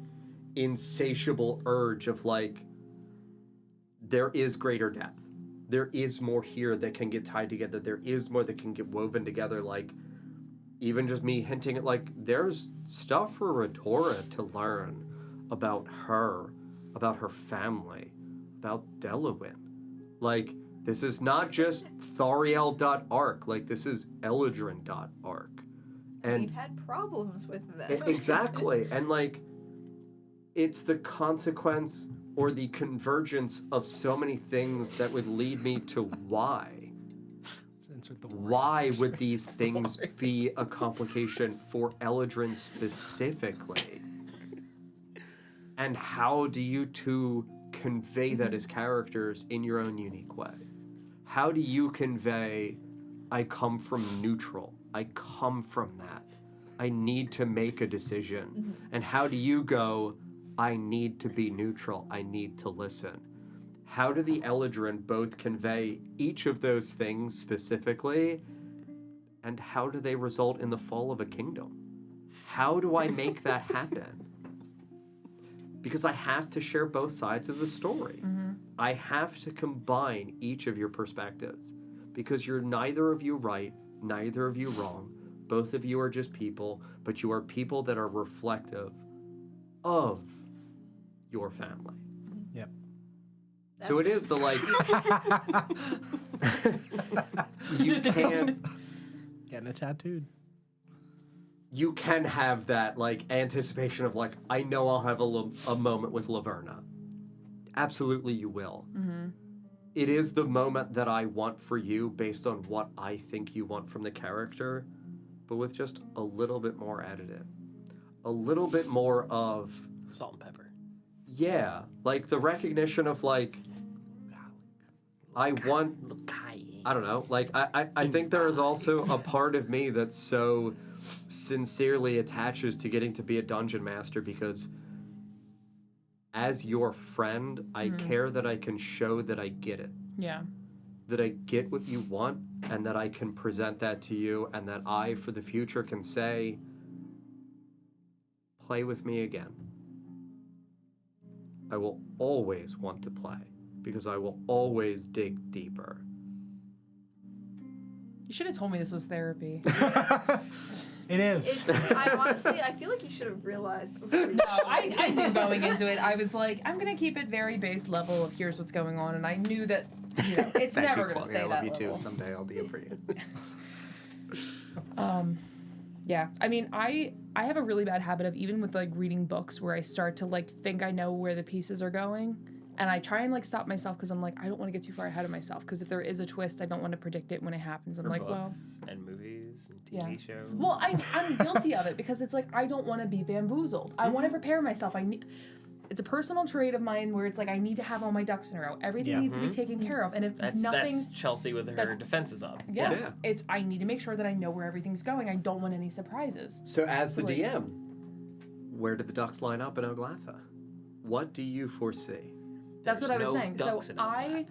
insatiable urge of, like, there is greater depth. There is more here that can get tied together. There is more that can get woven together. Like, even just me hinting at, like, there's stuff for Retora to learn about her family, about Delawin. Like, this is not just Thariel.arc. Like, this is Eladrin.arc. And We've had problems with them. exactly. And, like, it's the consequence or the convergence of so many things that would lead me to why. Insert the word. Why would these things be a complication for Eladrin specifically? And how do you two convey that as characters in your own unique way? How do you convey, I come from neutral, I come from that, I need to make a decision? And how do you go, I need to be neutral, I need to listen? How do the Eladrin both convey each of those things specifically, and how do they result in the fall of a kingdom? How do I make that happen? Because I have to share both sides of the story. I have to combine each of your perspectives, because you're neither of you right, neither of you wrong. Both of you are just people, but you are people that are reflective of your family. Yep. So it is the like you can Getting it tattooed. you can have that like anticipation of like I know I'll have a moment with Laverna. Absolutely, you will. It is the moment that I want for you based on what I think you want from the character, but with just a little bit more added in, a little bit more of Salt and pepper. yeah, like the recognition of like I want I don't know, like I think there is also a part of me that so sincerely attaches to getting to be a dungeon master because as your friend, I care that I can show that I get it. Yeah. That I get what you want and that I can present that to you and that I, for the future, can say, play with me again. I will always want to play because I will always dig deeper. You should have told me this was therapy. It is. I honestly, I feel like you should have realized before you No, I knew going into it. I was like, I'm gonna keep it very base level of here's what's going on, and I knew that it's never gonna stay I love that you level. too. Someday I'll DM for you. Yeah, I mean, I have a really bad habit of even with like reading books where I start to like think I know where the pieces are going, and I try and like stop myself because I'm like I don't want to get too far ahead of myself because if there is a twist, I don't want to predict it when it happens. I'm For like, books and movies. movies and TV shows. Well, I'm guilty of it because it's like I don't want to be bamboozled. I want to prepare myself. It's a personal trait of mine where it's like I need to have all my ducks in a row. Everything needs to be taken care of, and if That's nothing's Chelsea with her defenses up. yeah, it's I need to make sure that I know where everything's going. I don't want any surprises. So as the Like- DM, where did the ducks line up in Oglatha? What do you foresee? That's what I was no saying. So ducks in Oglatha.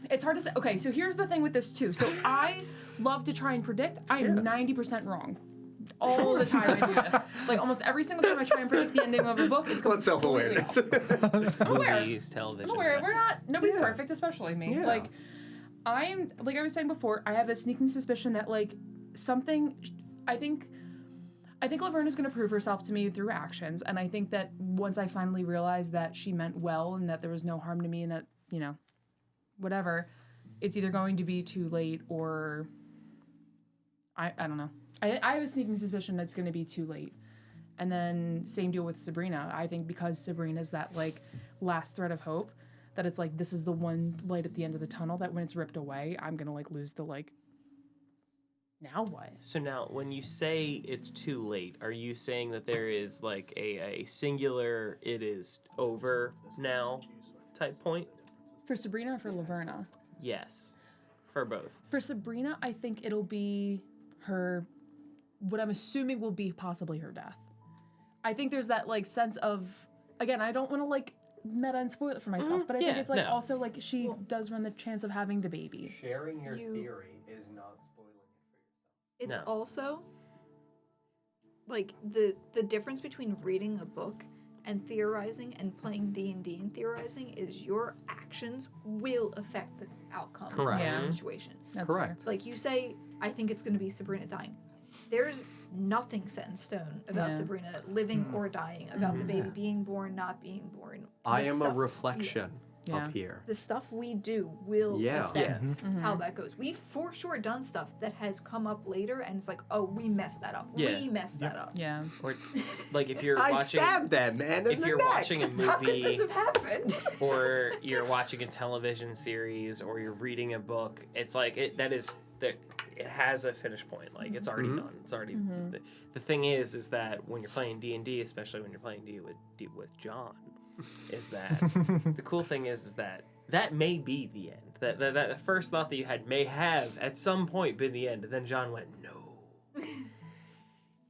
It's hard to say. Okay, so here's the thing with this too. So I love to try and predict. I am 90% wrong. All the time I do this. Like almost every single time I try and predict the ending of a book, it's What completely self-awareness? off. I'm aware. Movies, television. I'm aware. We're not. Nobody's perfect, especially me. Yeah. Like, I'm like I was saying before. I have a sneaking suspicion that like something. I think Laverna's going to prove herself to me through actions, and I think that once I finally realize that she meant well and that there was no harm to me and that whatever, it's either going to be too late or I don't know. I have a sneaking suspicion that it's going to be too late. And then same deal with Sabrina. I think because Sabrina's that like last thread of hope, that it's like this is the one light at the end of the tunnel that when it's ripped away, I'm going to like lose the like now what? So now, when you say it's too late, are you saying that there is like a singular "it is over now" type point? For Sabrina or for Laverna? Yes, for both. For Sabrina, I think it'll be her, what I'm assuming will be possibly her death. I think there's that like sense of, again, I don't want to like meta and spoil it for myself, but I think it's like also like she does run the chance of having the baby. Sharing your theory is not spoiling it for yourself. It's No. also like the difference between reading a book and theorizing and playing D&D and theorizing is your actions will affect the outcome Correct. Yeah. of the situation. That's Correct. fair. Like you say, I think it's going to be Sabrina dying. There's nothing set in stone about Yeah. Sabrina living or dying, about the baby being born, not being born. I The am a stuff- reflection Yeah. up here. The stuff we do will Yeah. affect how that goes. We've for sure done stuff that has come up later, and it's like, oh, we messed that up. Yeah. We messed that up. Yeah. Or it's like if you're I watching, stabbed that man in if the you're neck. watching a How could this movie, have happened? or you're watching a television series, or you're reading a book, it's like it has a finish point. Like it's already done. It's already. The thing is that when you're playing D&D, especially when you're playing D with John, is that the cool thing is that may be the end. That the first thought that you had may have at some point been the end, and then John went, no.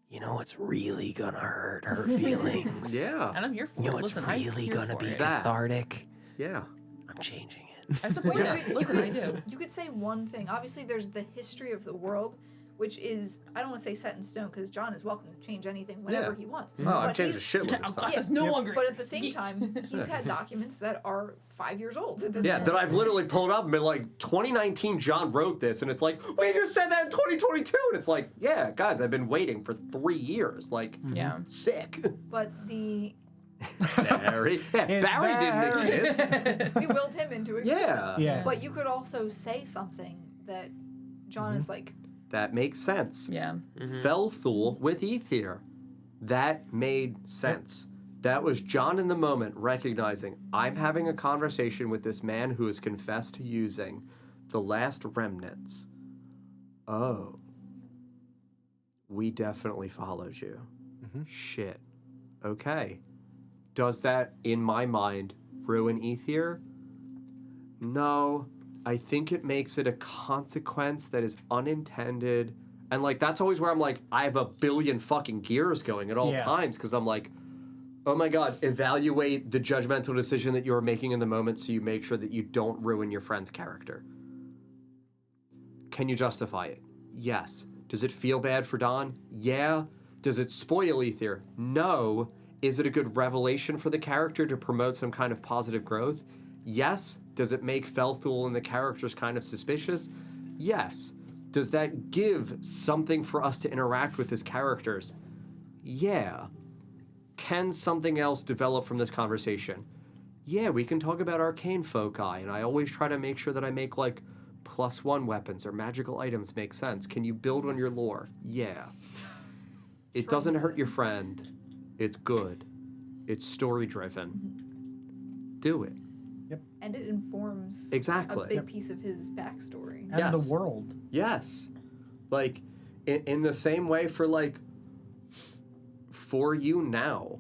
You know what's really gonna hurt her feelings? Yeah. And I'm here for You it. know what's Listen, I'm really here gonna for be it. That. cathartic? Yeah. I'm changing it. I support Well, it. Listen, I do. You could say one thing. Obviously, there's the history of the world, which is, I don't want to say set in stone, because John is welcome to change anything whenever Yeah. he wants. Oh, I've But changed a he's- shitload of I'm stuff. it's no longer. But at the same Yeet. time, he's had documents that are 5 years old at this Yeah, point. that I've literally pulled up and been like, 2019, John wrote this, and it's like, we just said that in 2022, and it's like, yeah, guys, I've been waiting for 3 years, like, Yeah. sick. But Barry, yeah, It's Barry didn't Barry. exist. we willed him into existence. Yeah. Yeah. But you could also say something that John is like, That makes sense. Yeah. Felthul with Ether. That made sense. That was John in the moment recognizing I'm having a conversation with this man who has confessed to using the last remnants. Oh. We definitely followed you. Shit. Okay. Does that, in my mind, ruin Ether? No. I think it makes it a consequence that is unintended. And, like, that's always where I'm like, I have a billion fucking gears going at all Yeah. times, because I'm like, oh my god, evaluate the judgmental decision that you're making in the moment so you make sure that you don't ruin your friend's character. Can you justify it? Yes. Does it feel bad for Don? Yeah. Does it spoil Ether? No. Is it a good revelation for the character to promote some kind of positive growth? Yes. Does it make Felthul and the characters kind of suspicious? Yes. Does that give something for us to interact with as characters? Yeah. Can something else develop from this conversation? Yeah, we can talk about arcane foci, and I always try to make sure that I make, like, +1 weapons or magical items make sense. Can you build on your lore? Yeah. It doesn't hurt your friend. It's good. It's story-driven. Do it. And it informs Exactly. a big piece of his backstory. And Yes. the world. Yes. Like, in the same way for you now,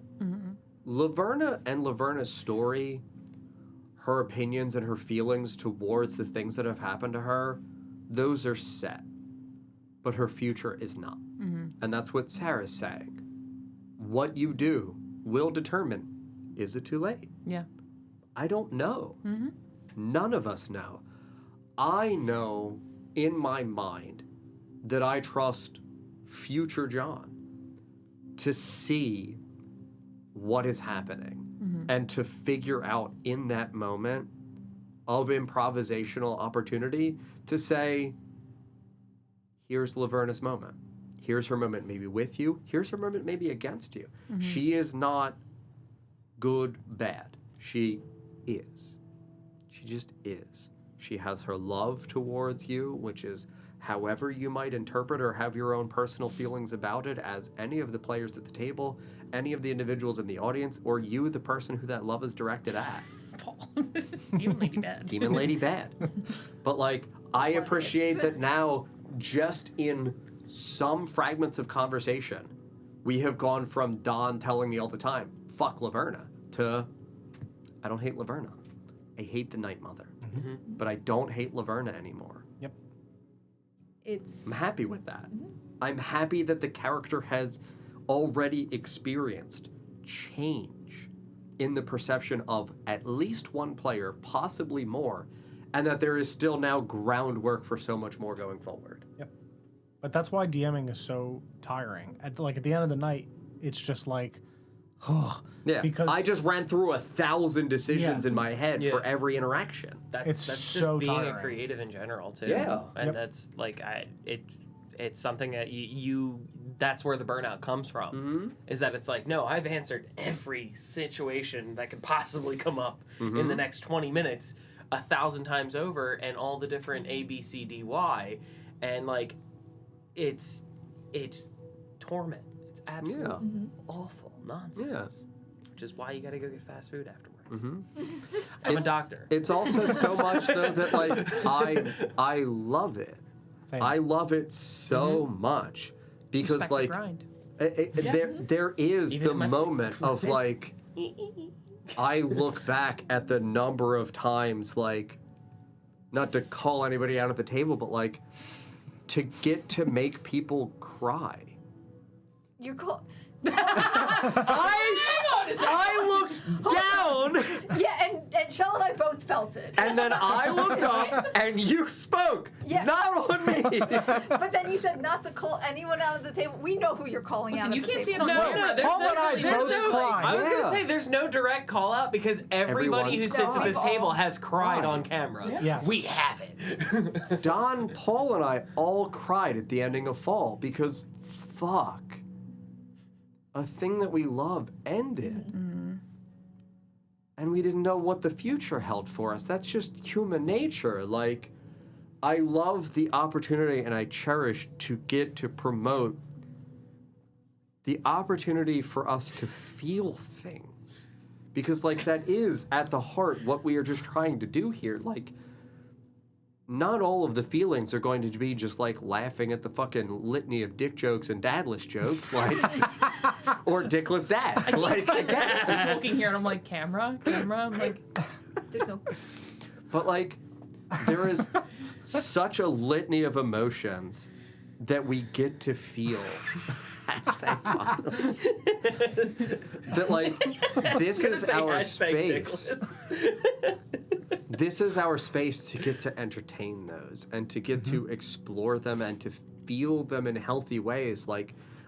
Laverna and Laverna's story, her opinions and her feelings towards the things that have happened to her, those are set. But her future is not. And that's what Sarah's saying. What you do will determine, is it too late? Yeah. I don't know. None of us know. I know in my mind that I trust future John to see what is happening and to figure out in that moment of improvisational opportunity to say, here's Laverna's moment. Here's her moment maybe with you. Here's her moment maybe against you. She is not good, bad. She is. She just is. She has her love towards you, which is however you might interpret or have your own personal feelings about it as any of the players at the table, any of the individuals in the audience, or you, the person who that love is directed at. Paul. Demon Lady Bad. Demon Lady Bad. But I appreciate that now, just in some fragments of conversation, we have gone from Don telling me all the time, fuck Laverna, to I don't hate Laverna. I hate the Night Mother. But I don't hate Laverna anymore. Yep. I'm happy with that. I'm happy that the character has already experienced change in the perception of at least one player, possibly more, and that there is still now groundwork for so much more going forward. Yep. But that's why DMing is so tiring. At the end of the night, it's just like, Yeah, because I just ran through 1,000 decisions in my head for every interaction. It's That's so just being tiring. a creative in general too. Yeah. And Yep. that's it's something that you that's where the burnout comes from. Is that it's like, no, I've answered every situation that could possibly come up in the next 20 minutes 1,000 times over, and all the different A, B, C, D, Y, and it's torment. It's absolute awful nonsense. Yeah. Which is why you got to go get fast food afterwards. I'm a doctor. It's also so much though that I love it. Same. I love it so much because Respect the grind. there is Even the in my moment of I look back at the number of times not to call anybody out at the table, but to get to make people cry. You're called. I looked down, Yeah, and Shell and I both felt it. and then I looked up, and you spoke. Yeah. Not on me. But then you said not to call anyone out of the table. We know who you're calling Listen, out you of the can't table. see it on camera. There's Paul no, and I there's both no cried. I was Yeah. gonna say there's no direct call out because everybody who Everyone's sits at this cried. table has cried Cried. on camera. Yes. We have it. Don, Paul, and I all cried at the ending of Fall because fuck. A thing that we love ended. And we didn't know what the future held for us. That's just human nature. I love the opportunity and I cherish to get to promote the opportunity for us to feel things. Because that is at the heart what we are just trying to do here. Not all of the feelings are going to be just laughing at the fucking litany of dick jokes and dadless jokes, or dickless dads. I get it. I'm looking here and I'm like, camera. I'm like, There's no. But there is such a litany of emotions that we get to feel. Hashtag finals. That this is our space. This is our space to get to entertain those and to get to explore them and to feel them in healthy ways.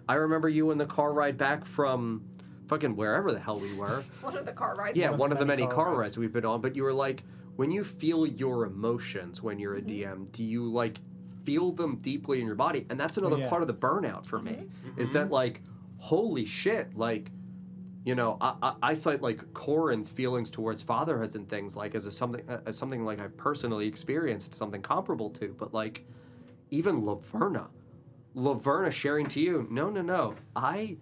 I remember you in the car ride back from fucking wherever the hell we were. One of the car rides. Yeah, one of the many car rides. rides we've been on. But you were when you feel your emotions when you're a DM, do you feel them deeply in your body? And that's another part of the burnout for me, is that holy shit, I cite Corin's feelings towards fatherhoods and things as something I've personally experienced something comparable to, but even Laverna sharing to you, no, I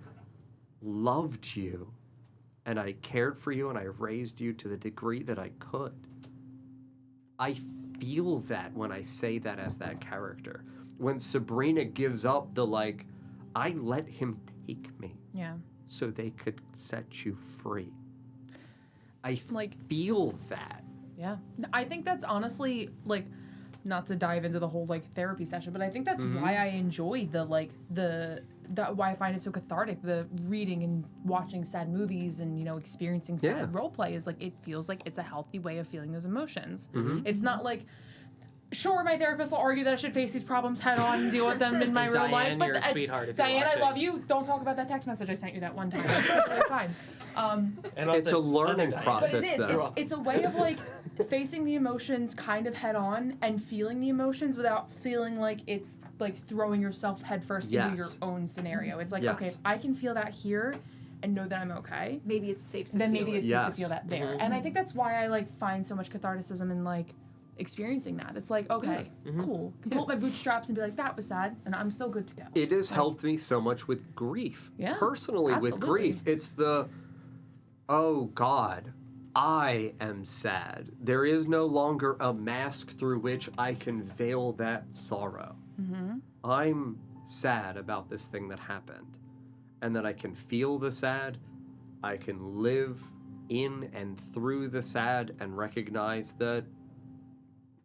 loved you and I cared for you and I raised you to the degree that I could. I feel that when I say that as that character. When Sabrina gives up the like, I let him take me Yeah. so they could set you free. I Like- feel that. Yeah. I think that's honestly, like, not to dive into the whole, like, therapy session, but I think that's why I enjoy the, like, why I find it so cathartic, the reading and watching sad movies and, you know, experiencing sad role play is, like, it feels like it's a healthy way of feeling those emotions. It's not like, sure, my therapist will argue that I should face these problems head on and deal with them in my real life. Diane, But you're a sweetheart if you're Diane, I watching. love you. Don't talk about that text message I sent you that one time. It's totally fine. And It's a learning other Diane. process. But it is. though. It's a way of like facing the emotions kind of head on and feeling the emotions without feeling like it's like throwing yourself headfirst into your Yes. own scenario. It's like, Yes. okay, if I can feel that here and know that I'm okay, Maybe it's safe to then feel maybe it. it's safe to Yes. feel that there. And I think that's why I like find so much catharticism in like experiencing that. It's like, okay, cool. Can pull up my bootstraps and be like, that was sad, and I'm still good to go. It has helped me so much with grief. Yeah, Personally, with absolutely. grief, it's the, oh God, I am sad. There is no longer a mask through which I can veil that sorrow. I'm sad about this thing that happened. And that I can feel the sad, I can live in and through the sad and recognize that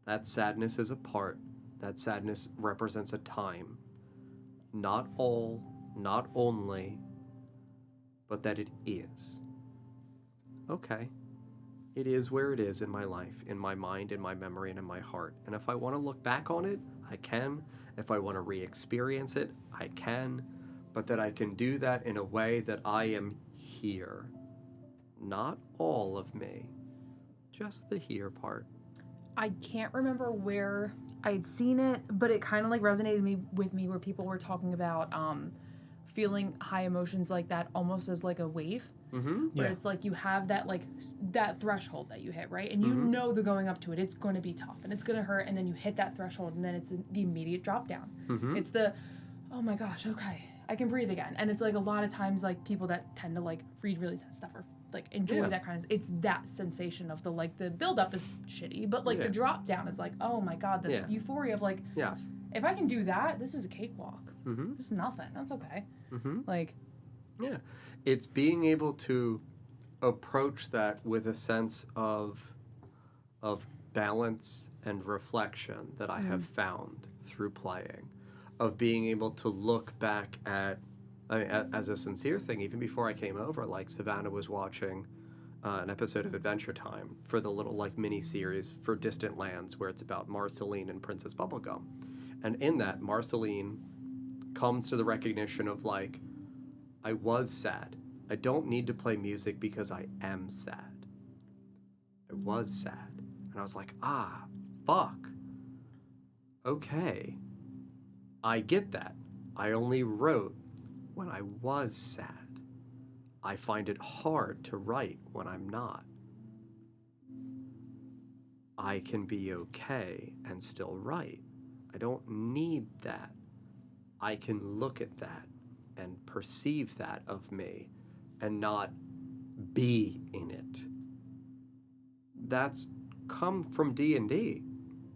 that sadness is a part. That sadness represents a time. Not all, not only, but that it is. Okay. It is where it is in my life, in my mind, in my memory, and in my heart. And if I want to look back on it, I can. If I want to re-experience it, I can. But that I can do that in a way that I am here. Not all of me. Just the here part. I can't remember where I had seen it, but it kind of like resonated with me where people were talking about feeling high emotions like that almost as like a wave. Mm-hmm. Where Yeah. it's like you have that like that threshold that you hit, right? And you know the going up to it, it's going to be tough and it's going to hurt, and then you hit that threshold and then it's the immediate drop down. Mm-hmm. It's the, oh my gosh, okay, I can breathe again. And it's like a lot of times like people that tend to like read really sad stuff or like enjoy Yeah. that kind of, it's that sensation of the like the build up is shitty, but like Yeah. the drop down is like, oh my god, the Yeah. euphoria of like, Yes. if I can do that, this is a cakewalk. Mm-hmm. This is nothing. That's okay. Mm-hmm. Like, Yeah. It's being able to approach that with a sense of balance and reflection that I have found through playing, of being able to look back at, I mean, as a sincere thing, even before I came over, like Savannah was watching an episode of Adventure Time for the little like mini series for Distant Lands where it's about Marceline and Princess Bubblegum. And in that, Marceline comes to the recognition of like, I was sad. I don't need to play music because I am sad. I was sad. And I was like, ah, fuck. Okay. I get that. I only wrote when I was sad. I find it hard to write when I'm not. I can be okay and still write. I don't need that. I can look at that and perceive that of me and not be in it. That's come from D&D.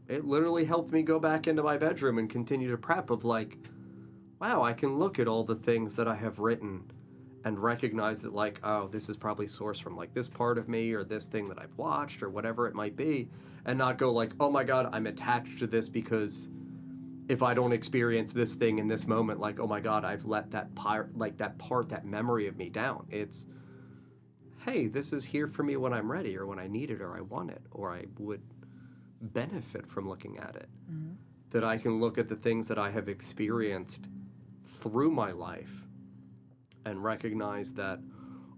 It literally helped me go back into my bedroom and continue to prep of like, wow, I can look at all the things that I have written and recognize that like, oh, this is probably sourced from like this part of me or this thing that I've watched or whatever it might be, and not go like, oh my God, I'm attached to this because if I don't experience this thing in this moment, like, oh my God, I've let that that memory of me down. It's, hey, this is here for me when I'm ready or when I need it or I want it or I would benefit from looking at it. mm-hmm. That I can look at the things that I have experienced through my life and recognize that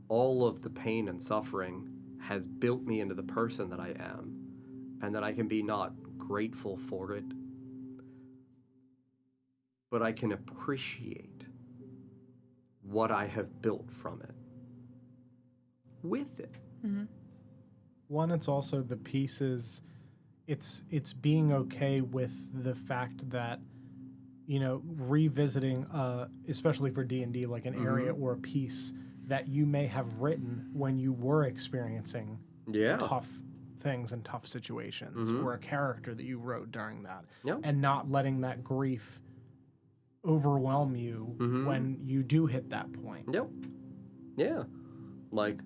all of the pain and suffering has built me into the person that I am, and that I can be not grateful for it, but I can appreciate what I have built from it with it. Mm-hmm. One, it's also the pieces. It's being okay with the fact that, you know, revisiting, especially for D&D, like an area or a piece that you may have written when you were experiencing Yeah. tough things and tough situations, or a character that you wrote during that, Yep. and not letting that grief overwhelm you when you do hit that point. Yep. Yeah. Like,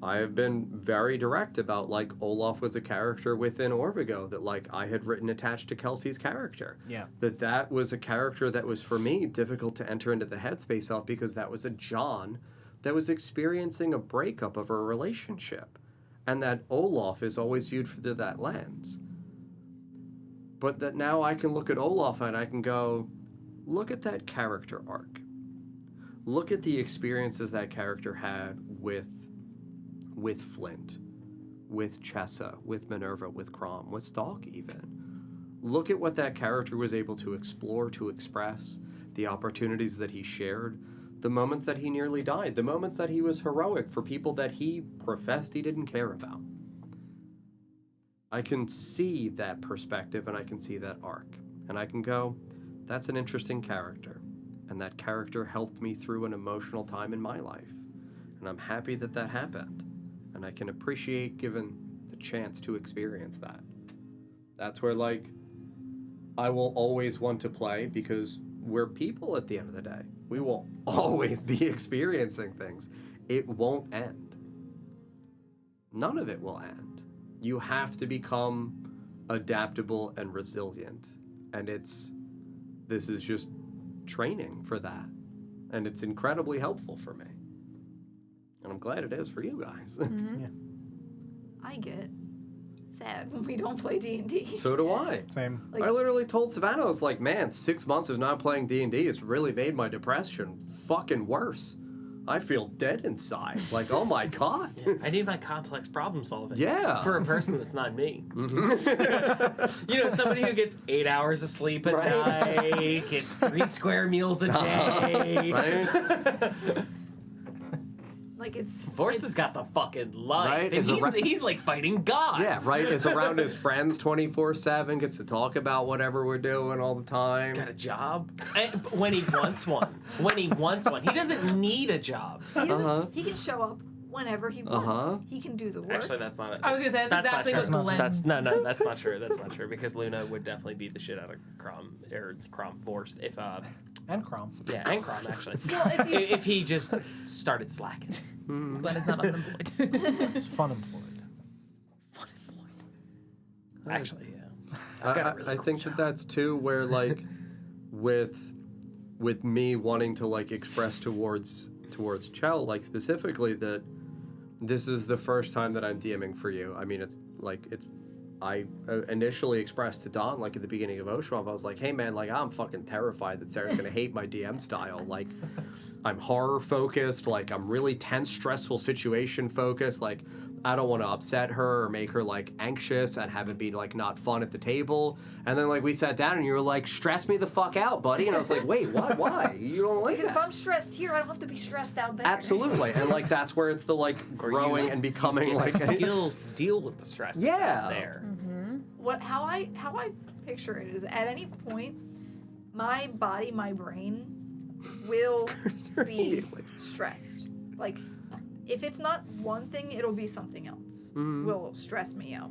I have been very direct about, like, Olaf was a character within Orvigo that, like, I had written attached to Kelsey's character. Yeah. That was a character that was, for me, difficult to enter into the headspace of because that was a John that was experiencing a breakup of a relationship. And that Olaf is always viewed through that lens. But that now I can look at Olaf and I can go, look at that character arc. Look at the experiences that character had with Flint, with Chessa, with Minerva, with Crom, with Stalk even. Look at what that character was able to explore, to express, the opportunities that he shared, the moments that he nearly died, the moments that he was heroic for people that he professed he didn't care about. I can see that perspective and I can see that arc. And I can go, that's an interesting character. And that character helped me through an emotional time in my life. And I'm happy that that happened. And I can appreciate given the chance to experience that. That's where, like, I will always want to play because we're people at the end of the day. We will always be experiencing things. It won't end. None of it will end. You have to become adaptable and resilient. And this is just training for that. And it's incredibly helpful for me. And I'm glad it is for you guys. Yeah. I get sad when we don't play D&D. So do I. Same. Like- I literally told Savannah, I was like, man, 6 months of not playing D&D, it's really made my depression fucking worse. I feel dead inside. Like, oh my God. I need my complex problem solving. Yeah. For a person that's not me. You know, somebody who gets 8 hours of sleep at night, gets 3 square meals a day. Right? Like it's Force has got the fucking life. Right? And he's like fighting God. Yeah, right? Is around his friends 24/7, gets to talk about whatever we're doing all the time. He's got a job. And when he wants one. When he wants one. He doesn't need a job. He can show up whenever he wants. He can do the work. Actually, that's not it. I was gonna say that's exactly not what true. Glenn. That's not true. That's not true because Luna would definitely beat the shit out of Crom Vorst if And Crom. yeah, and Crom actually. Well, if he just started slacking. Glenn is not unemployed. It's fun employed. Actually, yeah. I think that's too where, like, with me wanting to, like, express towards Chell, like, specifically that this is the first time that I'm DMing for you. I mean, I initially expressed to Don, like, at the beginning of Oshuamp, I was like, hey, man, like, I'm fucking terrified that Sarah's gonna hate my DM style. Like, I'm horror focused, like, I'm really tense, stressful situation focused, like, I don't want to upset her or make her, like, anxious and have it be, like, not fun at the table. And then, like, we sat down and you were like, stress me the fuck out, buddy. And I was like, wait, what? Why? You don't like because that? if I'm stressed here, I don't have to be stressed out there. Absolutely. And, like, that's where it's the, like, growing and becoming, Get like... the skills to deal with the stress that's Yeah. out there. How I picture it is at any point, my body, my brain will be Immediately. stressed. Like, if it's not one thing, it'll be something else. Will stress me out.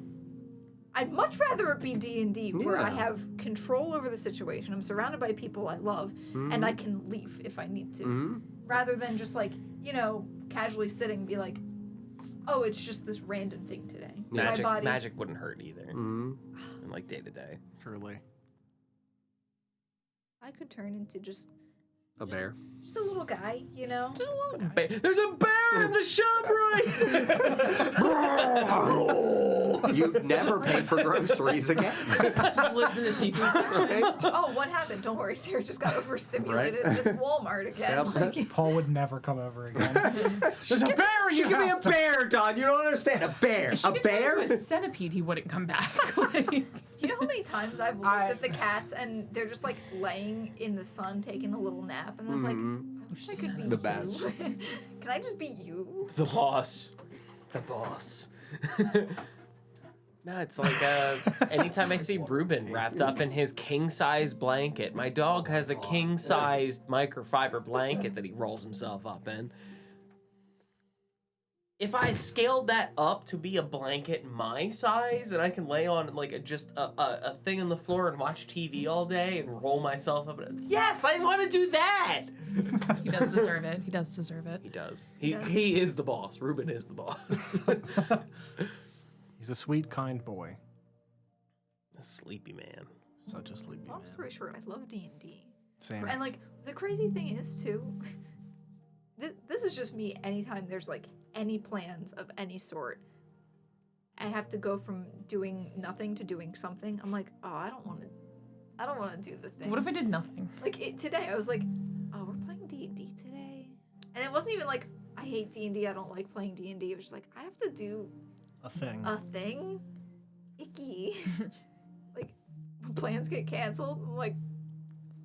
I'd much rather it be D&D where I Yeah. have control over the situation. I'm surrounded by people I love, and I can leave if I need to. Rather than just, like, you know, casually sitting and be like, oh, it's just this random thing today. Magic wouldn't hurt either. In like day to day. Truly. I could turn into just A bear. Just a little guy, you know? Just a little guy. There's a bear in the shop, right? You never pay for groceries again. Just lives in the seafood section. Oh, what happened? Don't worry, Sarah just got overstimulated at this Walmart again. Yep. Like, Paul would never come over again. There's a bear in She your give me a house. bear, Don. You don't understand. A bear. She A could turn bear? into a centipede, he wouldn't come back. Like, do you know how many times I've looked at the cats and they're just like laying in the sun taking a little nap, and I was like, I wish I could be The best. you. Can I just be you? The boss. The boss. No, it's like anytime I see Ruben wrapped up in his king-size blanket. My dog has a king-sized microfiber blanket that he rolls himself up in. if I scaled that up to be a blanket my size and I can lay on like just a thing on the floor and watch TV all day and roll myself up, yes, I want to do that. He does deserve it. He does deserve it. He does. does. He is the boss. Ruben is the boss. He's a sweet, kind boy. A sleepy man. Such a sleepy Long man. story short, I love D&D. Same. And like the crazy thing is too, this is just me. Anytime there's like any plans of any sort, I have to go from doing nothing to doing something. I'm like, oh, I don't want to do the thing. What if I did nothing? Like today, I was like, oh, we're playing D&D today, and it wasn't even like I hate D&D. I don't like playing D&D. It was just like I have to do A thing. a thing. Icky. Like when plans get canceled. I'm like,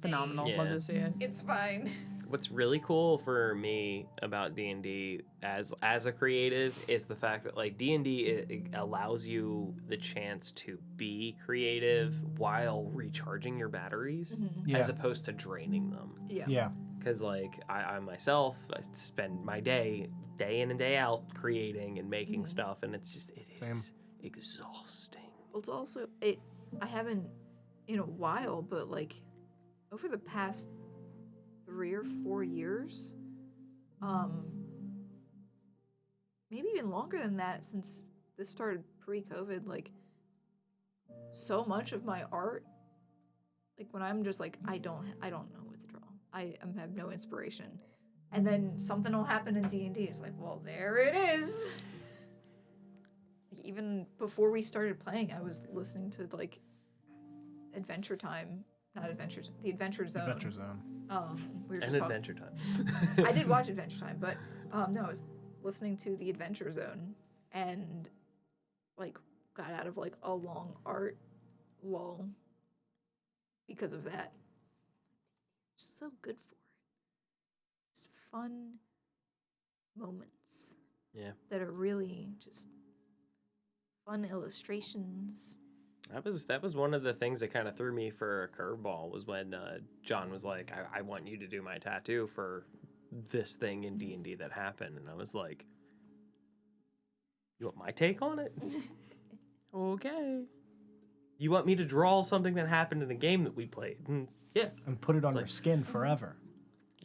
Phenomenal. Love Yeah. to see it. it's fine. What's really cool for me about D&D as a creative is the fact that like D&D it allows you the chance to be creative while recharging your batteries Yeah. as opposed to draining them. Yeah. Yeah. Because like I myself I spend my day in and day out creating and making stuff, and it's just it Same. is exhausting. Well, it's also I haven't in a while, but like over the past 3 or 4 years, maybe even longer than that, since this started pre-COVID, like so much of my art, like when I'm just like I don't know what to draw. I have no inspiration, and then something will happen in D&D. It's like, well, there it is. Even before we started playing, I was listening to like Adventure Time, not Adventure, the Adventure Zone. Adventure Zone. We were And just talking. Adventure Time. I did watch Adventure Time, but no, I was listening to the Adventure Zone and like got out of like a long art lull because of that. Just so good for it. Just fun moments. Yeah. That are really just fun illustrations. That was one of the things that kind of threw me for a curveball was when John was like, I want you to do my tattoo for this thing in D&D that happened. And I was like, you want my take on it? Okay. You want me to draw something that happened in a game that we played? And yeah. And put it on It's your like- skin forever.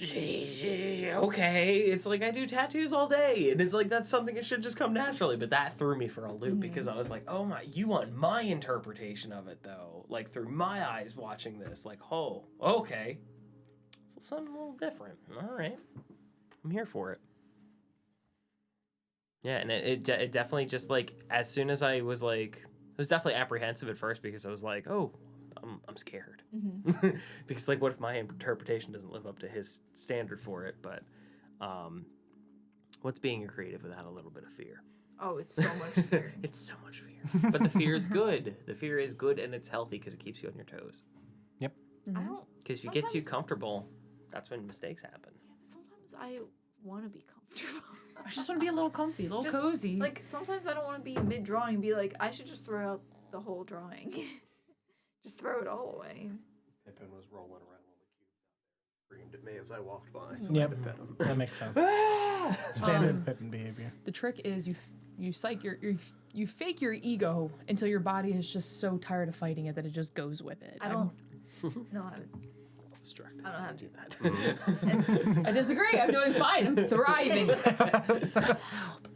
Okay. It's like I do tattoos all day. And it's like that's something that should just come naturally. But that threw me for a loop because I was like, oh my, you want my interpretation of it though. Like through my eyes watching this. Like, oh, okay. It's something a little different. All right. I'm here for it. Yeah, and it definitely just like as soon as I was like, I was definitely apprehensive at first because I was like, oh, I'm scared. Because like what if my interpretation doesn't live up to his standard for it? But what's being a creative without a little bit of fear? Oh, it's so much fear. It's so much fear. But the fear is good. The fear is good and it's healthy because it keeps you on your toes. Yep. I don't. Because if you get too Sometimes- comfortable, that's when mistakes happen. Sometimes I want to be comfortable. I just want to be a little comfy, a little Just, cozy. Like sometimes I don't want to be mid drawing and be like, I should just throw out the whole drawing. Just throw it all away. Pippin was rolling around on the cube, screamed at me as I walked by, so Yep. I had to pet him. That makes sense. Ah! Standard Pippin behavior. The trick is you psych you fake your ego until your body is just so tired of fighting it that it just goes with it. I don't know how to. It's destructive. I don't know how to do that. It's, I disagree. I'm doing fine. I'm thriving. Help.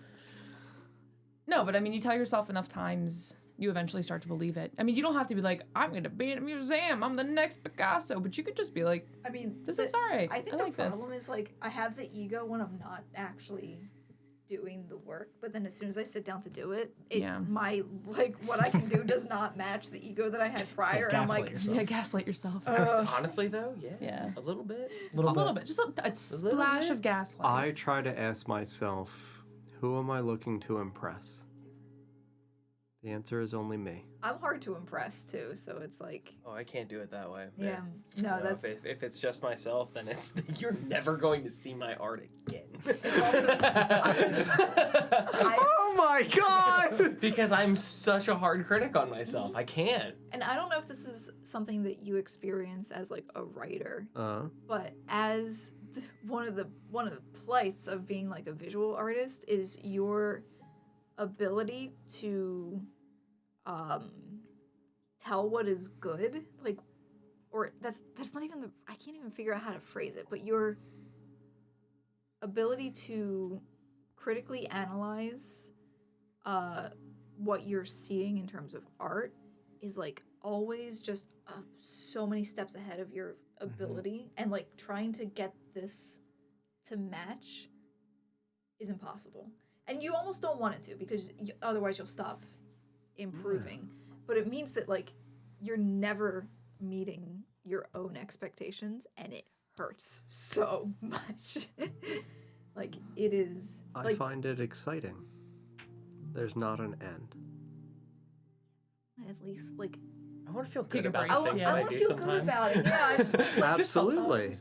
No, but I mean, you tell yourself enough times, you eventually start to believe it. I mean, you don't have to be like, I'm going to be in a museum. I'm the next Picasso. But you could just be like, I mean, this is all right. I think I the like this. problem is like I have the ego when I'm not actually doing the work, but then as soon as I sit down to do it, Yeah. my like what I can do does not match the ego that I had prior. And I'm Gaslight like, yourself. Yeah, gaslight yourself. Honestly, though, yeah. Yeah. A little bit. A little bit. Just a splash bit. of gaslight. I try to ask myself, who am I looking to impress? The answer is only me. I'm hard to impress too, so it's like, Oh, I can't do it that way. yeah, no, that's If it's just myself, then it's you're never going to see my art again. Oh my god! Because I'm such a hard critic on myself. I can't. and I don't know if this is something that you experience as like a writer, Uh, but as one of the plights of being like a visual artist is your ability to tell what is good, like, or that's not even I can't even figure out how to phrase it, but your ability to critically analyze what you're seeing in terms of art is like always just so many steps ahead of your ability, and like trying to get this to match is impossible, and you almost don't want it to, because otherwise you'll stop improving. But it means that like you're never meeting your own expectations, and it hurts so much. Like it is I find it exciting. There's not an end. at least like I want to feel Take good a about break. the I things want that I to do feel sometimes. good about it. Yeah, I just, like, Absolutely.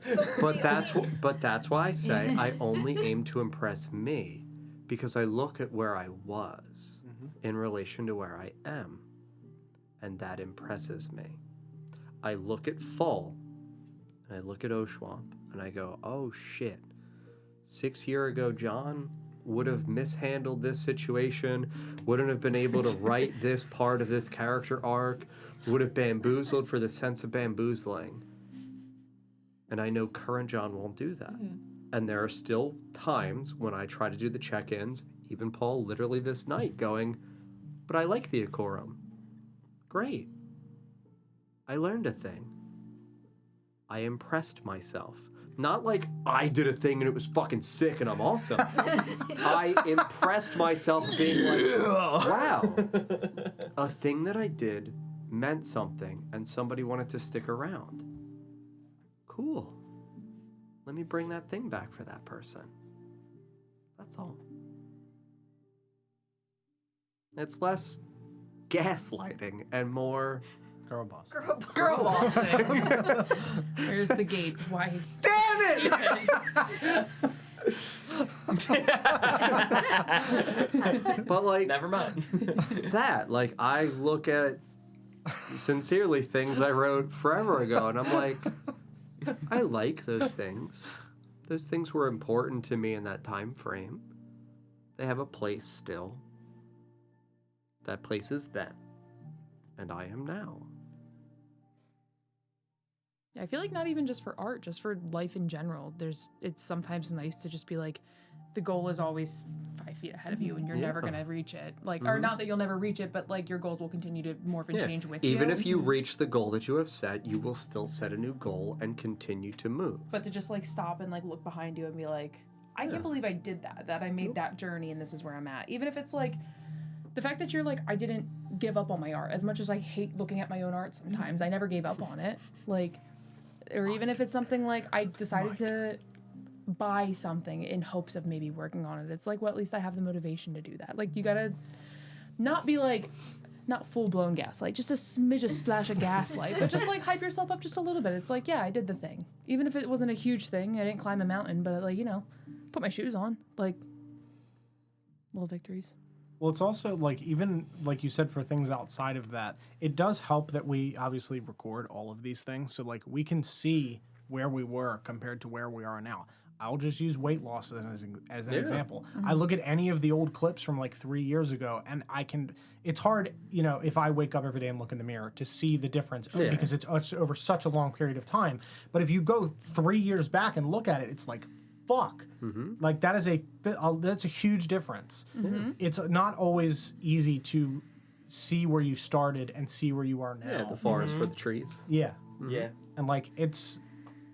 But that's why I say Yeah. I only aim to impress me, because I look at where I was in relation to where I am, and that impresses me. I look at Fall, and I look at Oshuamp, and I go, oh shit, 6 years ago John would have mishandled this situation, wouldn't have been able to write this part of this character arc, would have bamboozled for the sense of bamboozling. And I know current John won't do that. And there are still times when I try to do the check-ins, even Paul literally this night going, but I like the Ikorum. Great. I learned a thing. I impressed myself. Not like I did a thing and it was fucking sick and I'm awesome. I impressed myself being like, wow, a thing that I did meant something and somebody wanted to stick around. Cool. Let me bring that thing back for that person. That's all. It's less gaslighting and more Girl boss. Girl bossing. There's the gate. Why? damn it! But like Never mind. that, like I look at sincerely things I wrote forever ago and I'm like, I like those things. Those things were important to me in that time frame. They have a place still. That place is then, and I am now. I feel like not even just for art, just for life in general. It's sometimes nice to just be like, the goal is always 5 feet ahead of you, and you're never gonna reach it. Like, or not that you'll never reach it, but like your goals will continue to morph and change with you. Even if you reach the goal that you have set, you will still set a new goal and continue to move. But to just like stop and like look behind you and be like, I can't believe I did that. That I made that journey, and this is where I'm at. Even if it's like the fact that you're like, I didn't give up on my art. As much as I hate looking at my own art sometimes, I never gave up on it. Like, or even if it's something like I decided to buy something in hopes of maybe working on it. It's like, well, at least I have the motivation to do that. Like, you gotta not be like, not full-blown gaslight, just a smidge, a splash of gaslight, but just like hype yourself up just a little bit. It's like, yeah, I did the thing. Even if it wasn't a huge thing, I didn't climb a mountain, but like, you know, put my shoes on. Like, little victories. Well, it's also like, even like you said, for things outside of that, it does help that we obviously record all of these things. So like we can see where we were compared to where we are now. I'll just use weight loss as an example. I look at any of the old clips from like 3 years ago, and it's hard, you know, if I wake up every day and look in the mirror to see the difference because it's over such a long period of time. But if you go 3 years back and look at it, it's like, fuck. Like that's a huge difference. It's not always easy to see where you started and see where you are now. Yeah, the forest for the trees. Yeah. Yeah. And like it's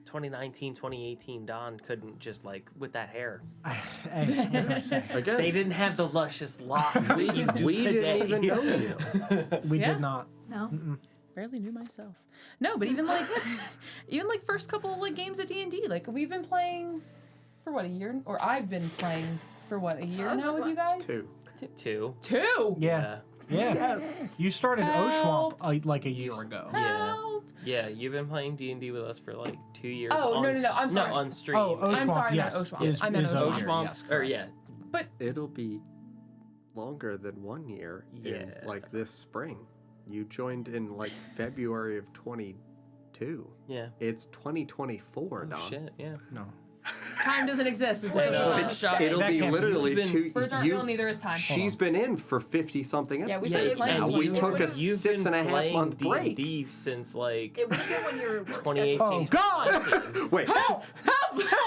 2019, 2018, Don couldn't just like with that hair. hey, what can I say? Again, They didn't have the luscious locks that you do we today. didn't even know you. We Yeah. did not. No. Barely knew myself. No, but even like, first couple like games at D&D, like we've been playing for what, a year? Or I've been playing for what, a year now with you guys? 2. Two. 2? Yeah. Yeah. Yes. You started Help. Oshwamp like a year ago. Help. Yeah, you've been playing D&D with us for like 2 years. Oh, on no, I'm sorry. No, on stream. Oh, Oshwamp, I'm sorry, I meant yes. Oshwamp. I meant is over Oshwamp. here, Oshwamp, yes, or correct. yeah. It'll be longer than 1 year in Yeah. like this spring. You joined in like February of 22. Yeah. It's 2024, Oh, Dom. shit, yeah. No. Time doesn't exist. It's a Wait, social no, bench job. It'll That be can't be. literally You've been- two. Birds aren't real, neither is time. She's been in for 50-something Yeah, we episodes started now. playing We took a D&D. You've 6.5 month break. D&D since like It would have been when your work 2018. Oh, God! Wait, Help!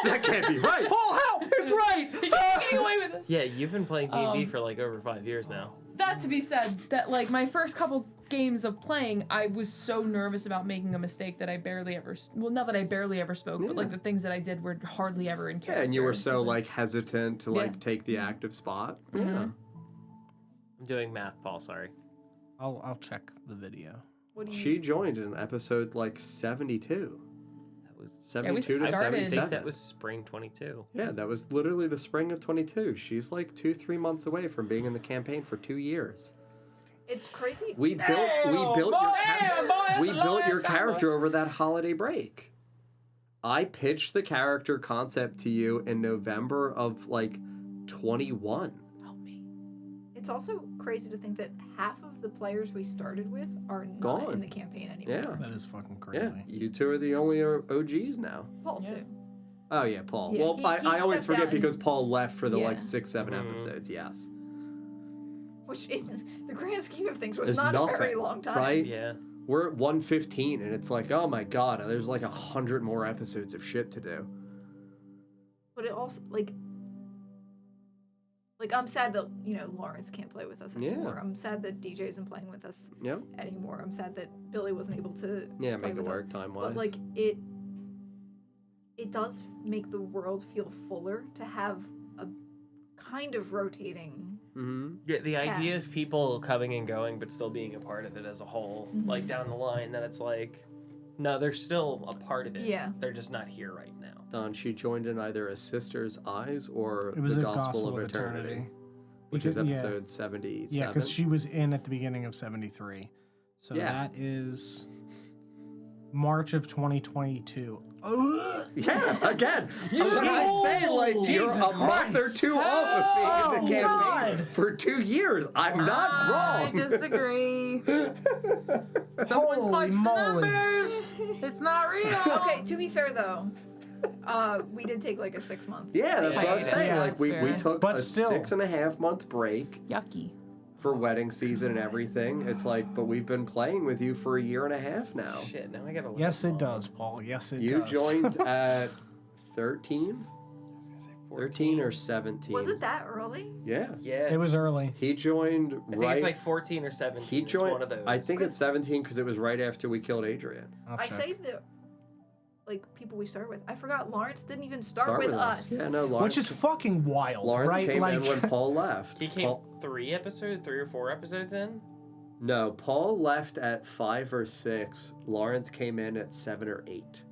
that can't be right. Paul, help! It's right. You can't be getting away with this. Yeah, you've been playing D&D for like over 5 years now. That to be said, that like my first couple games of playing, I was so nervous about making a mistake that I barely ever. Well, not that I barely ever spoke, but like the things that I did were hardly ever in character. Yeah, and you were It's so like hesitant to like Yeah. take the active spot. Mhm. Yeah. I'm doing math, Paul. Sorry. I'll check the video. What do you She joined in episode like 72. That was. 72 to started- I 77. think that was spring 22. Yeah, that was literally the spring of 22. She's like 2-3 months away from being in the campaign for 2 years. It's crazy. We built your we built your character over that holiday break. I pitched the character concept to you in November of like 21. Help me. It's also crazy to think that half of the players we started with are not Gone. in the campaign anymore. Yeah. That is fucking crazy. Yeah, you two are the only OGs now. Paul Yeah. too. Oh yeah, Paul. Yeah, well, he I always stepped forget down. because Paul left for the Yeah. like 6-7 Mhm. episodes. Yes, Which in the grand scheme of things was It's not nothing, a very long time. right? Yeah. We're at 115, and it's like, oh my god, there's like 100 more episodes of shit to do. But it also like I'm sad that, Lawrence can't play with us Yeah. anymore. I'm sad that DJ isn't playing with us Yep. anymore. I'm sad that Billy wasn't able to Yeah, play make it with us. work time wise. But like it does make the world feel fuller to have a kind of rotating. Mm-hmm. Yeah, the idea Cast. of people coming and going but still being a part of it as a whole, like down the line, then it's like, no, they're still a part of it. Yeah. They're just not here right now. Don, she joined in either A Sister's Eyes or It was The a Gospel of Eternity, which is Because- episode 77. Yeah, because she was in at the beginning of 73. So Yeah. that is March of 2022. Yeah, again. You guys say like you're Jesus a month or Christ. two off of being in the campaign God. for 2 years. I'm not I wrong. disagree. Someone Holy fudged the moly. numbers. It's not real. Okay, to be fair though, we did take like a 6 month. Yeah, that's what I was Yeah, saying. Like that's we fair. took But a still. 6.5 month break Yucky. for wedding season and everything. It's like, but we've been playing with you for 1.5 years now. Shit, now I gotta look Yes, at it all. does, Paul. Yes, it You does. joined at 13? I was gonna say 13 or 17? Was it that early? Yeah. Yeah. It was early. He joined I think right. it's like 14 or 17. he joined. It's one of those. I think it's 17 because it was right after we killed Adrian. I'll I check. say the people we started with. I forgot Lawrence didn't even start with us. Yeah, no, Lawrence. Which is fucking wild, Lawrence right? came like, in when Paul left. He came Paul, 3 or 4 episodes in. no, Paul left at 5 or 6. Lawrence came in at 7 or 8.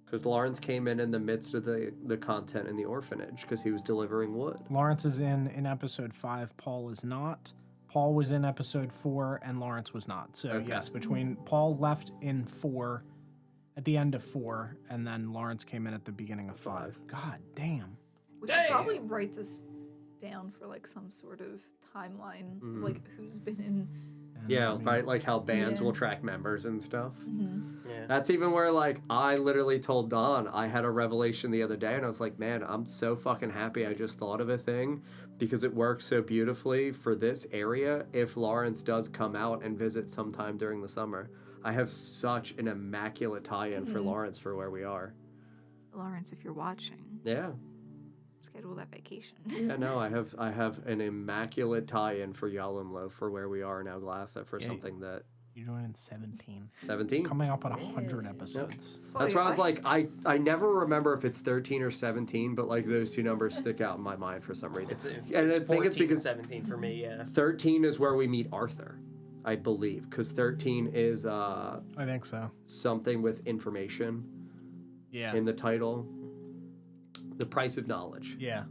Because Lawrence came in the midst of the content in the orphanage because he was delivering wood. Lawrence is in episode 5. Paul is not. Paul was in episode 4, and Lawrence was not. So Okay. yes, between Paul left in 4, at the end of 4, and then Lawrence came in at the beginning of 5. God damn. We should probably write this down for like some sort of timeline of like who's been in. And, Yeah, I mean, right. Like how bands Yeah. will track members and stuff. Yeah. That's even where like I literally told Don I had a revelation the other day, and I was like, man, I'm so fucking happy I just thought of a thing because it works so beautifully for this area. If Lawrence does come out and visit sometime during the summer, I have such an immaculate tie-in for Lawrence for where we are. Lawrence, if you're watching, Yeah. schedule that vacation. Yeah, no, I have an immaculate tie-in for Yalumlo for where we are now, Glatha, for Yeah. something that You joined in 17. 17. Coming up on 100 episodes. That's why I was like, I never remember if it's 13 or 17, but like those two numbers stick out in my mind for some reason. And I think it's 14, because 17 for me, yeah. 13 is where we meet Arthur, I believe, because 13 is I think so. something with information Yeah. in the title. The Price of Knowledge. Yeah.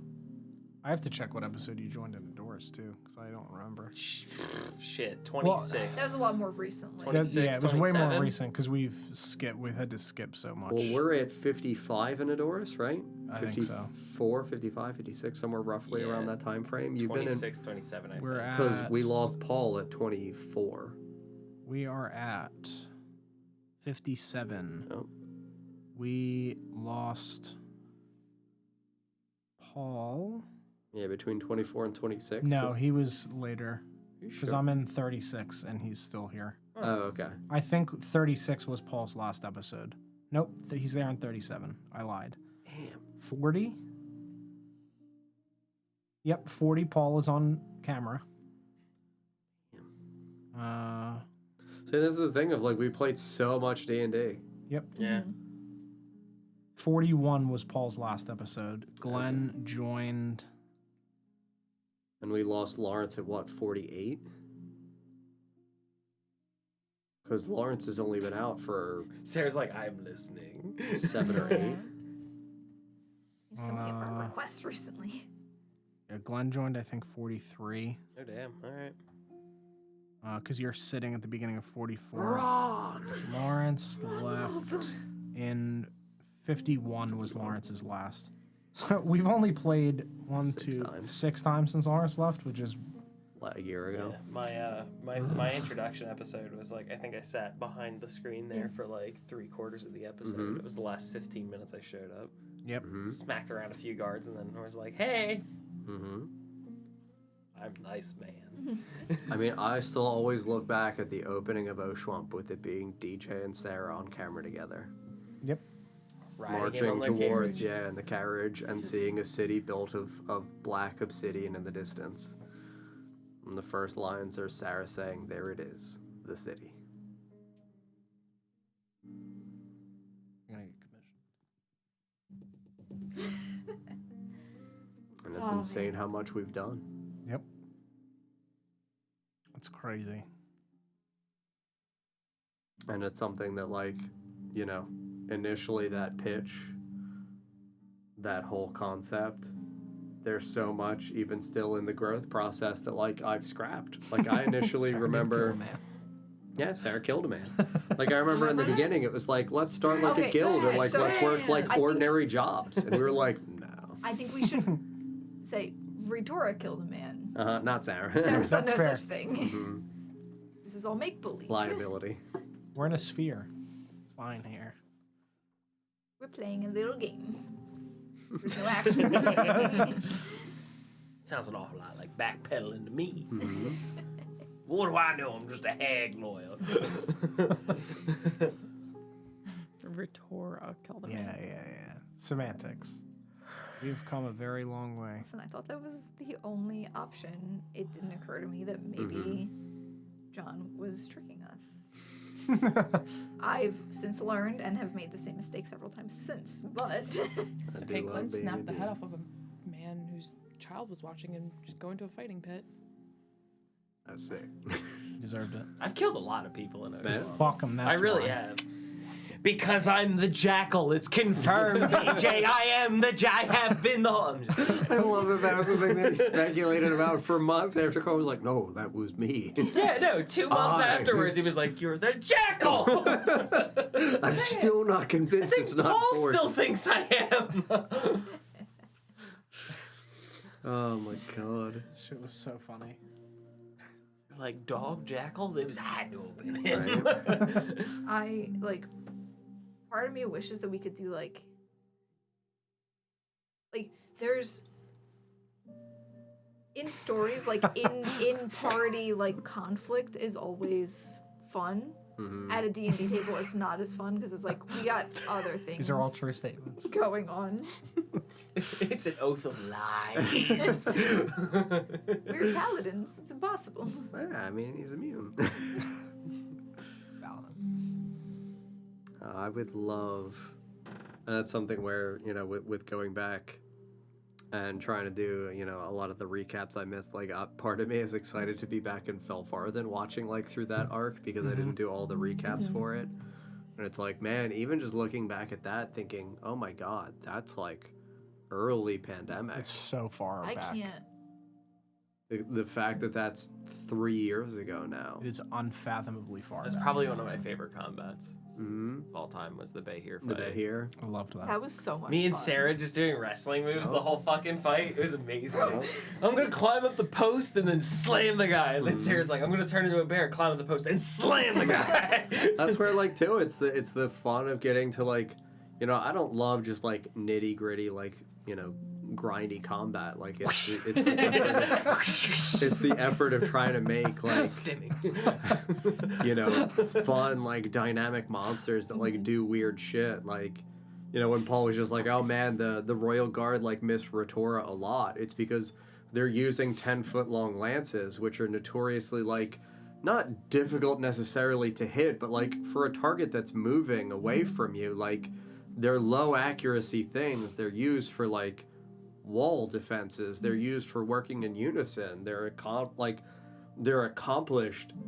I have to check what episode you joined in Doors too, because I don't remember. Shit, 26. That was a lot more recently. 26, Yeah, it was way more 27. recent because we've had to skip so much. Well, we're at 55 in Adoris, right? I think so. 54, 55, 56, somewhere roughly Yeah. around that time frame. You've been in 26, 27, I We're think. at. because we lost Paul at 24. We are at 57. Oh. We lost Paul. Yeah, between 24 and 26. No, he was later. You Because sure? I'm in 36 and he's still here. Oh, okay. I think 36 was Paul's last episode. Nope, he's there in 37. I lied. Damn. 40? Yep, 40. Paul is on camera. So this is the thing of like we played so much D&D. Yep. Yeah. 41 was Paul's last episode. Glenn joined. And we lost Lawrence at what, 48? Because Lawrence has only been out for Sarah's like, I'm listening. 7 or 8. So many of our requests recently. Yeah, Glenn joined, I think, 43. Oh damn! All right. Because you're sitting at the beginning of 44. Ron! Lawrence left in 51 was Lawrence's last. So we've only played 6 times since Lawrence left, which is A year ago. Yeah. My introduction episode was like, I think I sat behind the screen there for like 3/4 of the episode. Mhm. It was the last 15 minutes I showed up. yep. Smacked around a few guards, and then I was like, hey, Mm-hmm. I'm nice, man. I mean, I still always look back at the opening of Oshuamp with it being DJ and Sarah on camera together. Yep. Riding in Marching on their towards, carriage. in the carriage and seeing a city built of black obsidian in the distance. And the first lines are Sarah saying, "There it is, the city." I'm gonna get commissioned. And it's Oh, insane how much we've done. Yep. That's crazy. And it's something that, like, initially that pitch, that whole concept, there's so much even still in the growth process that, like, I've scrapped. Like, I initially Sarah did remember... kill a man. Yeah, Sarah killed a man. Like, I remember in the beginning, it was like, let's start like a Okay, guild, or like, so- let's work like I think- ordinary jobs. And we were like, no. I think we should say Redora killed a man. Not Sarah. Sarah's done no That's fair. such thing. Mhm. This is all make believe. Liability. We're in a sphere. Fine here. We're playing a little game. There's no action. Sounds an awful lot like backpedaling to me. Mhm. What do I know? I'm just a hag lawyer. Retora killed him. Yeah. Semantics. We've come a very long way. Listen, I thought that was the only option. It didn't occur to me that maybe John was tricking us. I've since learned and have made the same mistake several times since, but I It's do okay, love Glenn being snapped a the head dude. off of a man whose child was watching him just go into a fighting pit. That's sick. Deserved it. I've killed a lot of people in Man. Oshuamp. Fuck him. I That's really why. have. Because I'm the jackal. It's confirmed, DJ. I am I have been the whole. I'm just I love that was the thing that he speculated about for months after Cole was like, no, that was me. Yeah, no. 2 months I- afterwards, he was like, "You're the jackal." I'm still not I convinced think it's not Paul forced. still thinks I am. Oh my god. Shit was so funny. Like dog jackal, it was had to have been him. Right. I part of me wishes that we could do like there's in stories like in party like conflict is always fun. Mhm. At a D&D table it's not as fun because it's like we got other things These are all true statements. going on. It's an oath of lies. We're paladins. It's impossible. Yeah, I mean, he's immune. I would love, and that's something where, with going back and trying to do, a lot of the recaps I missed, like, part of me is excited to be back in Felfarthen watching, like, through that arc, because I didn't do all the recaps for it. And it's like, man, even just looking back at that, thinking, oh my god, that's, like, early pandemic. It's so far I back. can't. The fact that that's 3 years ago now. It is unfathomably far That's back. probably one of my favorite combats Mm-hmm. of all time. Was the Bahir The fight. bit here. I loved that. That was so much Me and fun. Sarah just doing wrestling moves the Oh. whole fucking fight. It was amazing. Oh. I'm gonna climb up the post and then slam the guy. And then Sarah's like, I'm gonna turn into a bear, climb up the post, and slam the guy. That's where, like, too, it's the fun of getting to, like, I don't love just, like, nitty gritty, like, grindy combat. Like it's the effort of trying to make like Stimming. fun like dynamic monsters that like do weird shit. Like when Paul was just like, oh man, the Royal Guard like missed Retora a lot. It's because they're using 10-foot long lances, which are notoriously like not difficult necessarily to hit, but like for a target that's moving away from you, like they're low accuracy things. They're used for like wall defenses. They're used for working in unison. They're accomplished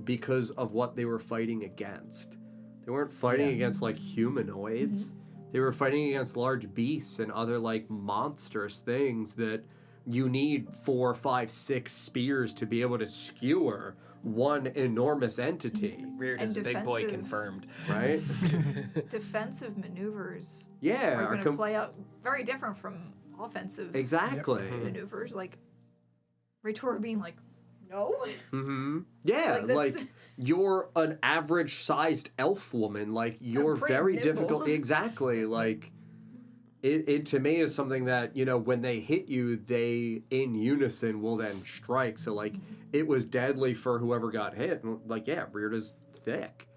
because of what they were fighting against. They weren't fighting against like humanoids. They were fighting against large beasts and other like monstrous things that you need 4, 5, 6 spears to be able to skewer one enormous entity. Reared And as a big boy defensive. confirmed. Right? Defensive maneuvers Yeah. are going to play out very different from offensive Exactly. maneuvers. Like Retora being like, no. Mm-hmm. Yeah, Like, that's- like you're an average-sized elf woman. Like you're pretty very nimble. difficult. Exactly. Like it to me is something that when they hit you, they in unison will then strike. So like it was deadly for whoever got hit. And like Rita's thick.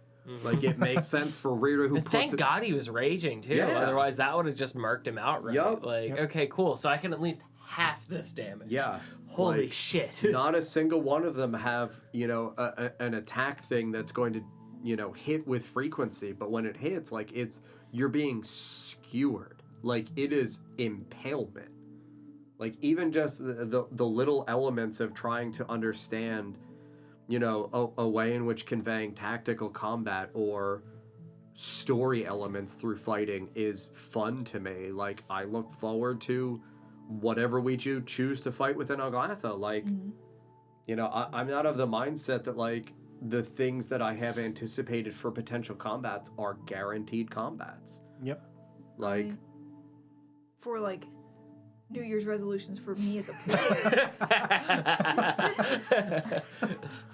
Like it makes sense for Rita who And puts thank it. God he was raging too. Yeah. Otherwise, that would have just murked him outright. Yup. Like, okay, cool. So I can at least half this damage. Yeah. Holy like, shit. Not a single one of them have an attack thing that's going to hit with frequency, but when it hits, like you're being skewered. Like it is impalement. Like even just the little elements of trying to understand a way in which conveying tactical combat or story elements through fighting is fun to me. Like I look forward to whatever we choose to fight within Oglatha. Like I'm not of the mindset that like the things that I have anticipated for potential combats are guaranteed combats. Yep. Like For like New Year's resolutions for me as a player,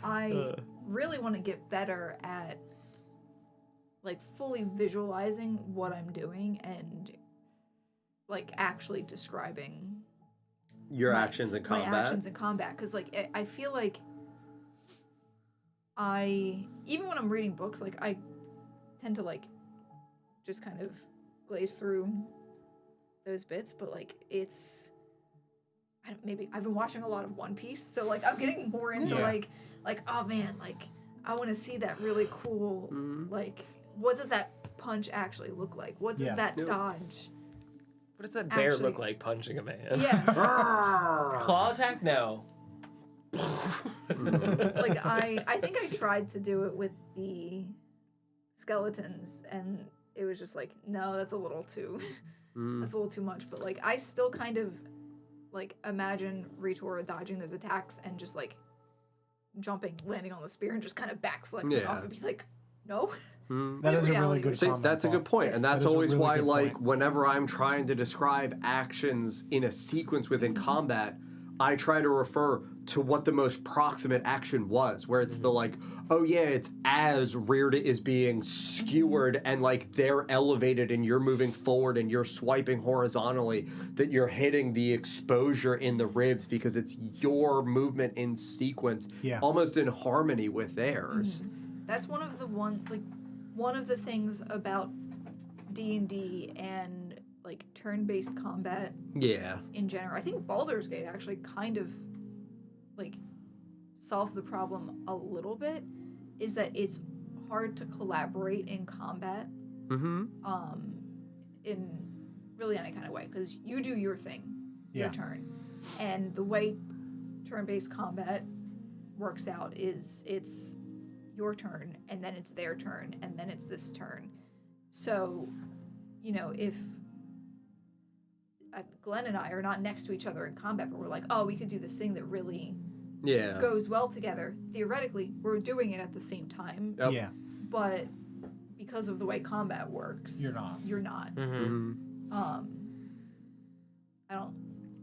I really want to get better at like fully visualizing what I'm doing and like actually describing your actions in my combat. actions in combat, because like I feel like even when I'm reading books, like I tend to like just kind of glaze through those bits, but like maybe I've been watching a lot of One Piece, so like I'm getting more into like oh man, like I want to see that really cool like what does that punch actually look like? What does that dodge? What does that bear Actually- look like punching a man? Yeah. Claw attack? No. Like I think I tried to do it with the skeletons and it was just like, no, that's a little too that's a little too much. But like I still kind of like imagine Retora dodging those attacks and just like jumping, landing on the spear and just kind of backflipping off and be like, no. That is a really reality good was- comment. That's a good point, and that's That is a always really why, good like, point. whenever I'm trying to describe actions in a sequence within combat, I try to refer to what the most proximate action was, where it's the like, oh yeah, it's as Rearda is being skewered and like they're elevated and you're moving forward and you're swiping horizontally, that you're hitting the exposure in the ribs because it's your movement in sequence, almost in harmony with theirs. That's one of the things about D&D and like turn-based combat Yeah. in general. I think Baldur's Gate actually kind of like solves the problem a little bit, is that it's hard to collaborate in combat in really any kind of way, because you do your thing, your turn, and the way turn-based combat works out is it's your turn and then it's their turn and then it's this turn. So if Glenn and I are not next to each other in combat, but we're like, oh, we could do this thing that really goes well together. Theoretically, we're doing it at the same time. Yep. Yeah. But because of the way combat works, You're not. You're not.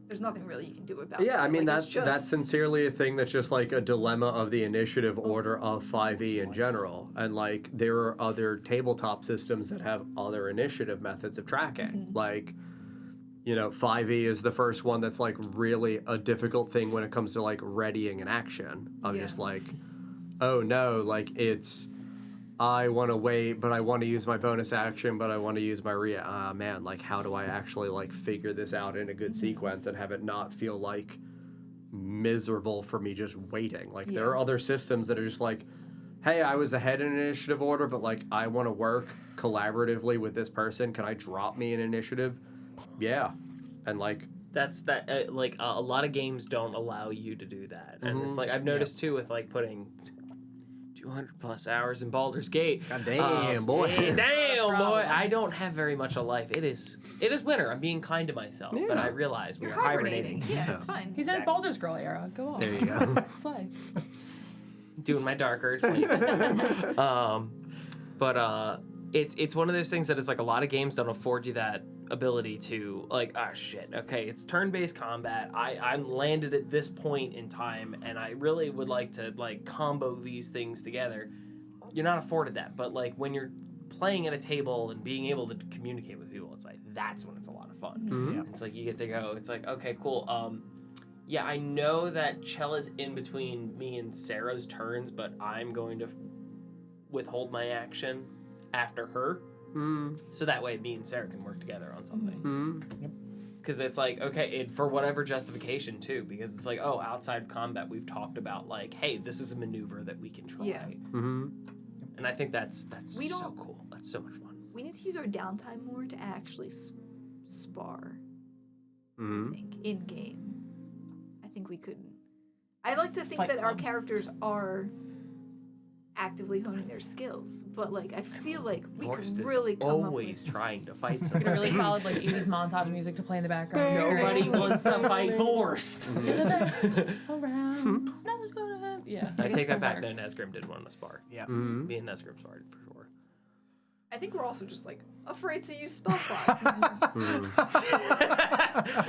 There's nothing really you can do about it. Yeah, I mean, Like, it's that's sincerely a thing that's just like a dilemma of the initiative order of 5e in general. And like there are other tabletop systems that have other initiative methods of tracking. Like 5e is the first one that's like really a difficult thing when it comes to like readying an action. I'm just like, oh no, like I want to wait, but I want to use my bonus action, but I want to use my man, like how do I actually like figure this out in a good sequence and have it not feel like miserable for me just waiting? Like there are other systems that are just like, hey, I was ahead in initiative order, but like I want to work collaboratively with this person. Can I drop me an initiative? Yeah. And like That's that. Like a lot of games don't allow you to do that, and it's like I've noticed too with like putting 200 plus hours in Baldur's Gate. God damn, boy. Damn, boy. Problem. I don't have very much of life. It is winter. I'm being kind to myself, but I realize we You're are hibernating. Yeah, it's fine. He's in his Baldur's Girl era. Go on. there you go. Slay. Doing my dark urge. But it's one of those things that it's like a lot of games don't afford you that ability to like, oh shit, okay, it's turn-based combat. I'm landed at this point in time, and I really would like to like combo these things together. You're not afforded that, but like when you're playing at a table and being able to communicate with people, it's like that's when it's a lot of fun. It's like you get to go. It's like, okay, cool. Yeah, I know that Chella's in between me and Sarah's turns, but I'm going to withhold my action after her. So that way me and Sarah can work together on something. Because it's like, okay, for whatever justification too, because it's like, oh, outside of combat, we've talked about like, hey, this is a maneuver that we can try. Yeah. And I think that's We so don't- cool. That's so much fun. We need to use our downtime more to actually spar. I Mhm. think in game. I think we could. I like to think Fight that our Club. characters are actively honing their skills, but like I feel like we Forrest could is really come always up with. trying to fight Get a somebody. really solid like 80s montage music to play in the background. Nobody wants to fight Forrest. You're the best around. Nothing's gonna happen. Yeah. I guess take that back. works. No, Nesgrim did want to spar. Yeah. Me and Nesgrim sparred for sure. I think we're also just like afraid to use spell slots.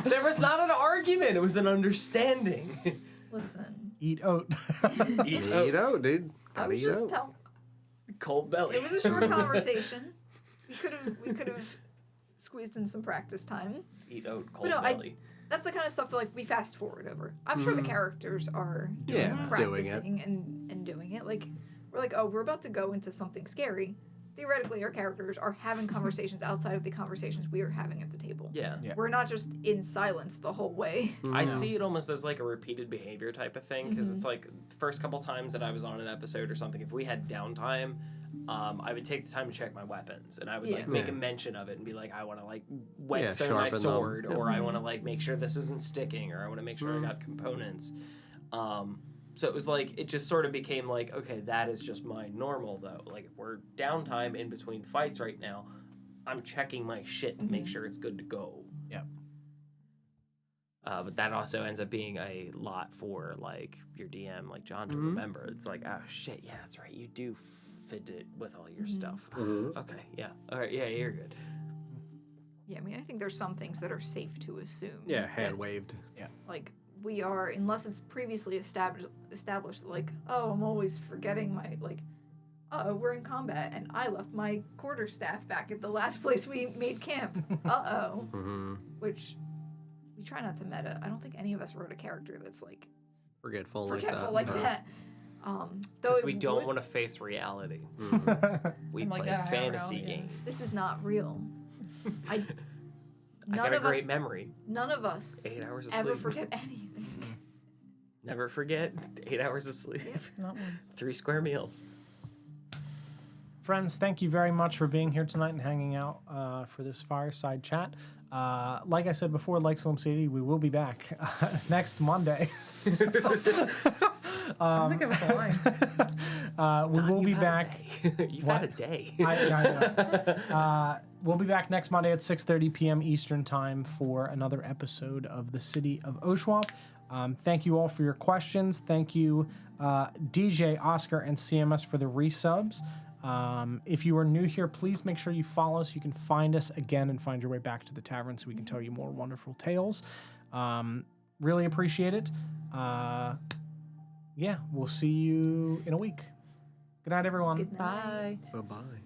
There was not an argument. It was an understanding. Listen, Eat oat. Eat out, dude. I Gotta was eat just out. telling. Cold belly. It was a short conversation. We could have squeezed in some practice time. Eat oat, cold no, belly. That's the kind of stuff that like we fast forward over. I'm sure the characters are Yeah, doing it. practicing and doing it. Like we're like, oh, we're about to go into something scary. Theoretically, our characters are having conversations outside of the conversations we are having at the table. Yeah. Yeah. We're not just in silence the whole way. I see it almost as like a repeated behavior type of thing because it's like the first couple times that I was on an episode or something, if we had downtime, I would take the time to check my weapons and I would like make a mention of it and be like, I want to like whetstone my sharpen them. sword or I want to like make sure this isn't sticking or I want to make sure I got components. So it was like, it just sort of became like, okay, that is just my normal though. Like if we're downtime in between fights right now, I'm checking my shit to make sure it's good to go. Yeah. But that also ends up being a lot for like your DM, like John, to remember. It's like, oh shit, yeah, that's right. You do fit it with all your stuff. Okay, yeah. All right, yeah, you're good. Yeah, I mean, I think there's some things that are safe to assume. Yeah, hand waved. Like we are, unless it's previously established. Like, oh, I'm always forgetting my like. We're in combat, and I left my quarterstaff back at the last place we made camp. Which we try not to meta. I don't think any of us wrote a character that's like Forgetful forgetful like like that. Though Because it we don't would- want to face reality. We I'm like, play "Yeah, I don't fantasy know, yeah." games. This is not real. I None got a of great us. memory. None of us 8 hours of ever sleep. forget anything. Never forget 8 hours of sleep. Not once. 3 square meals. Friends, thank you very much for being here tonight and hanging out for this fireside chat. Like I said before, like Slim City, we will be back next Monday. I don't think I have a line. We will be You've had a back. day. You've had a day. I know. We'll be back next Monday at 6:30 p.m. Eastern Time for another episode of the City of Oshuamp. Thank you all for your questions. Thank you, DJ, Oscar, and CMS for the resubs. If you are new here, please make sure you follow us. You can find us again and find your way back to the tavern so we can tell you more wonderful tales. Really appreciate it. Yeah, we'll see you in a week. Good night, everyone. Good night. Bye. Bye-bye.